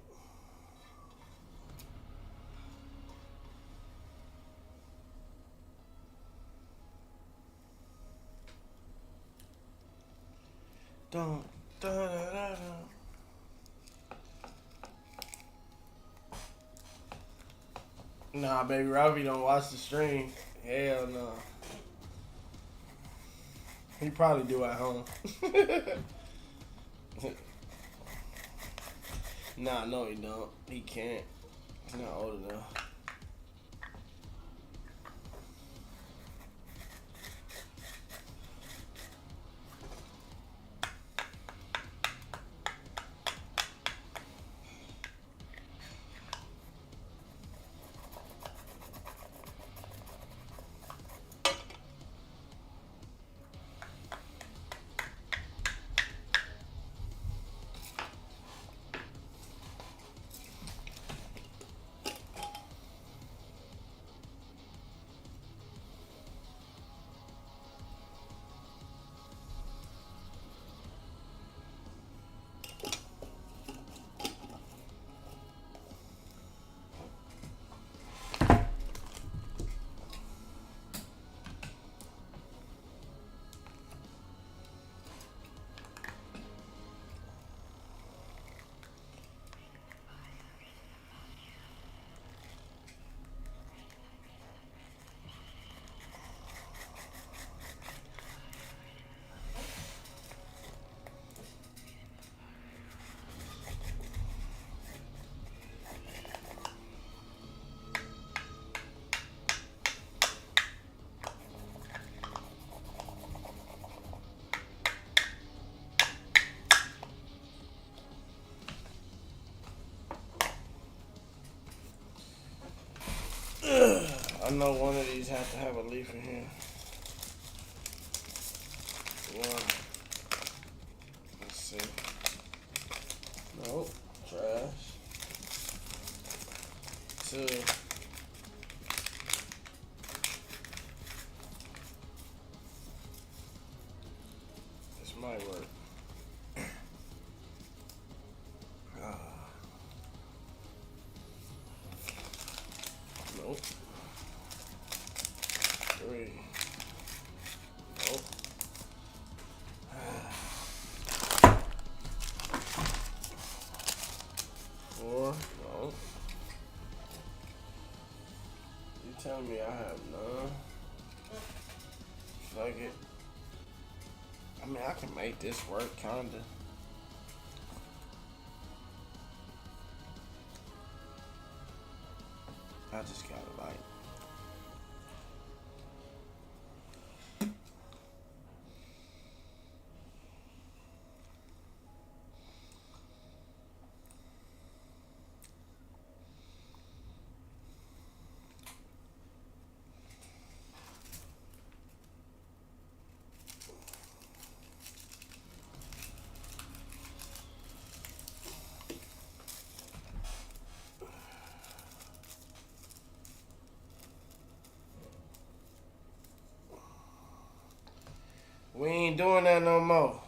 Speaker 2: Nah, baby, Ralphie don't watch the stream. Hell no. He probably do at home. Nah, no, he don't. He can't. He's not old enough. I know one of these have to have a leaf in here. One. Let's see. Nope. Trash. 2. This might work. Nope. 3. Nope. 4. Nope. You telling me I have none? Fuck it. I mean, I can make this work, kinda. I just gotta like. We ain't doing that no more.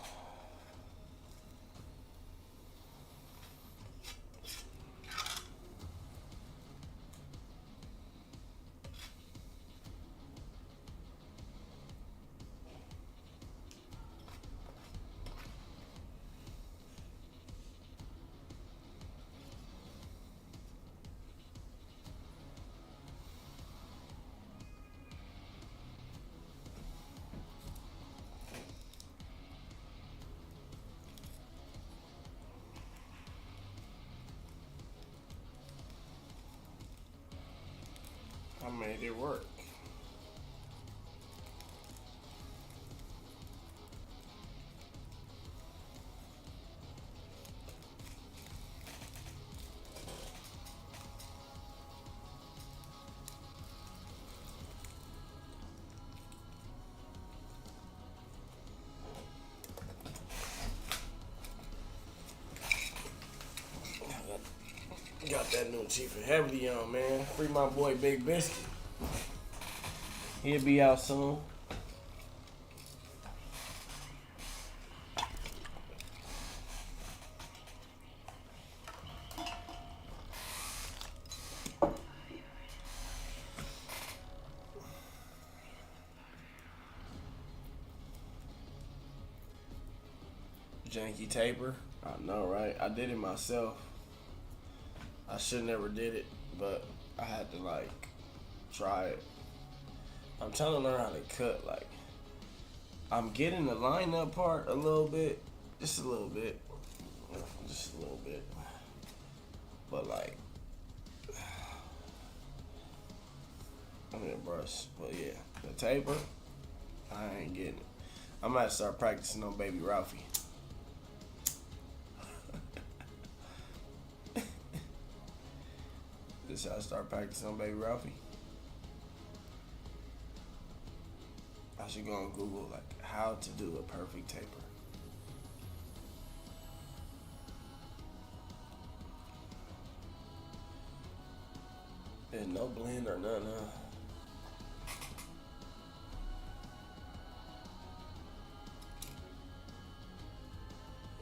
Speaker 2: I made it work. Got that new Chief and Heavily on, man. Free my boy Big Biscuit. He'll be out soon. Janky taper. I know, right? I did it myself. I should never did it, but I had to like try it. I'm trying to learn how to cut. Like, I'm getting the lineup part a little bit, just a little bit, but like, I'm gonna brush. But yeah, the taper, I ain't getting it. I'm gonna start practicing on baby Ralphie. This how I start practicing on baby Ralphie. I should go on Google like how to do a perfect taper. And no blend or none, huh?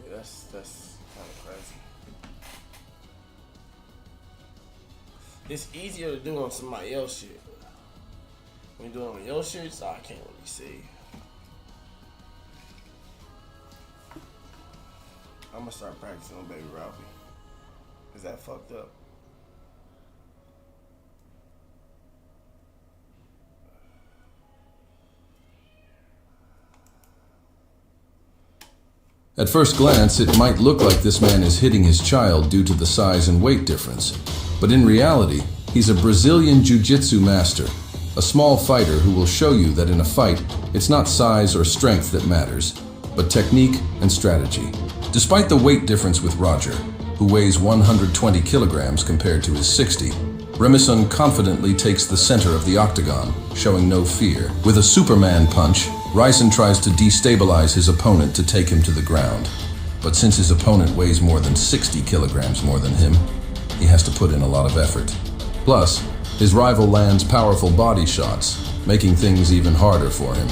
Speaker 2: Yeah, that's kind of crazy. It's easier to do on somebody else's shit. When you do it on your shit, so I can't really see. I'm gonna start practicing on baby Ralphie. Is that fucked up?
Speaker 18: At first glance, it might look like this man is hitting his child due to the size and weight difference. But in reality, he's a Brazilian jiu-jitsu master, a small fighter who will show you that in a fight, it's not size or strength that matters, but technique and strategy. Despite the weight difference with Roger, who weighs 120 kilograms compared to his 60, Remison confidently takes the center of the octagon, showing no fear. With a Superman punch, Ryzen tries to destabilize his opponent to take him to the ground. But since his opponent weighs more than 60 kilograms more than him, he has to put in a lot of effort. Plus, his rival lands powerful body shots, making things even harder for him.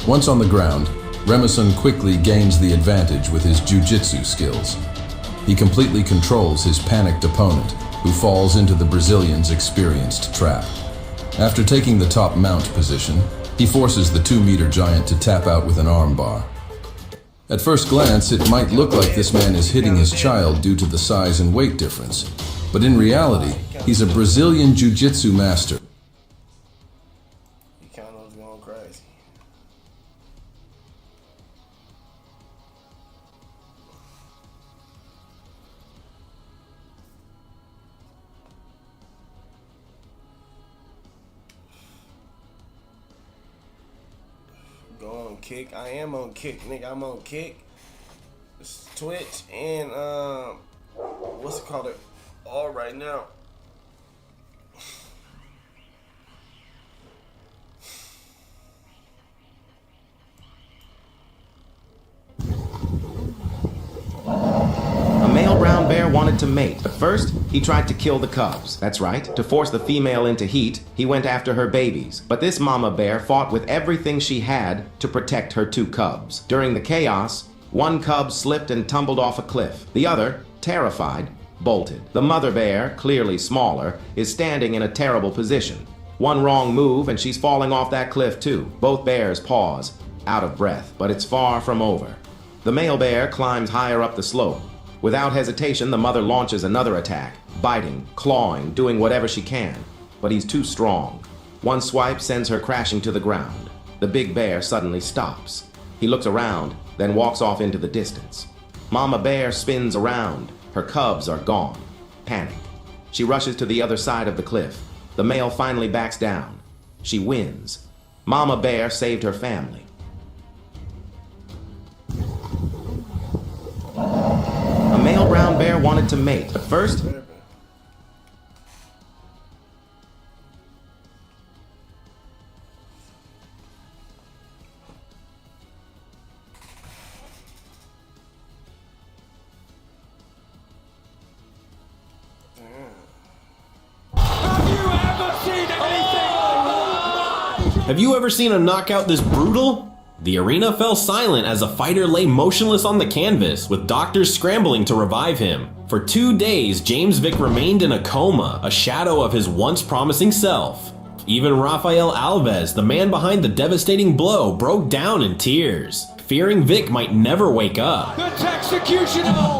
Speaker 18: Once on the ground, Remison quickly gains the advantage with his jiu-jitsu skills. He completely controls his panicked opponent, who falls into the Brazilian's experienced trap. After taking the top mount position, he forces the 2-meter giant to tap out with an armbar. At first glance, it might look like this man is hitting his child due to the size and weight difference, but in reality, he's a Brazilian jiu-jitsu master.
Speaker 2: He kind of was going crazy. Go on Kick. I am on Kick, nigga. I'm on Kick. It's Twitch and what's it called? All right now.
Speaker 19: A male brown bear wanted to mate, but first, he tried to kill the cubs. That's right. To force the female into heat, he went after her babies. But this mama bear fought with everything she had to protect her 2 cubs. During the chaos, one cub slipped and tumbled off a cliff. The other, terrified, bolted. The mother bear, clearly smaller, is standing in a terrible position. One wrong move and she's falling off that cliff too. Both bears pause, out of breath, but it's far from over. The male bear climbs higher up the slope. Without hesitation, the mother launches another attack, biting, clawing, doing whatever she can. But he's too strong. One swipe sends her crashing to the ground. The big bear suddenly stops. He looks around, then walks off into the distance. Mama bear spins around. Her cubs are gone. Panic. She rushes to the other side of the cliff. The male finally backs down. She wins. Mama bear saved her family. A male brown bear wanted to mate, but first,
Speaker 20: Have you ever seen a knockout this brutal? The arena fell silent as a fighter lay motionless on the canvas, with doctors scrambling to revive him. For 2 days, James Vick remained in a coma, a shadow of his once promising self. Even Rafael Alves, the man behind the devastating blow, broke down in tears, fearing Vick might never wake up.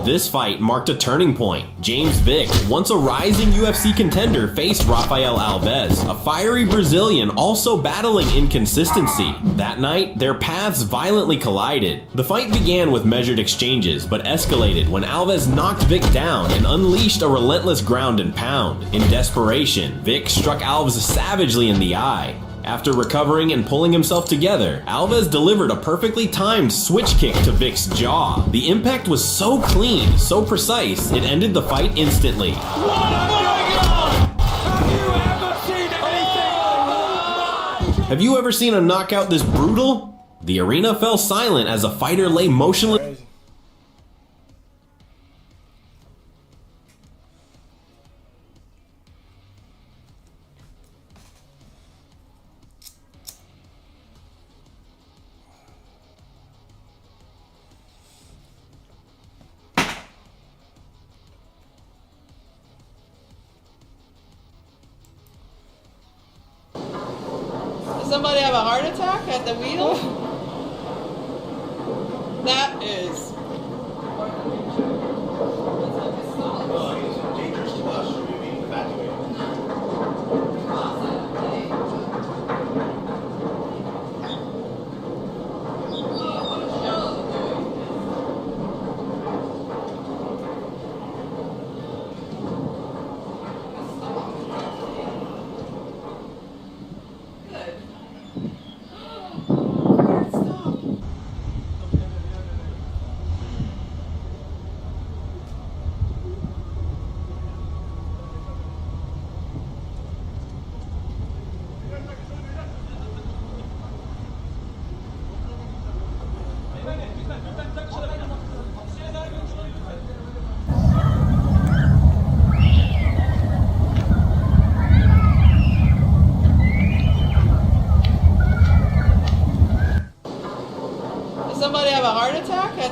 Speaker 20: This fight marked a turning point. James Vick, once a rising UFC contender, faced Rafael Alves, a fiery Brazilian also battling inconsistency. That night, their paths violently collided. The fight began with measured exchanges, but escalated when Alves knocked Vick down and unleashed a relentless ground and pound. In desperation, Vick struck Alves savagely in the eye. After recovering and pulling himself together, Alves delivered a perfectly timed switch kick to Vick's jaw. The impact was so clean, so precise, it ended the fight instantly. Have you ever seen a knockout this brutal? The arena fell silent as a fighter lay motionless.
Speaker 21: Somebody have a heart attack at the wheel? That is.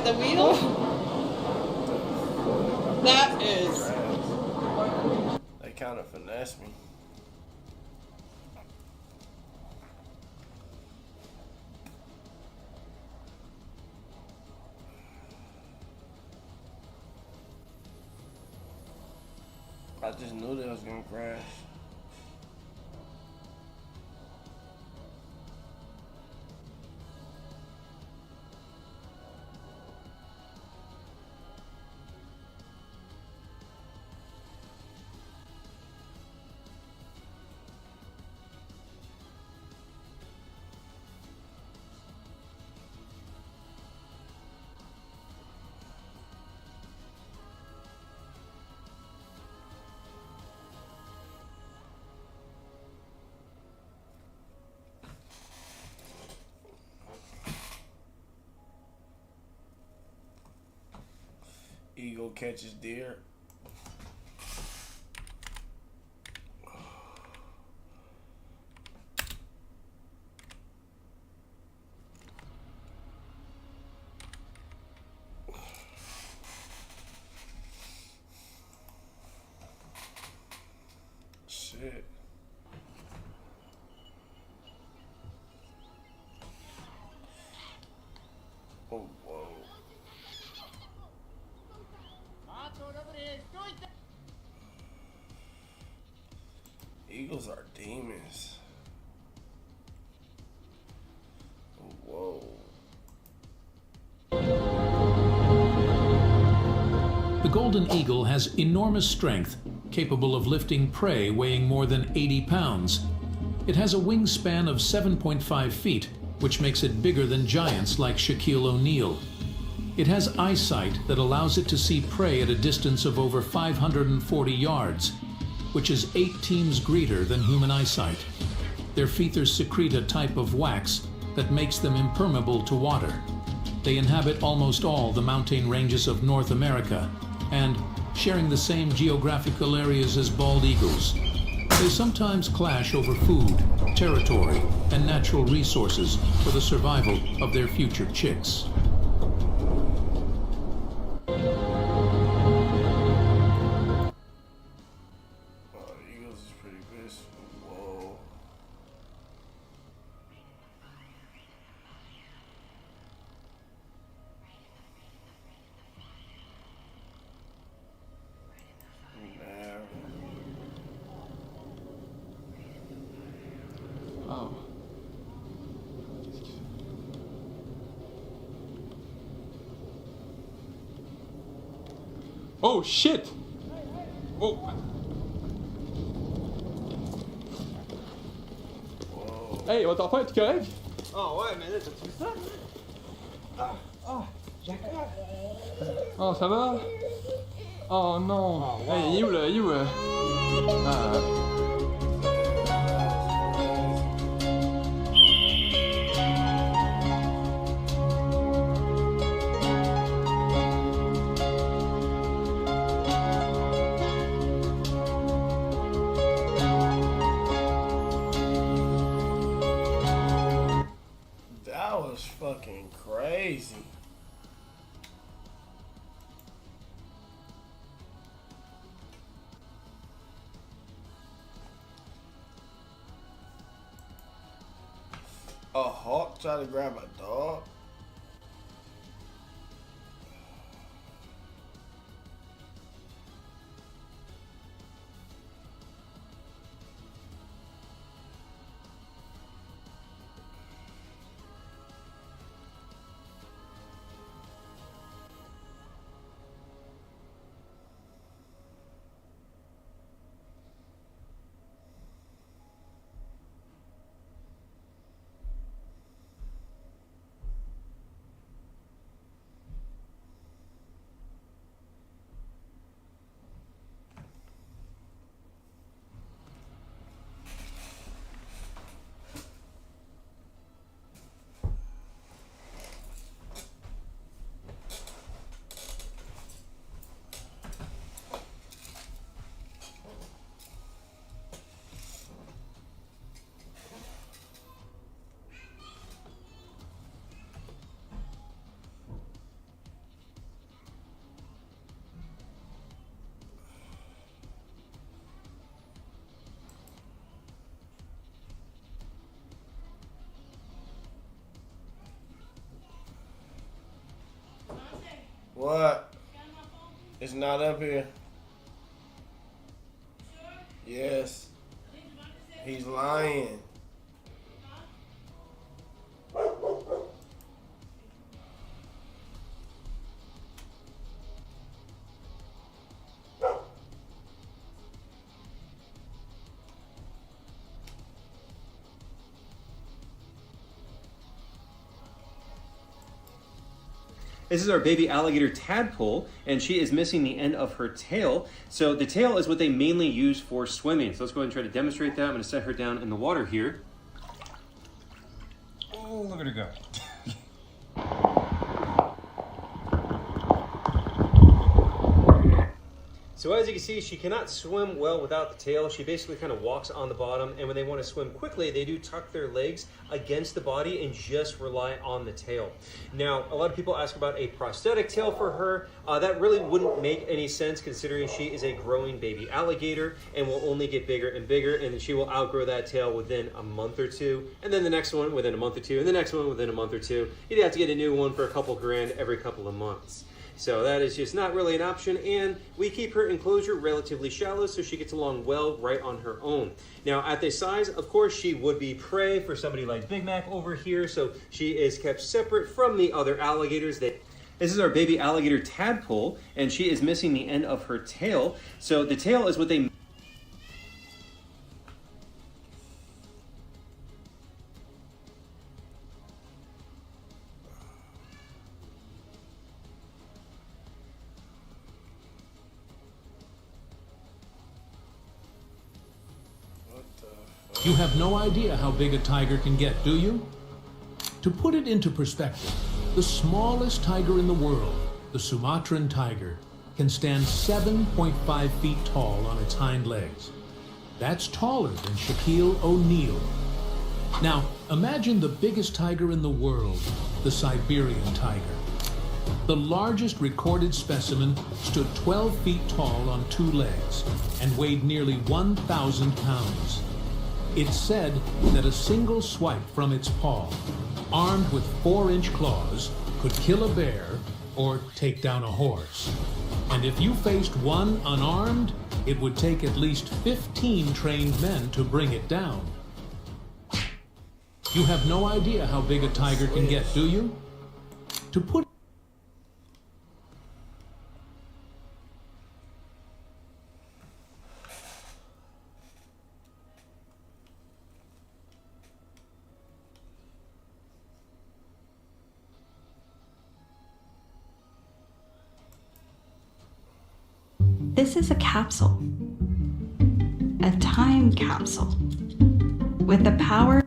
Speaker 21: the wheel? That is.
Speaker 2: They kind of finessed me. I just knew they was gonna crash. Eagle catches deer. Shit. Oh, whoa. Eagles are demons. Oh, whoa.
Speaker 7: The golden eagle has enormous strength, capable of lifting prey weighing more than 80 pounds. It has a wingspan of 7.5 feet, which makes it bigger than giants like Shaquille O'Neal. It has eyesight that allows it to see prey at a distance of over 540 yards, which is 8 times greater than human eyesight. Their feathers secrete a type of wax that makes them impermeable to water. They inhabit almost all the mountain ranges of North America, and, sharing the same geographical areas as bald eagles, they sometimes clash over food, territory, and natural resources for the survival of their future chicks.
Speaker 2: Eagles is pretty pissed. Whoa.
Speaker 22: Oh. Oh shit! Whoa. Hey, what t'en fais, tu correct?
Speaker 23: Oh ouais, mais là, t'as vu ça? Ah, Jacob!
Speaker 22: Oh, ça va? Oh non!
Speaker 23: Oh, wow.
Speaker 22: Hey, il est où là? Il est où?
Speaker 2: That was fucking crazy. A hawk tried to grab a dog? What? It's not up here. Yes. He's lying.
Speaker 4: This is our baby alligator tadpole, and she is missing the end of her tail. So the tail is what they mainly use for swimming. So let's go ahead and try to demonstrate that. I'm going to set her down in the water here. Oh, look at her go. So as you can see, she cannot swim well without the tail. She basically kind of walks on the bottom, and when they want to swim quickly, they do tuck their legs against the body and just rely on the tail. Now, a lot of people ask about a prosthetic tail for her. That really wouldn't make any sense considering she is a growing baby alligator and will only get bigger and bigger, and then she will outgrow that tail within a month or two, and then the next one within a month or two, and the next one within a month or two. You'd have to get a new one for a couple grand every couple of months. So that is just not really an option, and we keep her enclosure relatively shallow so she gets along well right on her own. Now at this size, of course, she would be prey for somebody like Big Mac over here, so she is kept separate from the other alligators. This is our baby alligator tadpole, and she is missing the end of her tail. So the tail is what they...
Speaker 7: You have no idea how big a tiger can get, do you? To put it into perspective, the smallest tiger in the world, the Sumatran tiger, can stand 7.5 feet tall on its hind legs. That's taller than Shaquille O'Neal. Now, imagine the biggest tiger in the world, the Siberian tiger. The largest recorded specimen stood 12 feet tall on two legs and weighed nearly 1,000 pounds. It's said that a single swipe from its paw, armed with 4-inch claws, could kill a bear or take down a horse. And if you faced one unarmed, it would take at least 15 trained men to bring it down. You have no idea how big a tiger can get, do you? To put
Speaker 8: This is a capsule, a time capsule, with the power.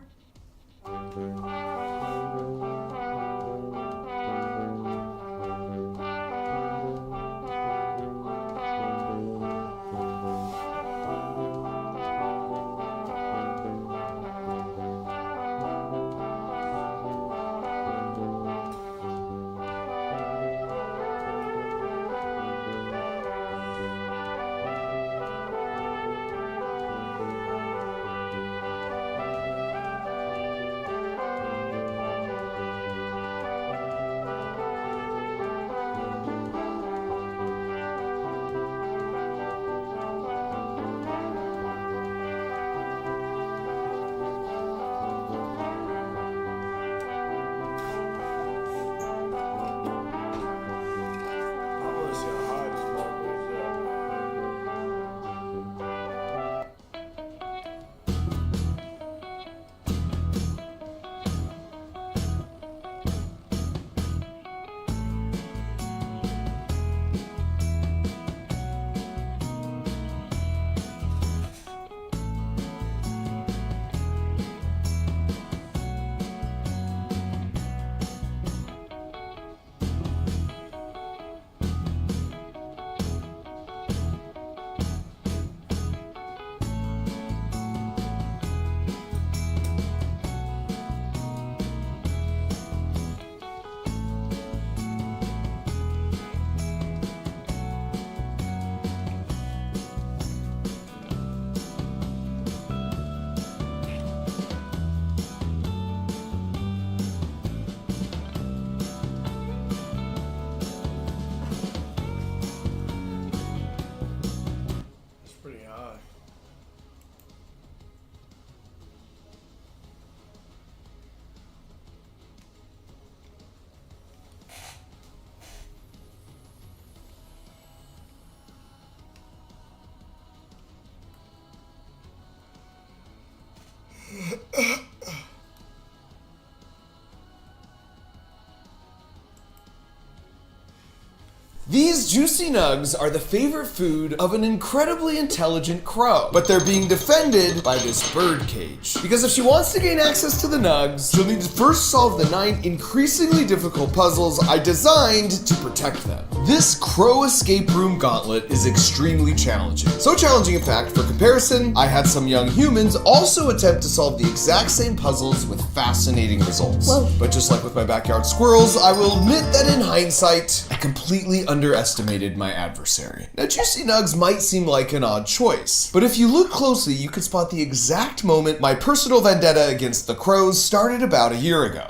Speaker 10: These juicy nugs are the favorite food of an incredibly intelligent crow, but they're being defended by this bird cage. Because if she wants to gain access to the nugs, she'll need to first solve the 9 increasingly difficult puzzles I designed to protect them. This crow escape room gauntlet is extremely challenging. So challenging, in fact, for comparison, I had some young humans also attempt to solve the exact same puzzles with fascinating results. Whoa. But just like with my backyard squirrels, I will admit that in hindsight, I completely underestimated my adversary. Now, Juicy Nugs might seem like an odd choice, but if you look closely, you could spot the exact moment my personal vendetta against the crows started about a year ago.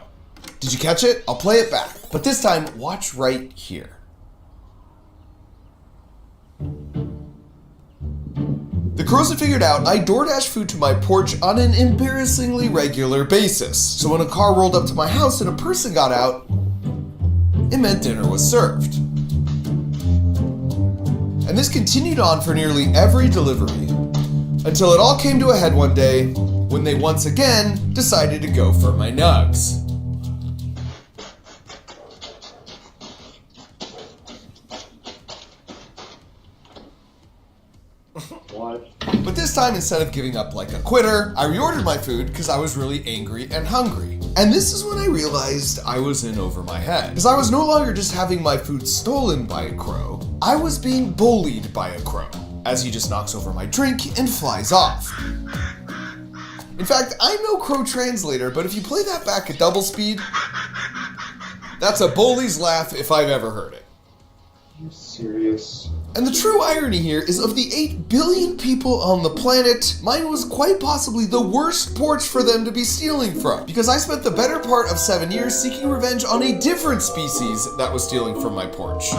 Speaker 10: Did you catch it? I'll play it back, but this time, watch right here. The crows had figured out I DoorDash food to my porch on an embarrassingly regular basis. So when a car rolled up to my house and a person got out, it meant dinner was served. And this continued on for nearly every delivery, until it all came to a head one day when they once again decided to go for my nugs. But this time, instead of giving up like a quitter, I reordered my food because I was really angry and hungry. And this is when I realized I was in over my head. Because I was no longer just having my food stolen by a crow, I was being bullied by a crow, as he just knocks over my drink and flies off. In fact, I'm no crow translator, but if you play that back at double speed, that's a bully's laugh if I've ever heard it.
Speaker 11: Are you serious?
Speaker 10: And the true irony here is, of the 8 billion people on the planet, mine was quite possibly the worst porch for them to be stealing from. Because I spent the better part of 7 years seeking revenge on a different species that was stealing from my porch.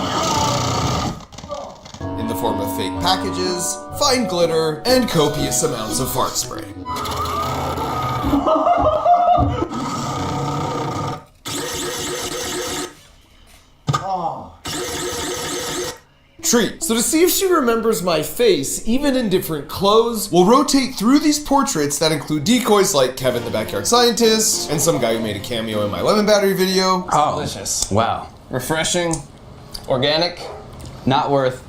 Speaker 10: In the form of fake packages, fine glitter, and copious amounts of fart spray. Treat. So to see if she remembers my face, even in different clothes, we'll rotate through these portraits that include decoys like Kevin the Backyard Scientist, and some guy who made a cameo in my lemon battery video.
Speaker 12: Oh, delicious. Wow. Refreshing, organic, not worth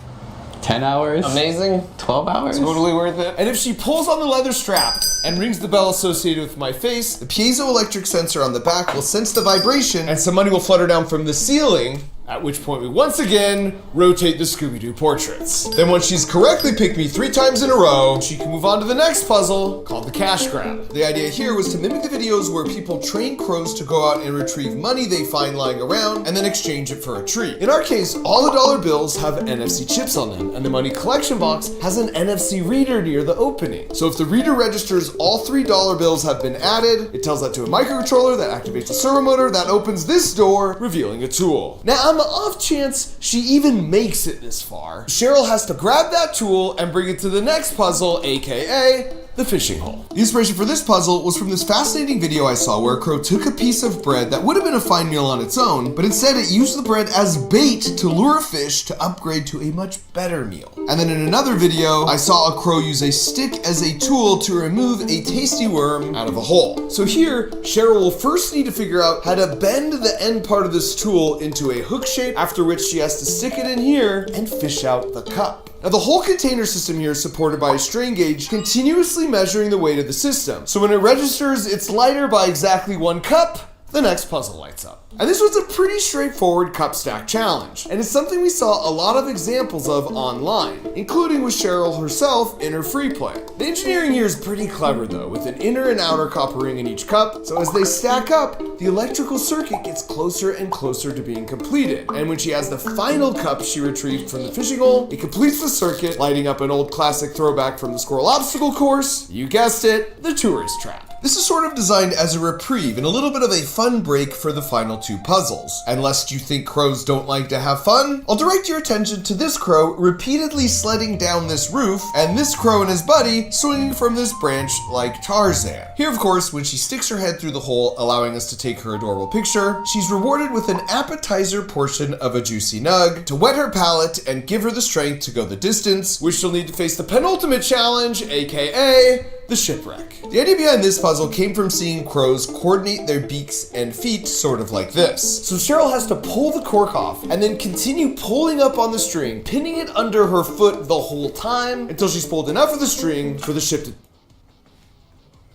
Speaker 12: 10 hours. Amazing. 12 hours. Totally worth it.
Speaker 10: And if she pulls on the leather strap and rings the bell associated with my face, the piezoelectric sensor on the back will sense the vibration and some money will flutter down from the ceiling, at which point we once again rotate the Scooby-Doo portraits. Then once she's correctly picked me 3 times in a row, she can move on to the next puzzle called the cash grab. The idea here was to mimic the videos where people train crows to go out and retrieve money they find lying around and then exchange it for a treat. In our case, all the dollar bills have NFC chips on them, and the money collection box has an NFC reader near the opening. So if the reader registers all 3 dollar bills have been added, it tells that to a microcontroller that activates a servo motor that opens this door, revealing a tool. Now, on the off chance she even makes it this far, Cheryl has to grab that tool and bring it to the next puzzle, aka the fishing hole. The inspiration for this puzzle was from this fascinating video I saw where a crow took a piece of bread that would have been a fine meal on its own, but instead it used the bread as bait to lure a fish to upgrade to a much better meal. And then in another video, I saw a crow use a stick as a tool to remove a tasty worm out of a hole. So here, Cheryl will first need to figure out how to bend the end part of this tool into a hook shape, after which she has to stick it in here and fish out the cup. Now the whole container system here is supported by a strain gauge continuously measuring the weight of the system. So when it registers it's lighter by exactly 1 cup, the next puzzle lights up. And this was a pretty straightforward cup stack challenge, and it's something we saw a lot of examples of online, including with Cheryl herself in her free play. The engineering here is pretty clever though, with an inner and outer copper ring in each cup, so as they stack up, the electrical circuit gets closer and closer to being completed. And when she has the final cup she retrieved from the fishing hole, it completes the circuit, lighting up an old classic throwback from the squirrel obstacle course, you guessed it, the tourist trap. This is sort of designed as a reprieve and a little bit of a fun break for the final 2 puzzles. And lest you think crows don't like to have fun, I'll direct your attention to this crow repeatedly sledding down this roof, and this crow and his buddy swinging from this branch like Tarzan. Here, of course, when she sticks her head through the hole, allowing us to take her adorable picture, she's rewarded with an appetizer portion of a juicy nug to whet her palate and give her the strength to go the distance, which she'll need to face the penultimate challenge, aka the shipwreck. The idea behind this puzzle came from seeing crows coordinate their beaks and feet sort of like this. So Cheryl has to pull the cork off and then continue pulling up on the string, pinning it under her foot the whole time until she's pulled enough of the string for the ship to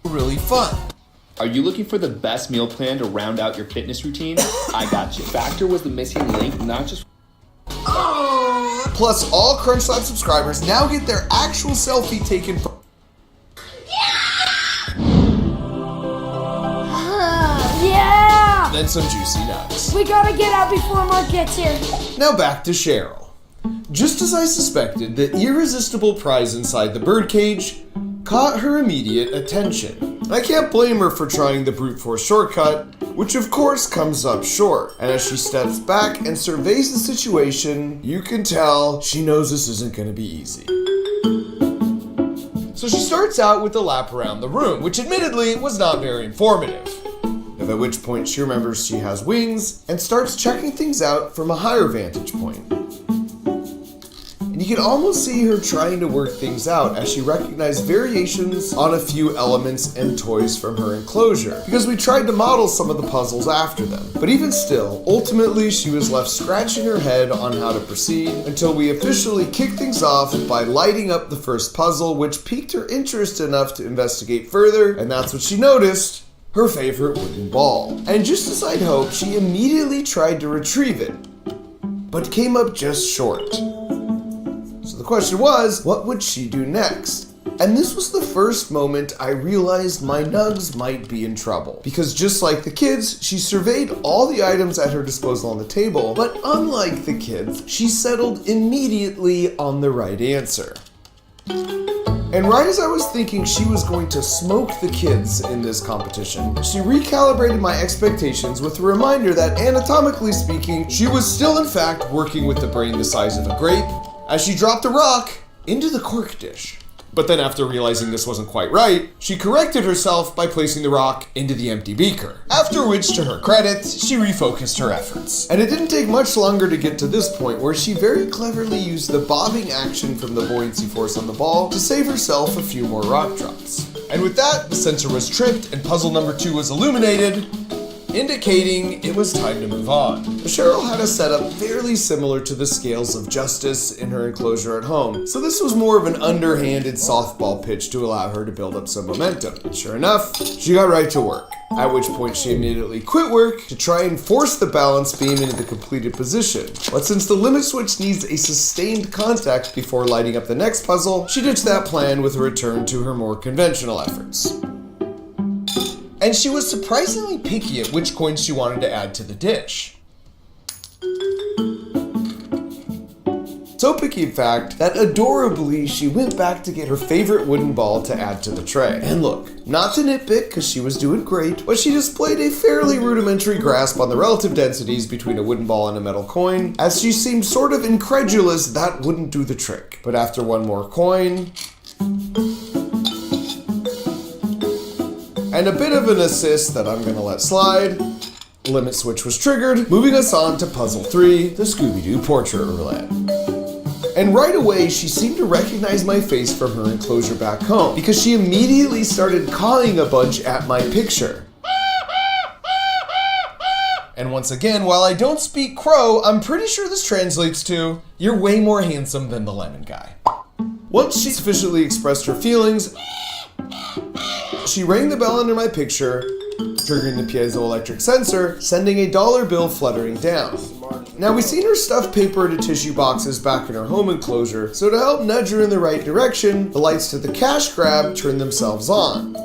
Speaker 10: really fun.
Speaker 3: Are you looking for the best meal plan to round out your fitness routine? I got you. Factor was the missing link, not just...
Speaker 10: Plus, all Crunch Lab subscribers now get their actual selfie taken from...
Speaker 9: Yeah!
Speaker 10: Then some juicy nuts.
Speaker 9: We gotta get out before Mark gets here.
Speaker 10: Now back to Cheryl. Just as I suspected, the irresistible prize inside the birdcage caught her immediate attention. I can't blame her for trying the brute force shortcut, which of course comes up short. And as she steps back and surveys the situation, you can tell she knows this isn't gonna be easy. So she starts out with a lap around the room, which admittedly was not very informative. At which point she remembers she has wings and starts checking things out from a higher vantage point. And you can almost see her trying to work things out as she recognized variations on a few elements and toys from her enclosure, because we tried to model some of the puzzles after them. But even still, ultimately she was left scratching her head on how to proceed until we officially kicked things off by lighting up the first puzzle, which piqued her interest enough to investigate further, and that's what she noticed: her favorite wooden ball. And just as I'd hoped, she immediately tried to retrieve it, but came up just short. So the question was, what would she do next? And this was the first moment I realized my nugs might be in trouble. Because just like the kids, she surveyed all the items at her disposal on the table, but unlike the kids, she settled immediately on the right answer. And right as I was thinking she was going to smoke the kids in this competition, she recalibrated my expectations with a reminder that, anatomically speaking, she was still in fact working with the brain the size of a grape, as she dropped a rock into the cork dish. But then after realizing this wasn't quite right, she corrected herself by placing the rock into the empty beaker. After which, to her credit, she refocused her efforts. And it didn't take much longer to get to this point, where she very cleverly used the bobbing action from the buoyancy force on the ball to save herself a few more rock drops. And with that, the sensor was tripped and puzzle number 2 was illuminated, indicating it was time to move on. Cheryl had a setup fairly similar to the scales of justice in her enclosure at home, so this was more of an underhanded softball pitch to allow her to build up some momentum. And sure enough, she got right to work, at which point she immediately quit work to try and force the balance beam into the completed position. But since the limit switch needs a sustained contact before lighting up the next puzzle, she ditched that plan with a return to her more conventional efforts. And she was surprisingly picky at which coins she wanted to add to the dish. So picky, in fact, that adorably she went back to get her favorite wooden ball to add to the tray. And look, not to nitpick because she was doing great, but she displayed a fairly rudimentary grasp on the relative densities between a wooden ball and a metal coin, as she seemed sort of incredulous that wouldn't do the trick. But after one more coin, and a bit of an assist that I'm gonna let slide, limit switch was triggered, moving us on to puzzle 3, the Scooby-Doo portrait roulette. And right away, she seemed to recognize my face from her enclosure back home, because she immediately started cawing a bunch at my picture. And once again, while I don't speak crow, I'm pretty sure this translates to, "You're way more handsome than the lemon guy." Once she sufficiently expressed her feelings, she rang the bell under my picture, triggering the piezoelectric sensor, sending a dollar bill fluttering down. Now, we've seen her stuff paper into tissue boxes back in her home enclosure, so to help nudge her in the right direction, the lights to the cash grab turned themselves on.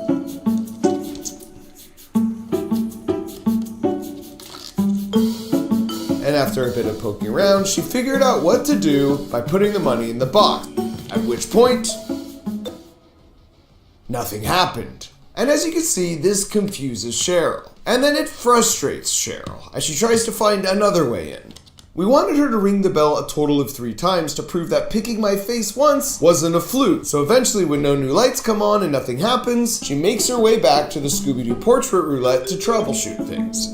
Speaker 10: And after a bit of poking around, she figured out what to do by putting the money in the box, at which point, nothing happened. And as you can see, this confuses Cheryl. And then it frustrates Cheryl as she tries to find another way in. We wanted her to ring the bell a total of 3 times to prove that picking my face once wasn't a fluke. So eventually, when no new lights come on and nothing happens, she makes her way back to the Scooby-Doo portrait roulette to troubleshoot things.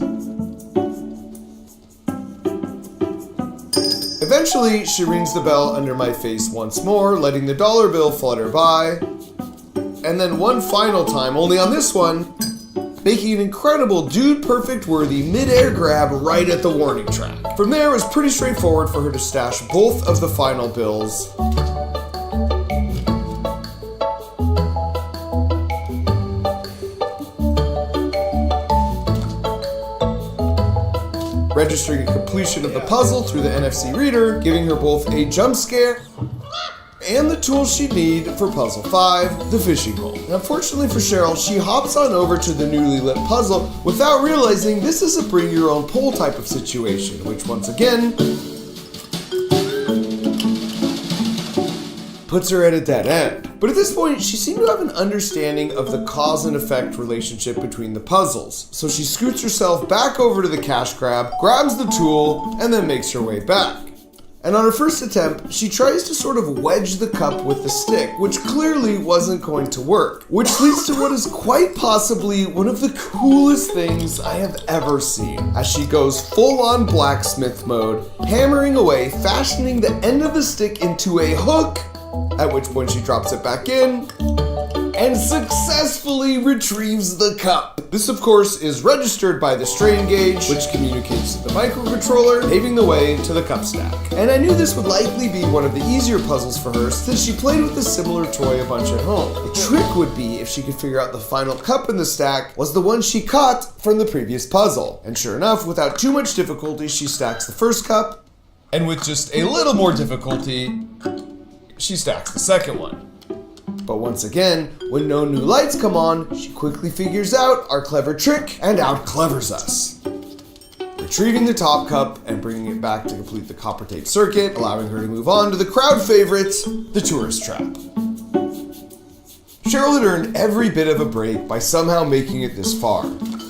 Speaker 10: Eventually, she rings the bell under my face once more, letting the dollar bill flutter by. and then one final time, only on this one, making an incredible dude-perfect worthy mid-air grab right at the warning track. From there, it was pretty straightforward for her to stash both of the final bills. Registering a completion of the puzzle through the NFC reader, giving her both a jump scare and the tools she'd need for puzzle 5, the fishing hole. And unfortunately for Cheryl, she hops on over to the newly lit puzzle without realizing this is a bring your own pole type of situation, which once again puts her at a dead end. But at this point, she seemed to have an understanding of the cause and effect relationship between the puzzles. So she scoots herself back over to the cash grab, grabs the tool, and then makes her way back. And on her first attempt, she tries to sort of wedge the cup with the stick, which clearly wasn't going to work, which leads to what is quite possibly one of the coolest things I have ever seen, as she goes full-on blacksmith mode, hammering away, fashioning the end of the stick into a hook, at which point she drops it back in, and successfully retrieves the cup. This, of course, is registered by the strain gauge, which communicates to the microcontroller, paving the way to the cup stack. And I knew this would likely be one of the easier puzzles for her, since she played with a similar toy a bunch at home. The trick would be if she could figure out the final cup in the stack was the one she caught from the previous puzzle. And sure enough, without too much difficulty, she stacks the first cup, and with just a little more difficulty, she stacks the second one. But once again, when no new lights come on, she quickly figures out our clever trick and out-clevers us, retrieving the top cup and bringing it back to complete the copper tape circuit, allowing her to move on to the crowd favorite, the tourist trap. Cheryl had earned every bit of a break by somehow making it this far.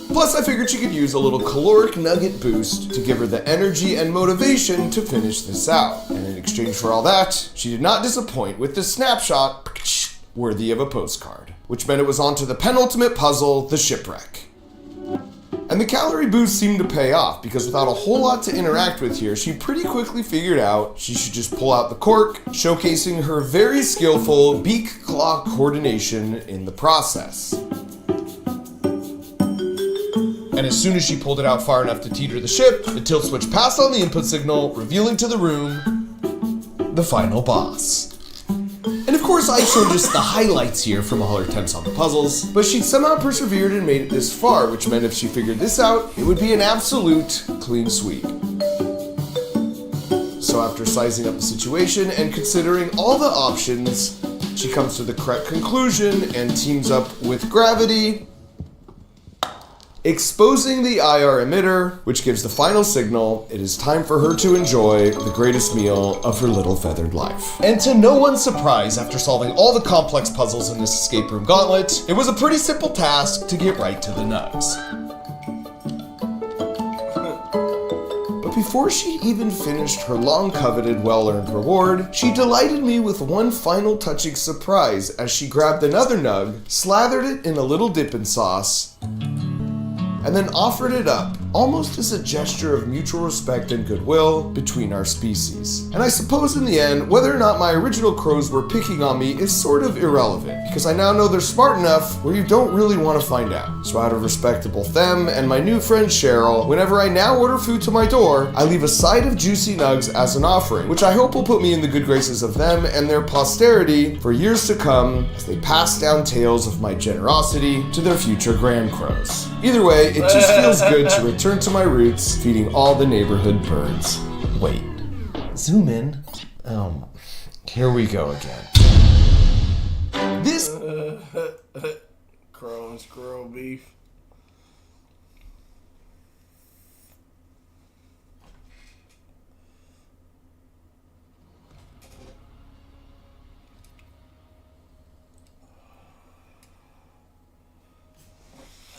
Speaker 10: Plus, I figured she could use a little caloric nugget boost to give her the energy and motivation to finish this out. And in exchange for all that, she did not disappoint with the snapshot worthy of a postcard, which meant it was on to the penultimate puzzle, the shipwreck. And the calorie boost seemed to pay off, because without a whole lot to interact with here, she pretty quickly figured out she should just pull out the cork, showcasing her very skillful beak-claw coordination in the process. And as soon as she pulled it out far enough to teeter the ship, the tilt switch passed on the input signal, revealing to the room the final boss. And of course, I've shown just the highlights here from all her attempts on the puzzles, but she'd somehow persevered and made it this far, which meant if she figured this out, it would be an absolute clean sweep. So after sizing up the situation and considering all the options, she comes to the correct conclusion and teams up with Gravity, exposing the IR emitter, which gives the final signal it is time for her to enjoy the greatest meal of her little feathered life. And to no one's surprise, after solving all the complex puzzles in this escape room gauntlet, it was a pretty simple task to get right to the nugs. But before she even finished her long-coveted, well-earned reward, she delighted me with one final touching surprise as she grabbed another nug, slathered it in a little dipping sauce, and then offered it up, almost as a gesture of mutual respect and goodwill between our species. And I suppose in the end, whether or not my original crows were picking on me is sort of irrelevant, because I now know they're smart enough where you don't really want to find out. So out of respect to both them and my new friend Cheryl, whenever I now order food to my door, I leave a side of juicy nugs as an offering, which I hope will put me in the good graces of them and their posterity for years to come as they pass down tales of my generosity to their future grand crows. Either way, it just feels good to return to my roots, feeding all the neighborhood birds. Wait, zoom in. Here we go again. This
Speaker 2: crow and squirrel beef.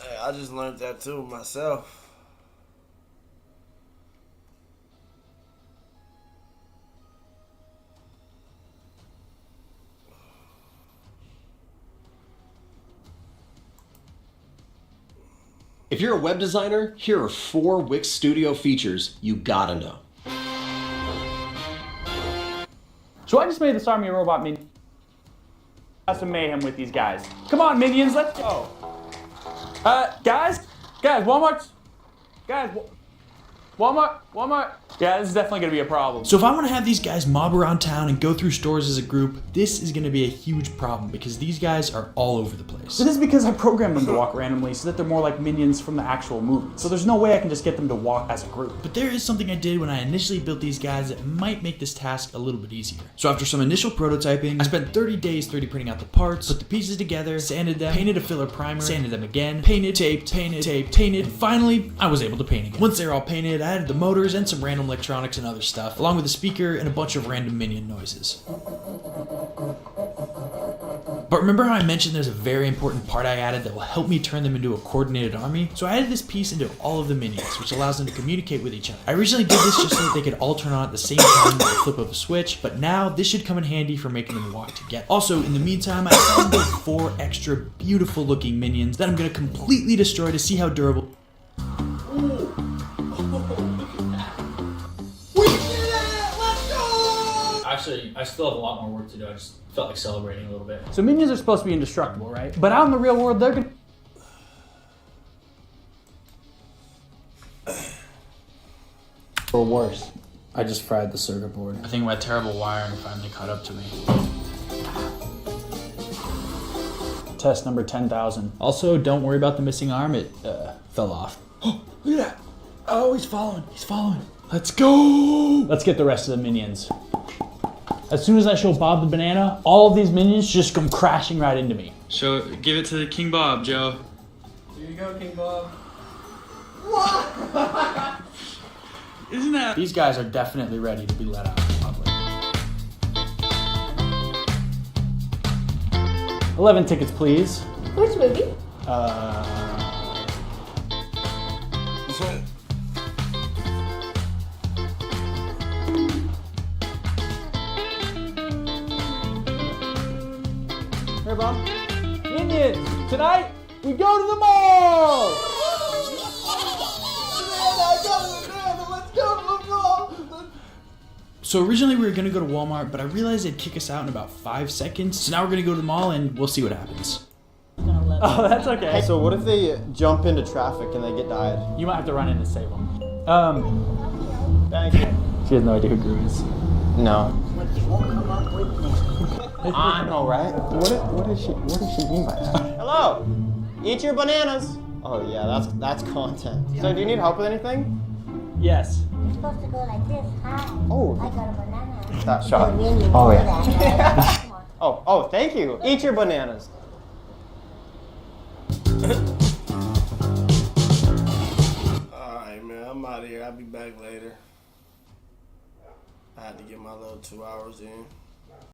Speaker 2: Hey, I just learned that too myself.
Speaker 20: If you're a web designer, here are 4 Wix Studio features you gotta know.
Speaker 5: So I just made this army robot minion. Have some mayhem with these guys. Come on, minions, let's go. Guys, Walmart. Yeah, this is definitely gonna be a problem.
Speaker 6: So if I want to have these guys mob around town and go through stores as a group, this is going to be a huge problem because these guys are all over the place.
Speaker 5: So this is because I programmed them to walk randomly so that they're more like minions from the actual movie. So there's no way I can just get them to walk as a group.
Speaker 6: But there is something I did when I initially built these guys that might make this task a little bit easier. So after some initial prototyping, I spent 30 days 3D printing out the parts, put the pieces together, sanded them, painted a filler primer, sanded them again, painted, taped, and finally, I was able to paint again. Once they're all painted, I added the motors and some random electronics and other stuff, along with a speaker and a bunch of random minion noises. But remember how I mentioned there's a very important part I added that will help me turn them into a coordinated army? So I added this piece into all of the minions, which allows them to communicate with each other. I originally did this just so that they could all turn on at the same time with the flip of a switch, but now this should come in handy for making them walk together. Also, in the meantime, I found those 4 extra beautiful looking minions that I'm going to completely destroy to see how durable.
Speaker 13: Actually, I still have a lot more work to do. I just felt like celebrating a little bit.
Speaker 5: So minions are supposed to be indestructible, right? But out in the real world, they're gonna...
Speaker 6: Or worse, I just fried the circuit board. I think my terrible wiring finally caught up to me.
Speaker 5: Test number 10,000.
Speaker 6: Also, don't worry about the missing arm. It fell off.
Speaker 5: Oh, look at that. Oh, he's following. He's following. Let's go. Let's get the rest of the minions. As soon as I show Bob the banana, all of these minions just come crashing right into me.
Speaker 6: Give it to King Bob, Joe.
Speaker 22: Here you go, King Bob.
Speaker 6: Isn't that?
Speaker 5: These guys are definitely ready to be let out in public. 11 tickets, please.
Speaker 9: Which movie?
Speaker 5: Here, Bob. Minions, tonight we go to the mall!
Speaker 6: So originally we were gonna go to Walmart, but I realized they'd kick us out in about 5 seconds. So now we're gonna go to the mall and we'll see what happens.
Speaker 5: Oh, that's okay.
Speaker 12: So what if they jump into traffic and they get died?
Speaker 5: You might have to run in to save them.
Speaker 12: Thank you.
Speaker 5: She has no idea who Gru is.
Speaker 12: No. I know, right? What does she mean by that? Hello. Eat your bananas. Oh yeah, that's content. So do you need help with anything?
Speaker 5: Yes.
Speaker 9: You're supposed to go like this. Hi.
Speaker 12: Oh.
Speaker 9: I got a banana.
Speaker 12: That shot. Oh yeah. Oh, thank you. Eat your bananas.
Speaker 2: Alright, man, I'm out of here. I'll be back later. I had to get my little 2 hours in.